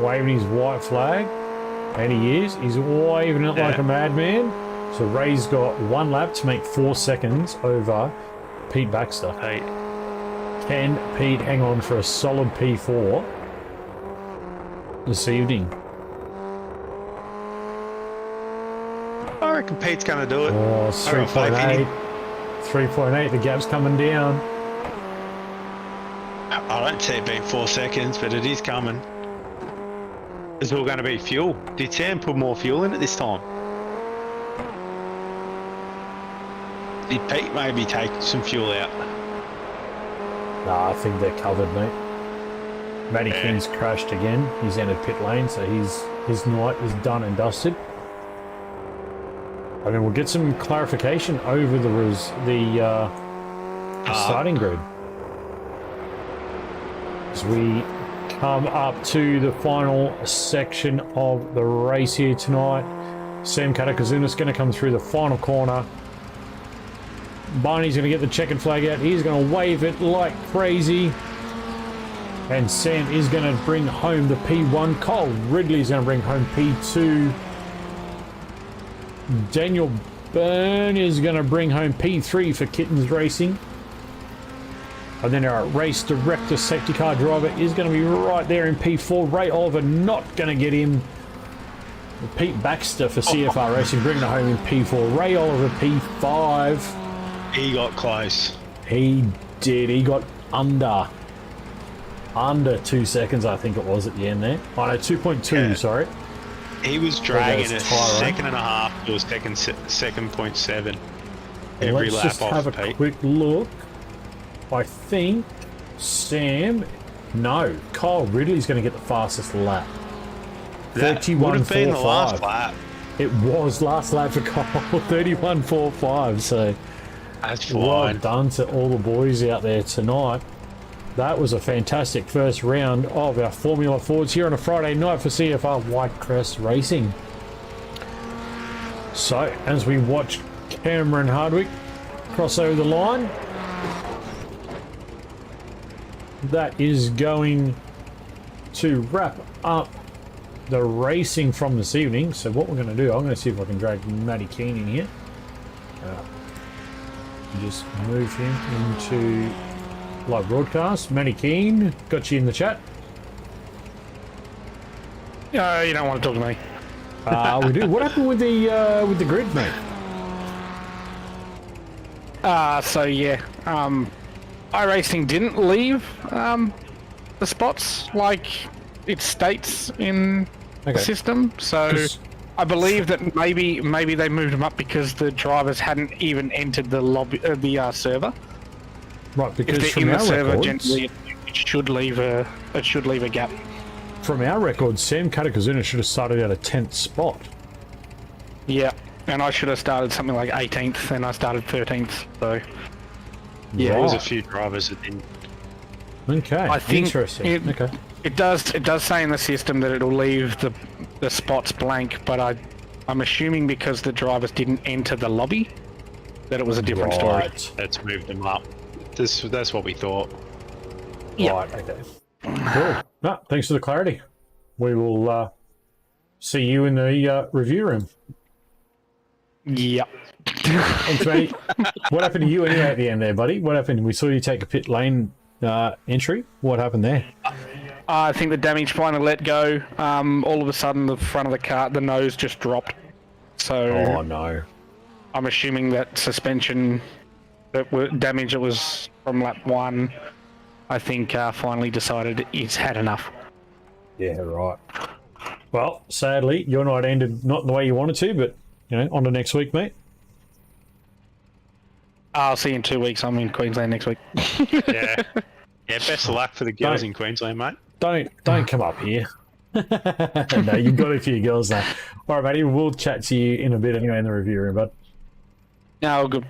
Speaker 2: waving his white flag, and he is. He's waving it like
Speaker 3: Yeah.
Speaker 2: a madman. So Ray's got 1 lap to make 4 seconds over Pete Baxter.
Speaker 3: Hey,
Speaker 2: Can Pete hang on for a solid P4 this evening?
Speaker 3: I reckon Pete's going to do it.
Speaker 2: Oh, it's
Speaker 3: I got faith in
Speaker 2: 3.8.
Speaker 3: him.
Speaker 2: 3.8, the gap's coming down.
Speaker 3: I don't see it being 4 seconds, but it is coming. It's all going to be fuel. Did Sam put more fuel in it this time? Did Pete maybe take some fuel out?
Speaker 2: Nah, I think they're covered, mate. Matty King's crashed again. He's entered pit lane, so his night is done and dusted. I mean, we'll get some clarification over the starting grid as we come up to the final section of the race here tonight. Sam Katakazuna's going to come through the final corner. Barney's going to get the checkered flag out. He's going to wave it like crazy. And Sam is going to bring home the P1. Kyle Ridley's going to bring home P2. Daniel Byrne is going to bring home P3 for Kittens Racing. And then our race director, safety car driver, is going to be right there in P4. Ray Oliver not going to get him. Pete Baxter for CFR Racing bringing it home in P4. Ray Oliver P5.
Speaker 3: He got close.
Speaker 2: He did. He got under 2 seconds, I think it was at the end there. Oh no, 2.2.
Speaker 3: Yeah.
Speaker 2: Sorry.
Speaker 3: He was dragging a
Speaker 2: that's Tyler.
Speaker 3: second and a half to a second 7.7 every
Speaker 2: Let's
Speaker 3: lap
Speaker 2: just
Speaker 3: off
Speaker 2: have a
Speaker 3: Pete.
Speaker 2: quick look. I think Sam. No, Kyle Ridley's going to get the fastest lap.
Speaker 3: That would have been the last
Speaker 2: 31.45.
Speaker 3: lap.
Speaker 2: It was last lap for Cole, 31.45. So
Speaker 3: That's
Speaker 2: well
Speaker 3: fine.
Speaker 2: done to all the boys out there tonight. That was a fantastic first round of our Formula Fords here on a Friday night for CFR Widecrest Racing. So, as we watch Cameron Hardwick cross over the line, that is going to wrap up the racing from this evening. So what we're going to do, I'm going to see if I can drag Matty Keane in here. Just move him into live broadcast. Matty Keane, got you in the chat.
Speaker 5: No, you don't want to talk to me.
Speaker 2: We do. What happened with the grid, mate?
Speaker 5: So yeah, iRacing didn't leave the spots like it states in the
Speaker 2: Okay.
Speaker 5: system. So
Speaker 2: 'Cause-
Speaker 5: I believe that maybe they moved them up because the drivers hadn't even entered the lobby, the server.
Speaker 2: Right, because
Speaker 5: If they're
Speaker 2: from
Speaker 5: in the
Speaker 2: our
Speaker 5: server,
Speaker 2: records,
Speaker 5: generally it should leave a gap.
Speaker 2: from our records, Sam Katakazuna should have started at a 10th spot.
Speaker 5: Yeah, and I should have started something like 18th, and I started 13th. So
Speaker 3: Yeah, there was a
Speaker 2: Right.
Speaker 3: few drivers that didn't.
Speaker 2: Okay,
Speaker 5: I think
Speaker 2: interesting.
Speaker 5: it-
Speaker 2: Okay.
Speaker 5: It does say in the system that it'll leave the spots blank, but I'm assuming because the drivers didn't enter the lobby, that it was a different story.
Speaker 2: Right.
Speaker 3: That's moved them up. That's what we thought.
Speaker 5: Yeah.
Speaker 2: Right, okay. Cool. No, thanks for the clarity. We will see you in the review room.
Speaker 5: Yeah.
Speaker 2: Thanks, mate. What happened to you anyway at the end there, buddy? What happened? We saw you take a pit lane entry. What happened there?
Speaker 5: I think the damage finally let go. All of a sudden, the front of the car, the nose just dropped. So
Speaker 2: Oh, no.
Speaker 5: I'm assuming that suspension damage that was from lap 1, I think finally decided it's had enough.
Speaker 2: Yeah, right. Well, sadly, your night ended not the way you wanted to, but, on to next week, mate.
Speaker 5: I'll see you in 2 weeks. I'm in Queensland next week.
Speaker 3: Yeah. Yeah, best of luck for the girls in Queensland, mate.
Speaker 2: Don't come up here. No, you've got it for your girls now. All right, buddy, we'll chat to you in a bit anyway in the review room, bud.
Speaker 5: No, good.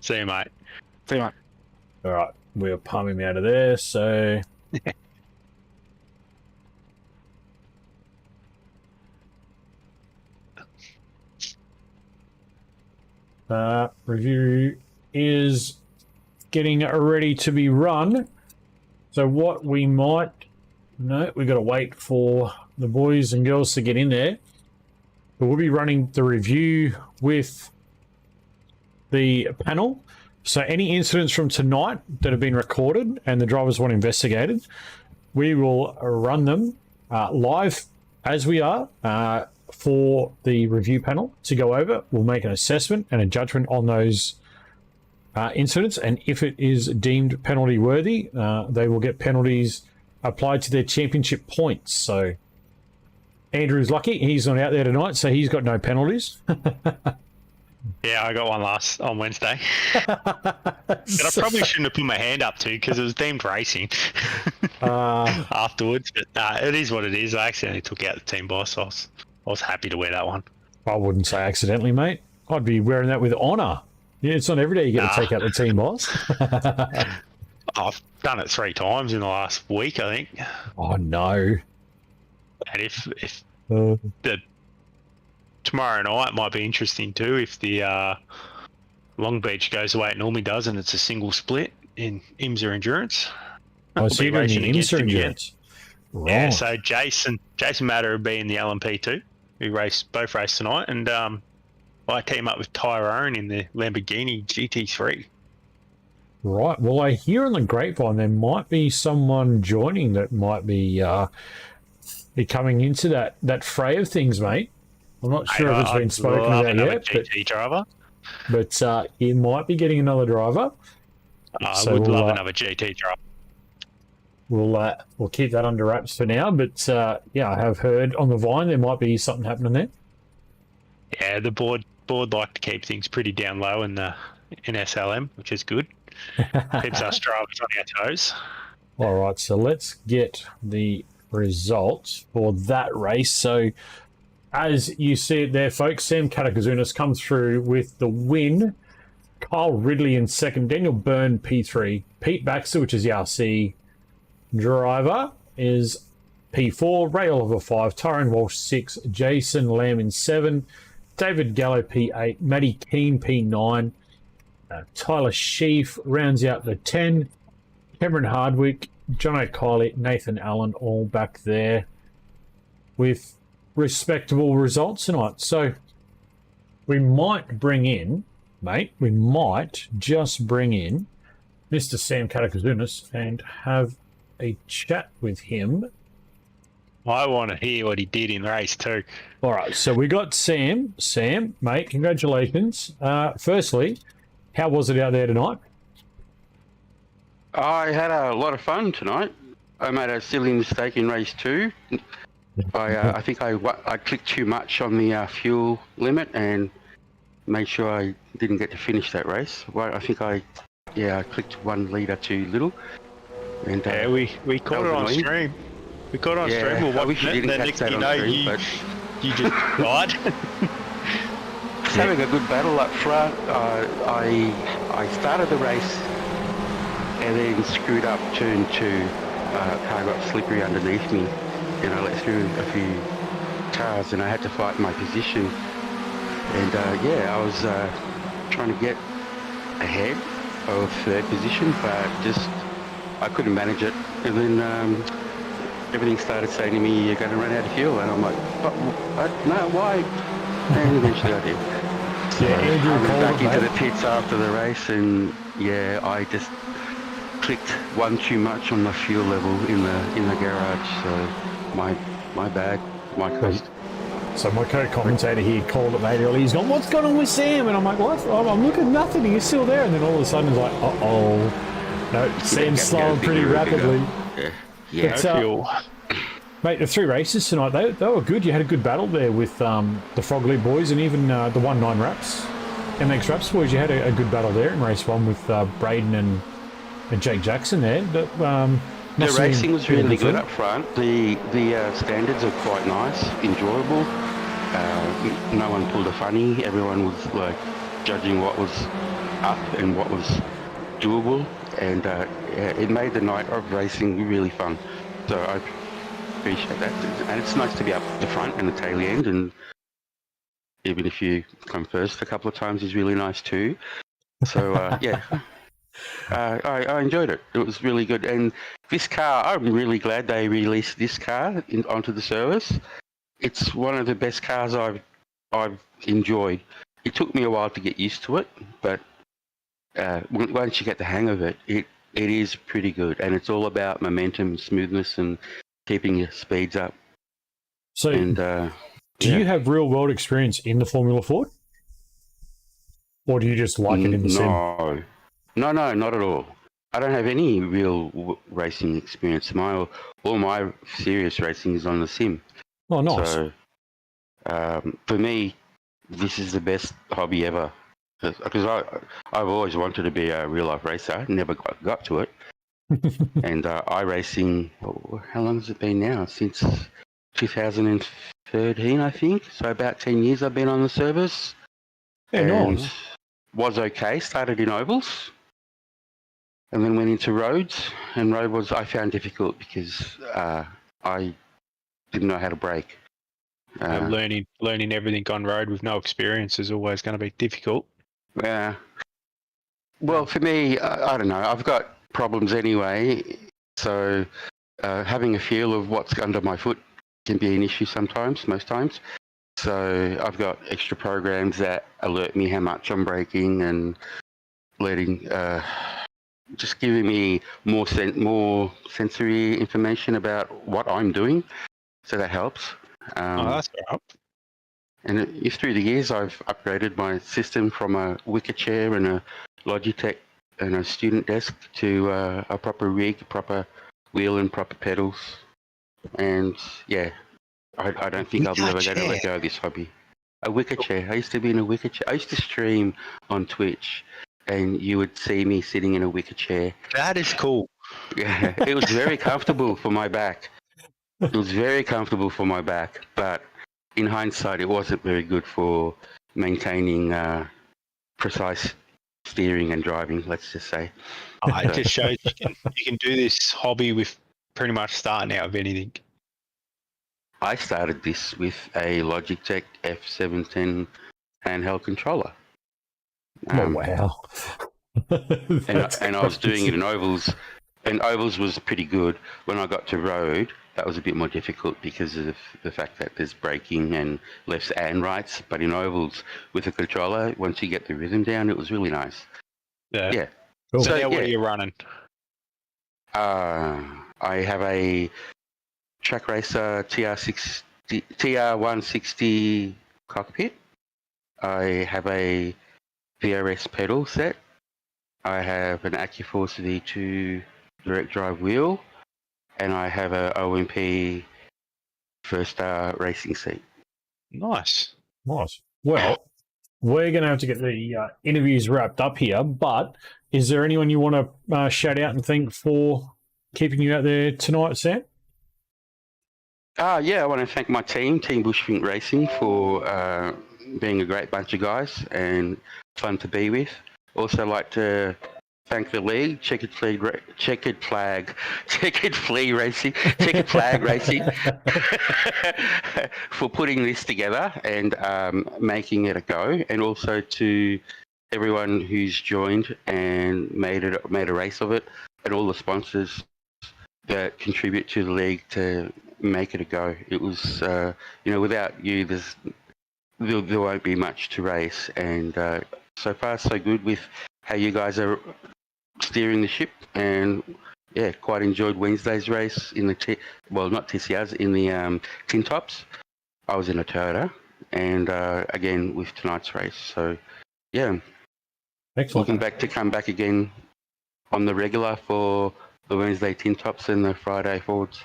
Speaker 3: See you, mate.
Speaker 5: See you, mate.
Speaker 2: All right, we're pumping me out of there, so... Review is getting ready to be run. So what we might... No, we've got to wait for the boys and girls to get in there. But we'll be running the review with the panel. So any incidents from tonight that have been recorded and the drivers want investigated, we will run them live as we are for the review panel to go over. We'll make an assessment and a judgment on those incidents, and if it is deemed penalty worthy, they will get penalties applied to their championship points. So Andrew's lucky, he's not out there tonight, so he's got no penalties.
Speaker 3: Yeah, I got one on Wednesday. But I probably shouldn't have put my hand up too because it was deemed racing afterwards. But it is what it is. I accidentally took out the team boss. I was happy to wear that one.
Speaker 2: I wouldn't say accidentally, mate. I'd be wearing that with honour. Yeah, it's not every day you get to take out the team boss.
Speaker 3: I've done it 3 times in the last week, I think.
Speaker 2: Oh no.
Speaker 3: And if
Speaker 2: Uh,
Speaker 3: the tomorrow night might be interesting too, if the Long Beach goes the way it normally does and it's a single split in IMSA Endurance.
Speaker 2: I see you're doing the IMSA endurance. Right.
Speaker 3: Yeah, so Jason Matter will be in the LMP too. We both race tonight, and I team up with Tyrone in the Lamborghini GT3.
Speaker 2: Right. Well, I hear on the grapevine there might be someone joining that might be coming into that fray of things, mate. I'm not sure if it's been spoken about yet,
Speaker 3: GT driver.
Speaker 2: but he might be getting another driver.
Speaker 3: I
Speaker 2: So
Speaker 3: would
Speaker 2: we'll,
Speaker 3: love another GT driver.
Speaker 2: We'll keep that under wraps for now. But yeah, I have heard on the Vine there might be something happening there.
Speaker 3: Yeah, the board like to keep things pretty down low in SLM, which is good. Keeps us drivers on our toes.
Speaker 2: All right, so let's get the results for that race. So, as you see it there, folks, Sam Katakazunas comes through with the win. Kyle Ridley in second. Daniel Byrne, P3. Pete Baxter, which is the RC driver, is P4. Ray Oliver, 5. Tyrone Walsh, 6. Jason Lamb in 7. David Gallo, P8. Matty Keane, P9. Tyler Sheaf rounds out the 10. Cameron Hardwick, John O'Kiley, Nathan Allen, all back there with respectable results tonight. So we might bring in, mate, we might just bring in Mr. Sam Katakazunas and have a chat with him.
Speaker 3: I want to hear what he did in race 2.
Speaker 2: All right, so we got Sam. Sam, mate, congratulations. Firstly, how was it out there tonight?
Speaker 6: I had a lot of fun tonight. I made a silly mistake in race 2. I think I clicked too much on the fuel limit and made sure I didn't get to finish that race. Well, I think I clicked 1 litre too little. And
Speaker 3: Yeah, we caught it on
Speaker 6: annoying.
Speaker 3: stream. We caught it on stream. We're
Speaker 6: I wish
Speaker 3: watching
Speaker 6: you
Speaker 3: it, and
Speaker 6: didn't
Speaker 3: then
Speaker 6: catch
Speaker 3: next
Speaker 6: that
Speaker 3: you
Speaker 6: on
Speaker 3: know,
Speaker 6: stream, but
Speaker 3: you just died.
Speaker 6: just having a good battle up front. I started the race and then screwed up turn 2. Car got slippery underneath me, and I let through a few cars, and I had to fight my position. And I was trying to get ahead of 3rd position, but just I couldn't manage it. And then everything started saying to me, "You're going to run out of fuel," and I'm like, "But no, why?" And eventually I did. So
Speaker 2: Andrew
Speaker 6: I went
Speaker 2: called
Speaker 6: back
Speaker 2: it,
Speaker 6: into
Speaker 2: mate.
Speaker 6: the pits after the race, and I just clicked 1 too much on the fuel level in the garage. So my bad, my cost.
Speaker 2: So my co-commentator here called it later early. He's gone, "What's going on with Sam?" And I'm like, "What? I'm looking at nothing. He's still there." And then all of a sudden he's like, "Uh-oh." No, Sam's slowing pretty rapidly.
Speaker 6: Yeah.
Speaker 2: But,
Speaker 3: Fuel.
Speaker 2: mate, the 3 races tonight, they were good. You had a good battle there with the Frog League boys and even the 1-9 Raps. MX Raps boys, you had a good battle there in race 1 with Braden and Jake Jackson there.
Speaker 6: The racing was really good up front. The standards are quite nice, enjoyable. No one pulled a funny. Everyone was like judging what was up and what was doable, and it made the night of racing really fun. So I appreciate that, and it's nice to be up the front and the tail end, and even if you come first a couple of times is really nice too. So I enjoyed it. It was really good. And this car, I'm really glad they released this car onto the service. It's one of the best cars I've enjoyed. It took me a while to get used to it, but once you get the hang of it, it is pretty good. And it's all about momentum, smoothness, and keeping your speeds up.
Speaker 2: So
Speaker 6: And
Speaker 2: do you have real-world experience in the Formula Ford? Or do you just like it in the sim?
Speaker 6: No, not at all. I don't have any real racing experience. All my serious racing is on the sim.
Speaker 2: Oh, nice.
Speaker 6: So, for me, this is the best hobby ever. Because I've always wanted to be a real life racer. Never got to it. And iRacing, how long has it been now? Since 2013, I think. So about 10 years I've been on the service.
Speaker 2: Yeah,
Speaker 6: And
Speaker 2: nice.
Speaker 6: was okay. Started in ovals. And then went into roads. And road was, I found difficult because I didn't know how to brake.
Speaker 3: Learning everything on road with no experience is always going to be difficult.
Speaker 6: Yeah. Well, for me, I don't know. I've got problems anyway. So having a feel of what's under my foot can be an issue sometimes, most times. So I've got extra programs that alert me how much I'm braking and letting, just giving me more sensory information about what I'm doing. So that helps.
Speaker 3: That's all right.
Speaker 6: And if through the years I've upgraded my system from a wicker chair and a Logitech and a student desk to a proper rig, proper wheel and proper pedals. And yeah, I don't think I'll never going to let go of this hobby. A wicker chair. I used to be in a wicker chair. I used to stream on Twitch and you would see me sitting in a wicker chair.
Speaker 3: That is cool.
Speaker 6: Yeah, it was very comfortable for my back. It was very comfortable for my back, but in hindsight, it wasn't very good for maintaining precise steering and driving, let's just say.
Speaker 3: It just shows you can do this hobby with pretty much starting out with anything.
Speaker 6: I started this with a Logitech F710 handheld controller.
Speaker 2: Oh, wow.
Speaker 6: And I was doing it in ovals, and ovals was pretty good. When I got to road, that was a bit more difficult because of the fact that there's braking and lefts and rights. But in ovals, with a controller, once you get the rhythm down, it was really nice. Yeah.
Speaker 2: Cool.
Speaker 3: So now what are you running?
Speaker 6: I have a Track Racer TR160 cockpit. I have a VRS pedal set. I have an AccuForce V2 direct drive wheel, and I have a OMP First Star racing seat.
Speaker 3: Nice.
Speaker 2: Nice. Well, we're going to have to get the interviews wrapped up here, but is there anyone you want to shout out and thank for keeping you out there tonight, Sam?
Speaker 6: Yeah, I want to thank my team, Team Bushfink Racing, for being a great bunch of guys and fun to be with. Also like to thank the league, Checkered Flag Racing, for putting this together and making it a go, and also to everyone who's joined and made a race of it, and all the sponsors that contribute to the league to make it a go. It was, without you, there won't be much to race, and so far so good with how you guys are steering the ship, and yeah, quite enjoyed Wednesday's race in the not TCRs, in the tin tops. I was in a Toyota, and again with tonight's race. So yeah,
Speaker 2: Excellent.
Speaker 6: looking back to come back again on the regular for the Wednesday tin tops and the Friday Fords.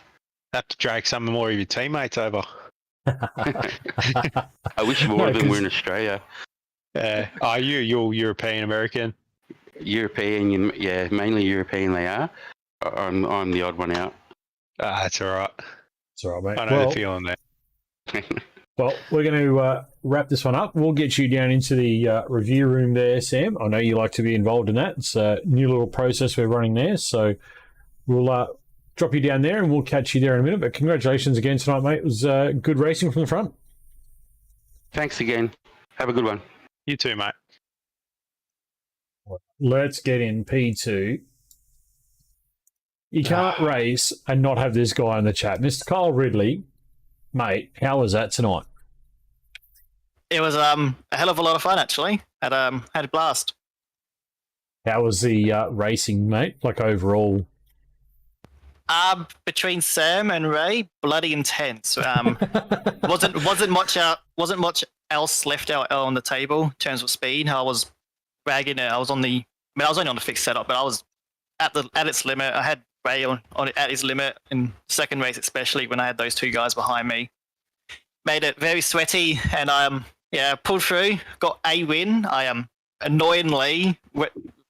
Speaker 3: Have to drag some more of your teammates over.
Speaker 6: I wish more of them were in Australia.
Speaker 3: Are you're European American?
Speaker 6: European, yeah, mainly European they are. I'm the odd one out.
Speaker 3: That's all right.
Speaker 2: It's all right, mate.
Speaker 3: I know the feeling there.
Speaker 2: Well, we're going to wrap this one up. We'll get you down into the review room there, Sam. I know you like to be involved in that. It's a new little process we're running there. So we'll drop you down there and we'll catch you there in a minute. But congratulations again tonight, mate. It was good racing from the front.
Speaker 6: Thanks again. Have a good one.
Speaker 3: You too, mate.
Speaker 2: Let's get in P2. You can't race and not have this guy in the chat. Mr. Kyle Ridley, mate, how was that tonight?
Speaker 7: It was a hell of a lot of fun, actually. Had a blast.
Speaker 2: How was the racing, mate? Like overall?
Speaker 7: Between Sam and Ray, bloody intense. Wasn't much else left out on the table in terms of speed. I was ragging it. I was only on the fixed setup, but I was at its limit. I had Ray on at his limit in second race, especially when I had those two guys behind me. Made it very sweaty, and pulled through. Got a win. I annoyingly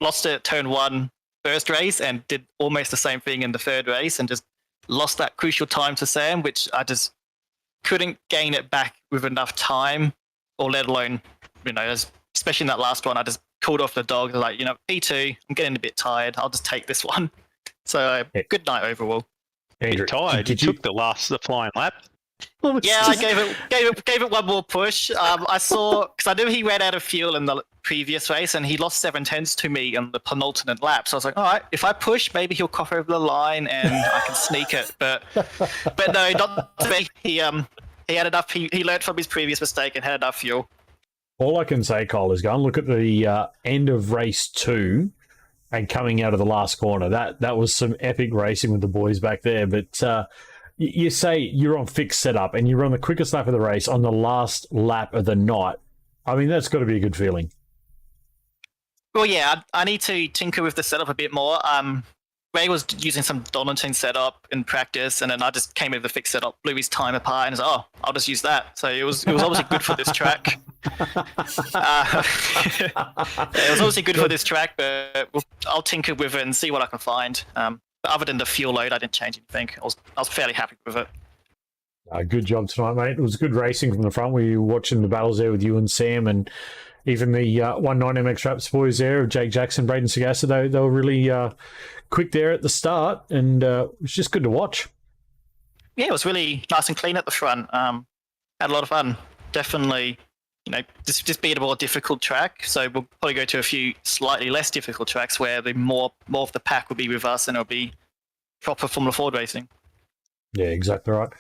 Speaker 7: lost it at turn 1 first race and did almost the same thing in the third race, and just lost that crucial time to Sam, which I just couldn't gain it back with enough time, or let alone, especially in that last one, I just called off the dog. Like, P2, I'm getting a bit tired. I'll just take this one. So good night overall.
Speaker 2: Andrew,
Speaker 3: tired. You took the flying lap.
Speaker 7: Yeah, I gave it one more push. I saw, because I knew he ran out of fuel in the previous race, and he lost 7/10 to me in the penultimate lap. So I was like, all right, if I push, maybe he'll cough over the line and I can sneak it. But no, not to me. He had enough. He learned from his previous mistake and had enough fuel.
Speaker 2: All I can say, Kyle, is go and look at the end of race 2 and coming out of the last corner. That was some epic racing with the boys back there. But you say you're on fixed setup and you're on the quickest lap of the race on the last lap of the night. I mean, that's got to be a good feeling.
Speaker 7: Well, yeah, I need to tinker with the setup a bit more. Ray was using some Donington setup in practice, and then I just came with the fixed setup, blew his time apart, and was like, I'll just use that. So it was obviously good for this track. It was obviously good for this track, but I'll tinker with it and see what I can find. But other than the fuel load, I didn't change anything. I was fairly happy with it.
Speaker 2: Good job tonight, mate. It was good racing from the front. We were watching the battles there with you and Sam, and even the 19 MX Raps boys there of Jake Jackson, Braden Sagassa. They were really quick there at the start, and it was just good to watch.
Speaker 7: Yeah, it was really nice and clean at the front. Had a lot of fun. Definitely, just beat a more difficult track. So we'll probably go to a few slightly less difficult tracks where the more of the pack will be with us, and it'll be proper Formula Ford racing.
Speaker 2: Yeah, exactly right.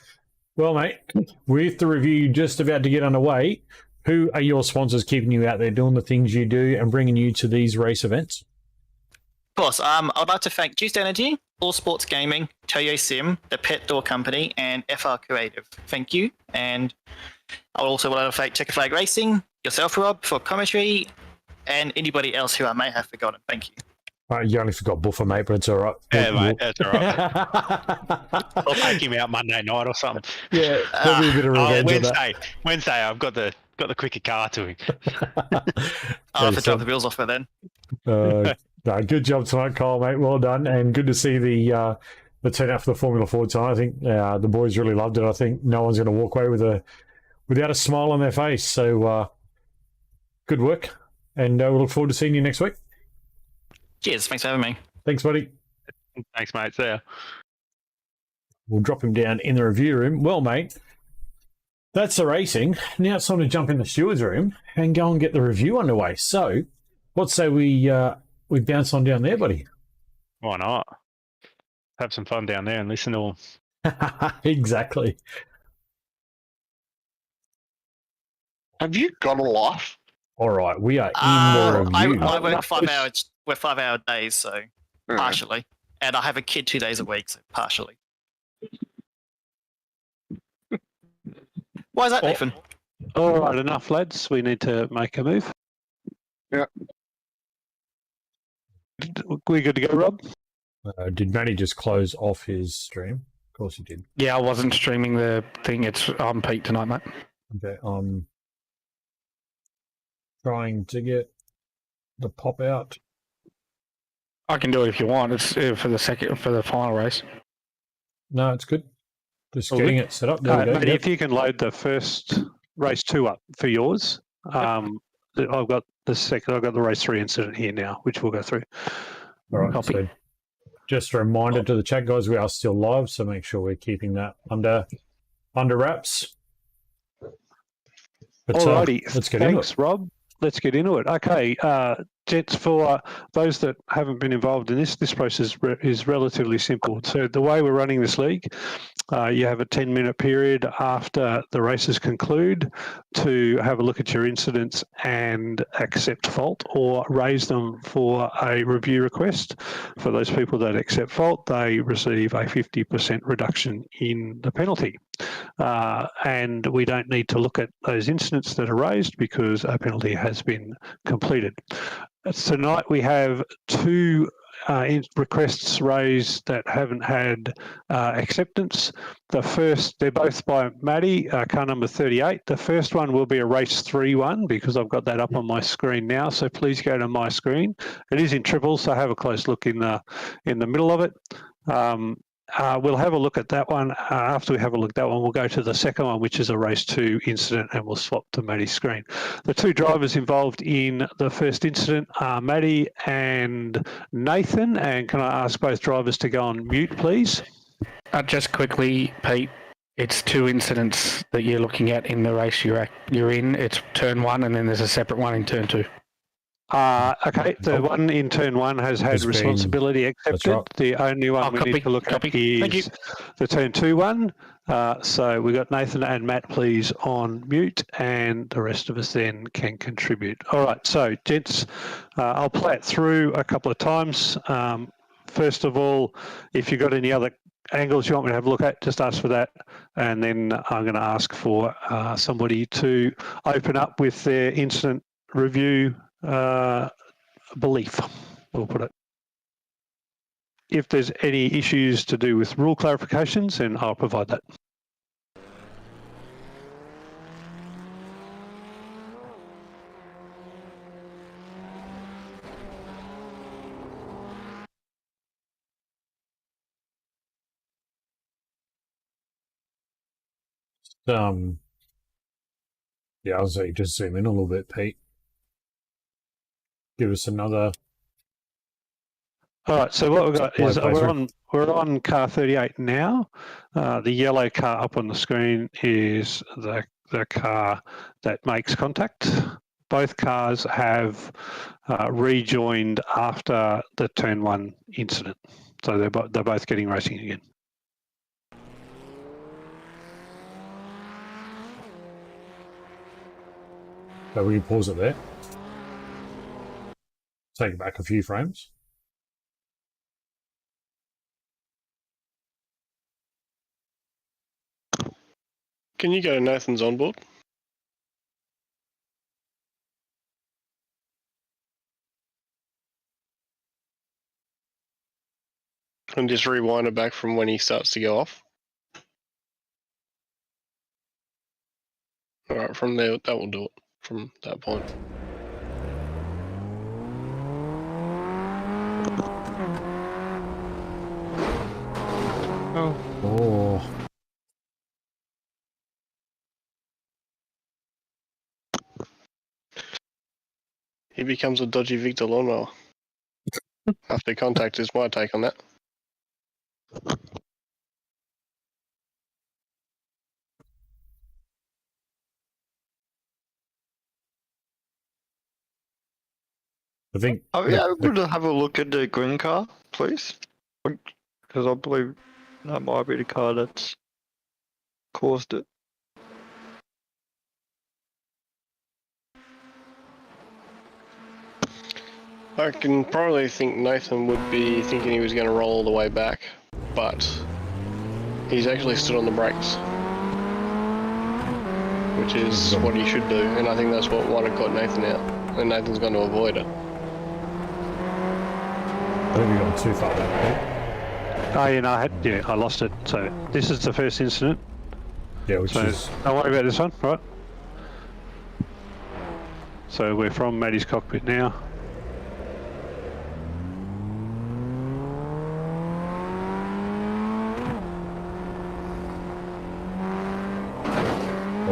Speaker 2: Well, mate, with the review just about to get underway, who are your sponsors keeping you out there doing the things you do and bringing you to these race events?
Speaker 7: Of course, I would like to thank Juiced Energy, All Sports Gaming, Toyo Sim, the Pet Door Company, and FR Creative. Thank you. And I would also like to thank Checker Flag Racing, yourself, Rob, for commentary, and anybody else who I may have forgotten. Thank you.
Speaker 2: You only forgot Buffer, mate, but it's all right.
Speaker 3: Yeah, mate, that's all right. I'll take him out Monday night or something.
Speaker 2: Yeah, there'll be a bit of revenge on that.
Speaker 3: Wednesday, I've got the quicker car to him.
Speaker 7: I'll have to drop the wheels off her then.
Speaker 2: No, good job tonight, Kyle, mate. Well done, and good to see the turnout for the Formula Ford tonight. I think the boys really loved it. I think no one's going to walk away without a smile on their face. So good work, and we look forward to seeing you next week.
Speaker 7: Cheers. Thanks for having me.
Speaker 2: Thanks, buddy.
Speaker 3: Thanks, mate. See ya.
Speaker 2: We'll drop him down in the review room. Well, mate, that's the racing. Now it's time to jump in the steward's room and go and get the review underway. So, what say we bounce on down there, buddy?
Speaker 3: Why not? Have some fun down there and listen to them.
Speaker 2: Exactly.
Speaker 8: Have you got a life?
Speaker 2: All right, we are in the review.
Speaker 7: I work 5 hours. We're 5 hour days, so partially, and I have a kid 2 days a week, so partially. Why is that, Nathan?
Speaker 4: All right, enough, lads. We need to make a move.
Speaker 8: Yeah.
Speaker 4: We good to go, Rob?
Speaker 2: Did Matty just close off his stream? Of course he did.
Speaker 5: Yeah, I wasn't streaming the thing. I'm Pete tonight, mate.
Speaker 2: Okay, trying to get the pop out.
Speaker 5: I can do it if you want. It's for the final race.
Speaker 2: No, it's good. Just getting it set up. There we go.
Speaker 4: But if you can load the first race 2 up for yours, I've got the race 3 incident here now, which we'll go through.
Speaker 2: All right. So just a reminder to the chat, guys, we are still live, so make sure we're keeping that under wraps. But,
Speaker 4: alrighty,
Speaker 2: let's get into
Speaker 4: thanks, Rob. Let's get into it. Okay, gents, for those that haven't been involved in this process is relatively simple. So the way we're running this league, you have a 10-minute period after the races conclude to have a look at your incidents and accept fault or raise them for a review request. For those people that accept fault, they receive a 50% reduction in the penalty. And we don't need to look at those incidents that are raised because a penalty has been completed. Tonight we have 2 requests raised that haven't had acceptance. The first, they're both by Maddie, car number 38. The first one will be a race 3 one because I've got that up on my screen now. So please go to my screen. It is in triples, so have a close look in the middle of it. We'll have a look at that one. After we have a look at that one, we'll go to the second one, which is a race 2 incident, and we'll swap to Maddie's screen. The 2 drivers involved in the first incident are Maddie and Nathan. And can I ask both drivers to go on mute, please?
Speaker 5: Just quickly, Pete, it's 2 incidents that you're looking at in the race you're in. It's turn 1, and then there's a separate one in turn 2.
Speaker 4: Okay, the one in turn 1 has had responsibility accepted. Right. The only one we need to look at is the turn 2 one. So we've got Nathan and Matt, please, on mute, and the rest of us then can contribute. All right, so gents, I'll play it through a couple of times. First of all, if you've got any other angles you want me to have a look at, just ask for that. And then I'm going to ask for somebody to open up with their incident review belief, we'll put it. If there's any issues to do with rule clarifications, then I'll provide that.
Speaker 2: Yeah, I'll say just zoom in a little bit, Pete. Give us another.
Speaker 4: All right, so what we've got is
Speaker 2: Playthrough.
Speaker 4: we're on car 38 now. The yellow car up on the screen is the car that makes contact. Both cars have rejoined after the turn 1 incident, so they're both getting racing again.
Speaker 2: So we can pause it there. Take it back a few frames.
Speaker 8: Can you go to Nathan's onboard? And just rewind it back from when he starts to go off. All right, from there, that will do it from that point.
Speaker 2: Oh.
Speaker 8: He becomes a dodgy Victor lawnmower. After contact is my take on that.
Speaker 2: I think.
Speaker 9: Are we able to have a look at the green car, please? Because I believe that might be the car that's caused it.
Speaker 8: I can probably think Nathan would be thinking he was going to roll all the way back, but he's actually stood on the brakes, which is what he should do, and I think that's what might have got Nathan out, and Nathan's going to avoid it.
Speaker 2: I think we've gone too far back.
Speaker 4: Oh, yeah, no, I lost it. So this is the first incident.
Speaker 2: Yeah, which is.
Speaker 4: Don't worry about this one, right? So we're from Maddie's cockpit now.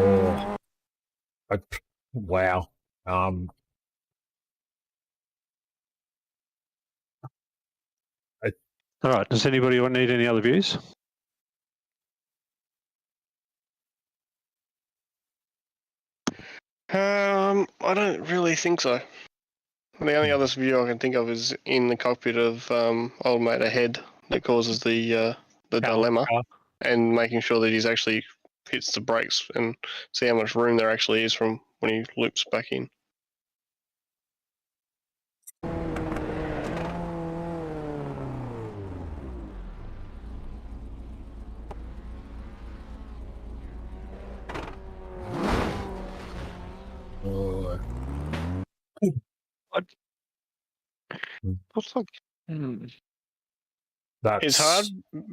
Speaker 2: Oh. Wow.
Speaker 4: All right. Does anybody need any other views?
Speaker 8: I don't really think so. The only other view I can think of is in the cockpit of old mate ahead that causes the dilemma, and making sure that he's actually hits the brakes and see how much room there actually is from when he loops back in.
Speaker 9: What's like?
Speaker 8: It's hard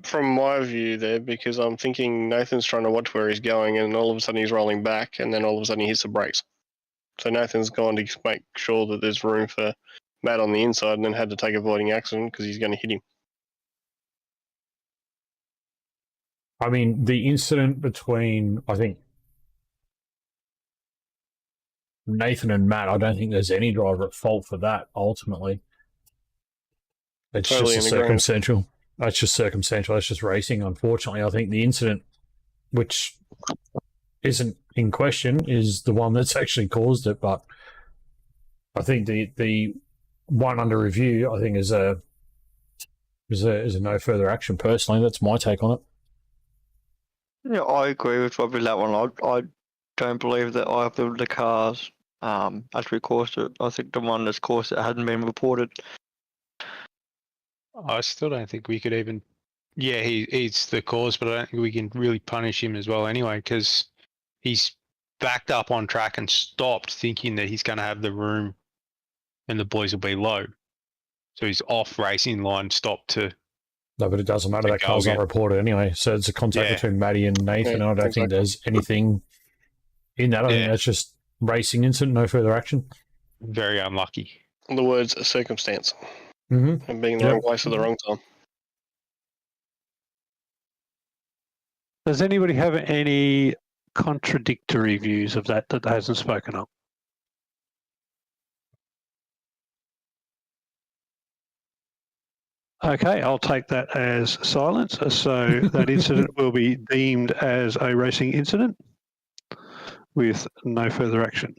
Speaker 8: from my view there because I'm thinking Nathan's trying to watch where he's going, and all of a sudden he's rolling back, and then all of a sudden he hits the brakes. So Nathan's gone to make sure that there's room for Matt on the inside, and then had to take avoiding accident because he's going to hit him.
Speaker 2: I mean, the incident between, I think, Nathan and Matt, I don't think there's any driver at fault for that, ultimately. It's
Speaker 8: Totally
Speaker 2: just circumstantial. That's just circumstantial. That's just racing, unfortunately. I think the incident, which isn't in question, is the one that's actually caused it, but I think the one under review, I think, is a no further action, personally. That's my take on it.
Speaker 9: Yeah, I agree with probably that one. I don't believe that either of the cars actually caused it. I think the one that's caused it hadn't been reported.
Speaker 3: I still don't think we could even. Yeah, he's the cause, but I don't think we can really punish him as well anyway, because he's backed up on track and stopped thinking that he's going to have the room and the boys will be low. So he's off racing line, stopped to.
Speaker 2: No, but it doesn't matter. That car's not reported anyway. So it's a contact between Maddie and Nathan. I don't think there's anything in that. I think that's just racing incident, no further action.
Speaker 3: Very unlucky.
Speaker 8: The words circumstance.
Speaker 2: Mm-hmm.
Speaker 8: And being in the wrong place at the wrong time.
Speaker 4: Does anybody have any contradictory views of that hasn't spoken up? Okay, I'll take that as silence. So that incident will be deemed as a racing incident with no further action.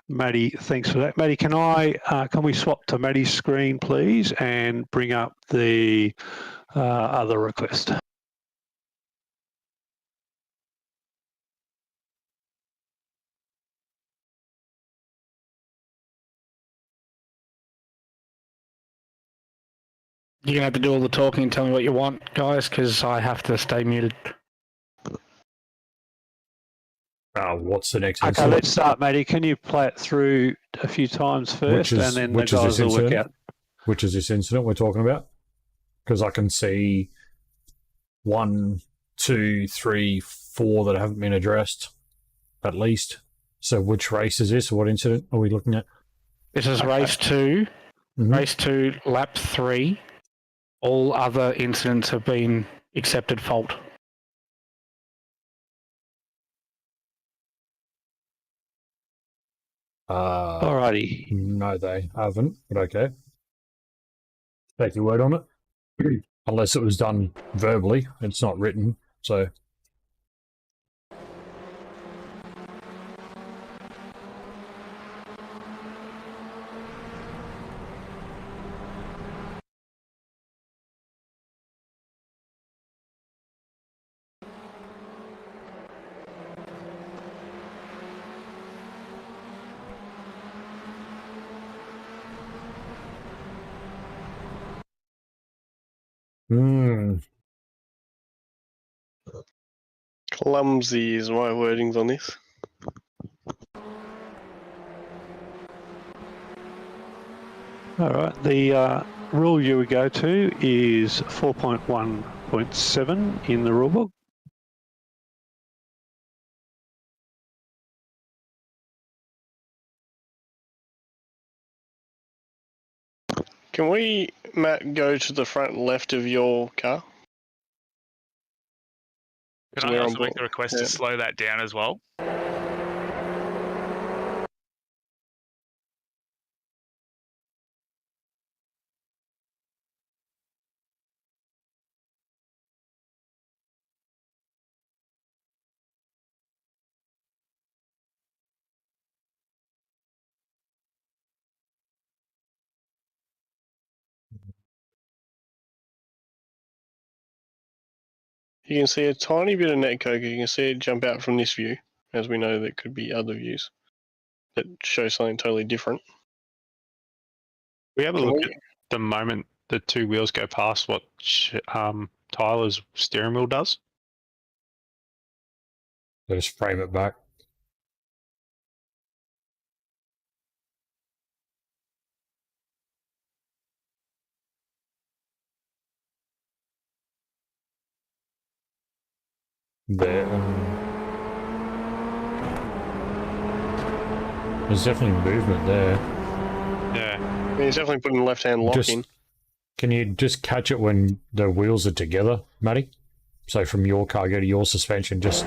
Speaker 4: Maddie, thanks for that. Maddie, can we swap to Maddie's screen, please, and bring up the other request?
Speaker 5: You're gonna have to do all the talking and tell me what you want, guys, because I have to stay muted.
Speaker 2: What's the next
Speaker 4: Okay,
Speaker 2: incident?
Speaker 4: let's start, Maddie. Can you play it through a few times first, and then the guys will work out?
Speaker 2: Which is this incident we're talking about? Because I can see 1, 2, 3, 4 that haven't been addressed, at least. So which race is this? What incident are we looking at?
Speaker 5: This is race 2.
Speaker 2: Mm-hmm.
Speaker 5: Race 2, lap 3. All other incidents have been accepted fault.
Speaker 4: Alrighty.
Speaker 2: No, they haven't, but okay. Take your word on it. Unless it was done verbally, it's not written, so.
Speaker 8: Clumsy is my wordings on this.
Speaker 4: All right. The rule you would go to is 4.1.7 in the rulebook.
Speaker 8: Can we, Matt, go to the front left of your car?
Speaker 10: Can I also make the request to slow that down as well?
Speaker 8: You can see a tiny bit of netcode. You can see it jump out from this view. As we know, there could be other views that show something totally different.
Speaker 3: We have a look at the moment the two wheels go past what Tyler's steering wheel does.
Speaker 2: Just frame it back. There. There's definitely movement there.
Speaker 3: Yeah.
Speaker 8: I mean, he's definitely putting the left-hand lock in.
Speaker 2: Can you just catch it when the wheels are together, Matty? So from your car, go to your suspension, just...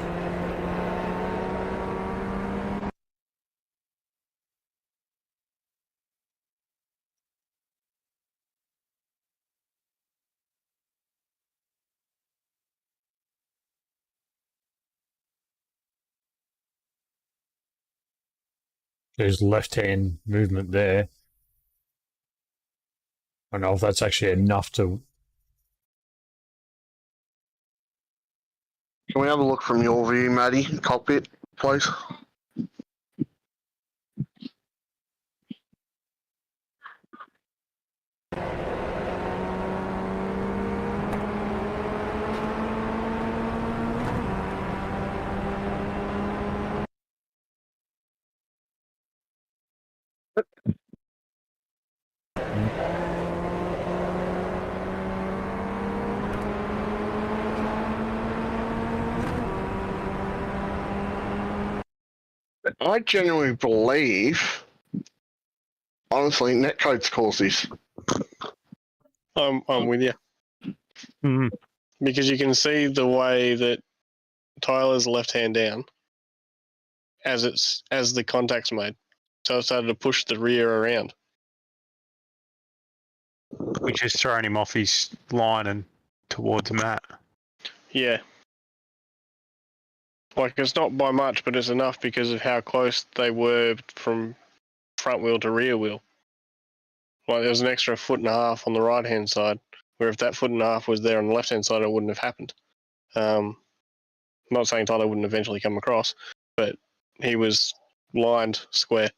Speaker 2: There's left-hand movement there. I don't know if that's actually enough to...
Speaker 11: Can we have a look from your view, Matty, cockpit, please? I genuinely believe, honestly, netcode's caused this.
Speaker 8: I'm with you.
Speaker 3: Mm.
Speaker 8: Because you can see the way that Tyler's left hand down as the contact's made. So it started to push the rear around.
Speaker 3: Which has thrown him off his line and towards Matt.
Speaker 8: Yeah. Like, it's not by much, but it's enough because of how close they were from front wheel to rear wheel. Like, there was an extra 1.5 on the right-hand side, where if that 1.5 was there on the left-hand side, it wouldn't have happened. I'm not saying Tyler wouldn't eventually come across, but he was lined square.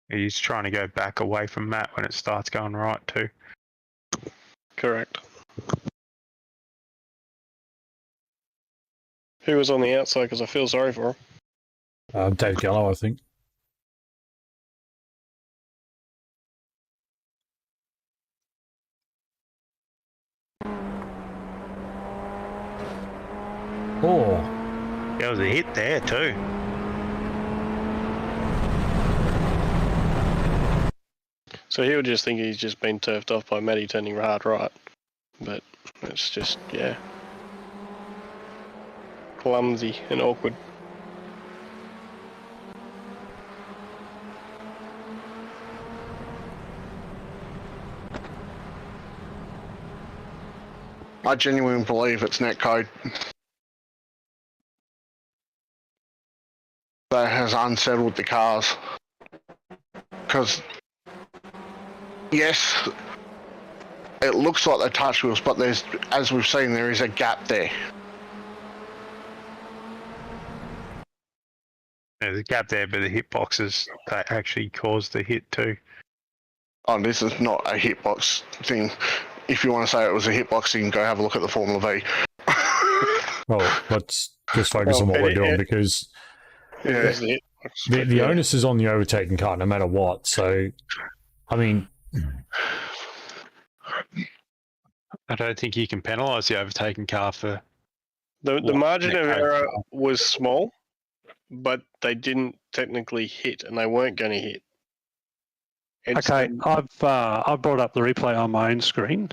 Speaker 3: He's trying to go back away from Matt when it starts going right too.
Speaker 8: Correct. Who was on the outside? Because I feel sorry for him.
Speaker 2: Dave Gallo, I think. Oh.
Speaker 3: There was a hit there too.
Speaker 8: So he would just think he's just been turfed off by Matty turning hard right. But it's just, yeah, clumsy and awkward.
Speaker 11: I genuinely believe it's netcode that has unsettled the cars. Because, yes, it looks like they're touch wheels, but there's, as we've seen, there is a gap there.
Speaker 3: There's a gap there, but the hitboxes that actually caused the hit too.
Speaker 11: Oh, this is not a hitbox thing. If you want to say it was a hitbox thing, go have a look at the Formula V.
Speaker 2: Well, let's just focus on what we're doing because the onus is on the overtaking car no matter what. So, I mean...
Speaker 3: I don't think you can penalise the overtaking car for...
Speaker 8: The margin of error was small, but they didn't technically hit, and they weren't going to hit.
Speaker 4: Okay, I've brought up the replay on my own screen,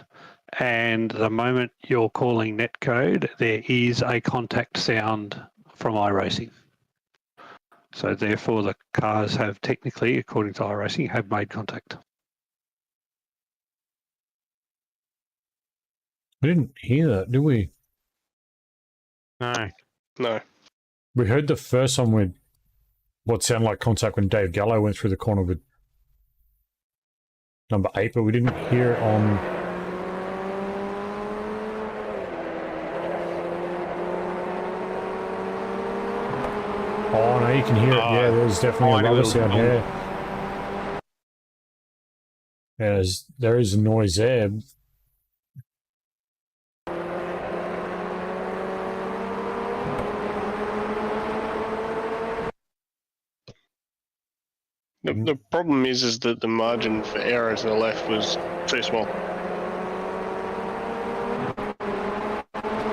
Speaker 4: and the moment you're calling netcode, there is a contact sound from iRacing. So therefore, the cars have technically, according to iRacing, have made contact.
Speaker 2: We didn't hear that, did we?
Speaker 3: No.
Speaker 8: No.
Speaker 2: We heard the first one with what sounded like contact when Dave Gallo went through the corner with number 8, but we didn't hear it on... Oh, no, you can hear it. Yeah, there's definitely a rubber sound here. Yeah, there is a noise there.
Speaker 8: The problem is that the margin for error to the left was too small.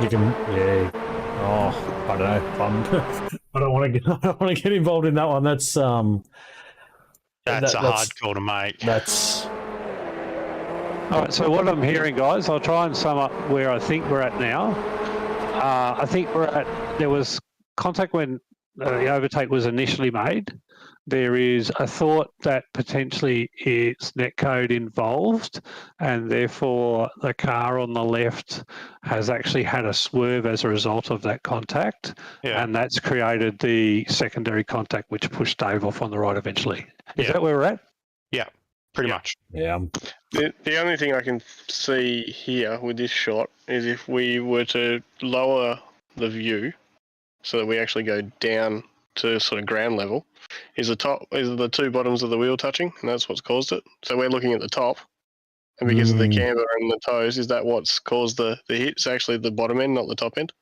Speaker 2: You can, yeah. Oh, I don't know. I don't want to get involved in that one. That's
Speaker 3: That's a hard call to make.
Speaker 2: That's.
Speaker 4: All right. So what I'm hearing, guys, I'll try and sum up where I think we're at now. I think there was contact when the overtake was initially made. There is a thought that potentially it's netcode involved, and therefore the car on the left has actually had a swerve as a result of that contact, and that's created the secondary contact which pushed Dave off on the right eventually. Is that where we're at?
Speaker 3: Yeah, pretty much.
Speaker 2: Yeah.
Speaker 8: The only thing I can see here with this shot is if we were to lower the view so that we actually go down to sort of ground level, is the two bottoms of the wheel touching, and that's what's caused it. So we're looking at the top, and because of the camber and the toes, is that what's caused the hit? It's actually the bottom end, not the top end.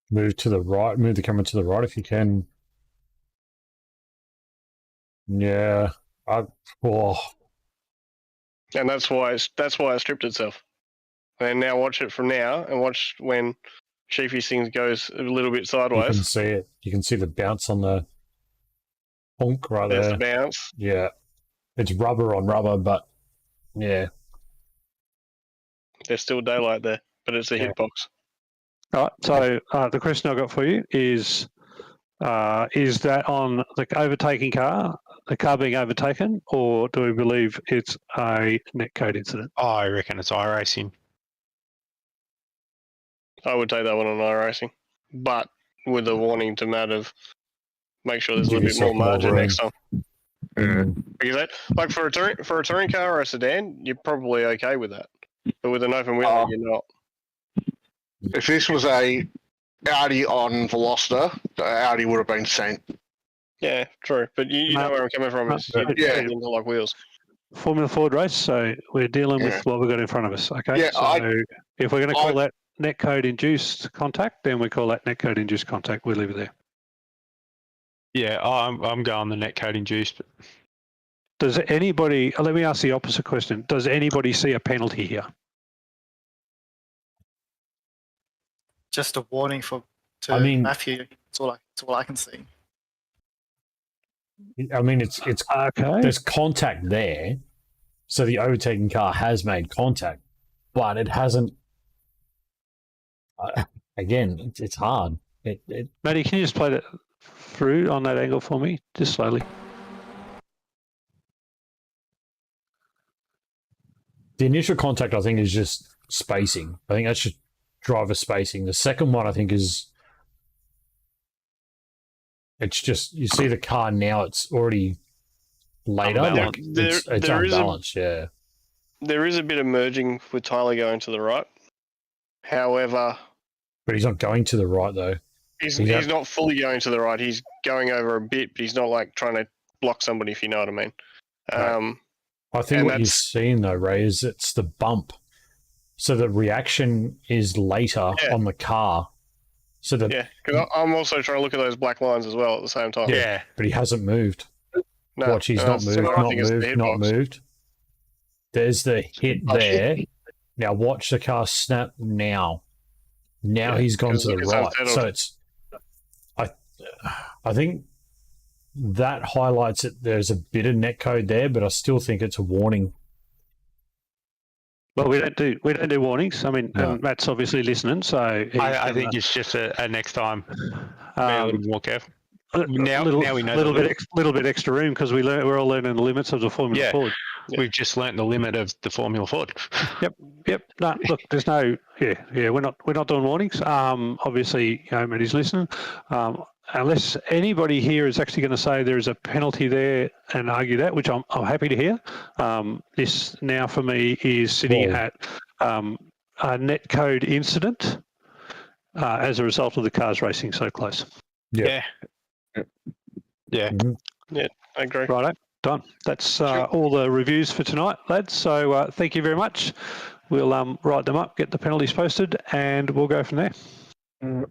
Speaker 2: Move to the right. Move the camera to the right if you can. Yeah. And
Speaker 8: that's why it stripped itself. And now watch it from now, and watch when Sheepy's thing goes a little bit sideways.
Speaker 2: You can see it. You can see the bounce on the honk right there.
Speaker 8: There's the bounce.
Speaker 2: Yeah. It's rubber on rubber, but yeah.
Speaker 8: There's still daylight there, but it's a hitbox.
Speaker 4: All right. So the question I've got for you is that on the overtaking car, the car being overtaken, or do we believe it's a netcode incident?
Speaker 3: I reckon it's iRacing.
Speaker 8: I would take that one on iRacing, but with a warning to Matt of make sure there's a little bit more margin next time. Because that, like for a touring car or a sedan, you're probably okay with that, but with an open wheel, you're not.
Speaker 11: If this was a Audi on Veloster, the Audi would have been sent.
Speaker 8: Yeah, true, but you know where I'm coming from. It's into like wheels.
Speaker 4: Formula Ford race, so we're dealing with what we've got in front of us. Okay,
Speaker 11: Yeah,
Speaker 4: so if we're going to call that netcode induced contact, then we call that netcode induced contact. We leave it there.
Speaker 3: Yeah, I'm going the netcode induced.
Speaker 4: Does anybody? Let me ask the opposite question. Does anybody see a penalty here?
Speaker 7: Just a warning to Matthew. That's all I can see.
Speaker 2: I mean, it's
Speaker 4: okay.
Speaker 2: There's contact there, so the overtaking car has made contact, but it hasn't. Again, it's hard.
Speaker 4: Matty, can you just play that through on that angle for me, just slowly?
Speaker 2: The initial contact, I think, is just spacing. I think that's just driver spacing. The second one, I think, is it's just you see the car now. It's already later. Like it's unbalanced.
Speaker 8: There is a bit of merging with Tyler going to the right. However,
Speaker 2: but he's not going to the right though.
Speaker 8: He's not fully going to the right. He's going over a bit, but he's not like trying to block somebody, if you know what I mean.
Speaker 2: Right. I think what you're seeing though, Ray, is it's the bump. So the reaction is later on the car. So
Speaker 8: because I'm also trying to look at those black lines as well at the same time.
Speaker 2: Yeah, but he hasn't moved.
Speaker 8: No,
Speaker 2: watch, he's not moved, not moved. There's the hit there. Now watch the car snap now. Now he's gone to the right. So it's, I think that highlights it. There's a bit of netcode there, but I still think it's a warning.
Speaker 4: Well, we don't do warnings. I mean, and Matt's obviously listening, so
Speaker 3: I think it's just a next time. More careful. Now we know
Speaker 4: little bit extra room because we're all learning the limits of the Formula Ford.
Speaker 3: We've just learnt the limit of the Formula Ford.
Speaker 4: Yep. No, look, there's no. We're not doing warnings. Obviously, Matty's listening. Unless anybody here is actually going to say there is a penalty there and argue that, which I'm happy to hear. This now for me is sitting at a netcode incident as a result of the cars racing so close.
Speaker 3: Yeah.
Speaker 8: I agree.
Speaker 4: Righto, done. That's all the reviews for tonight, lads. So thank you very much. We'll write them up, get the penalties posted, and we'll go from there.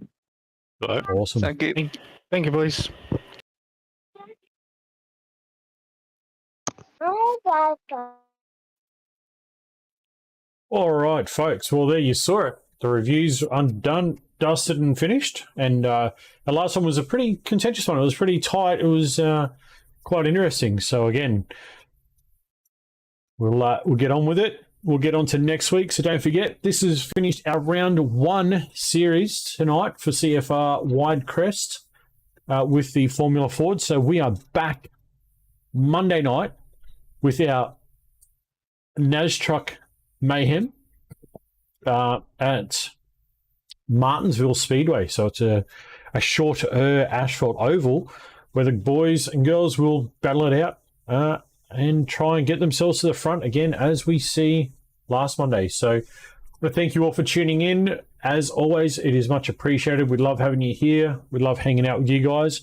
Speaker 2: Awesome.
Speaker 5: Thank you. Thank you, boys.
Speaker 2: All right, folks. Well, there you saw it. The reviews are done, dusted, and finished. And the last one was a pretty contentious one. It was pretty tight. It was quite interesting. So again, we'll get on with it. We'll get on to next week. So don't forget, this has finished our round 1 series tonight for CFR Widecrest with the Formula Ford. So we are back Monday night with our NAS Truck Mayhem at Martinsville Speedway. So it's a shorter asphalt oval where the boys and girls will battle it out and try and get themselves to the front again as we see last Monday. So I want to thank you all for tuning in. As always, it is much appreciated. We love having you here. We love hanging out with you guys.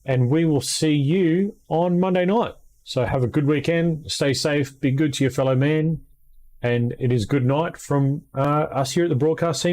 Speaker 2: And we will see you on Monday night. So have a good weekend. Stay safe. Be good to your fellow man. And it is good night from us here at the broadcast team.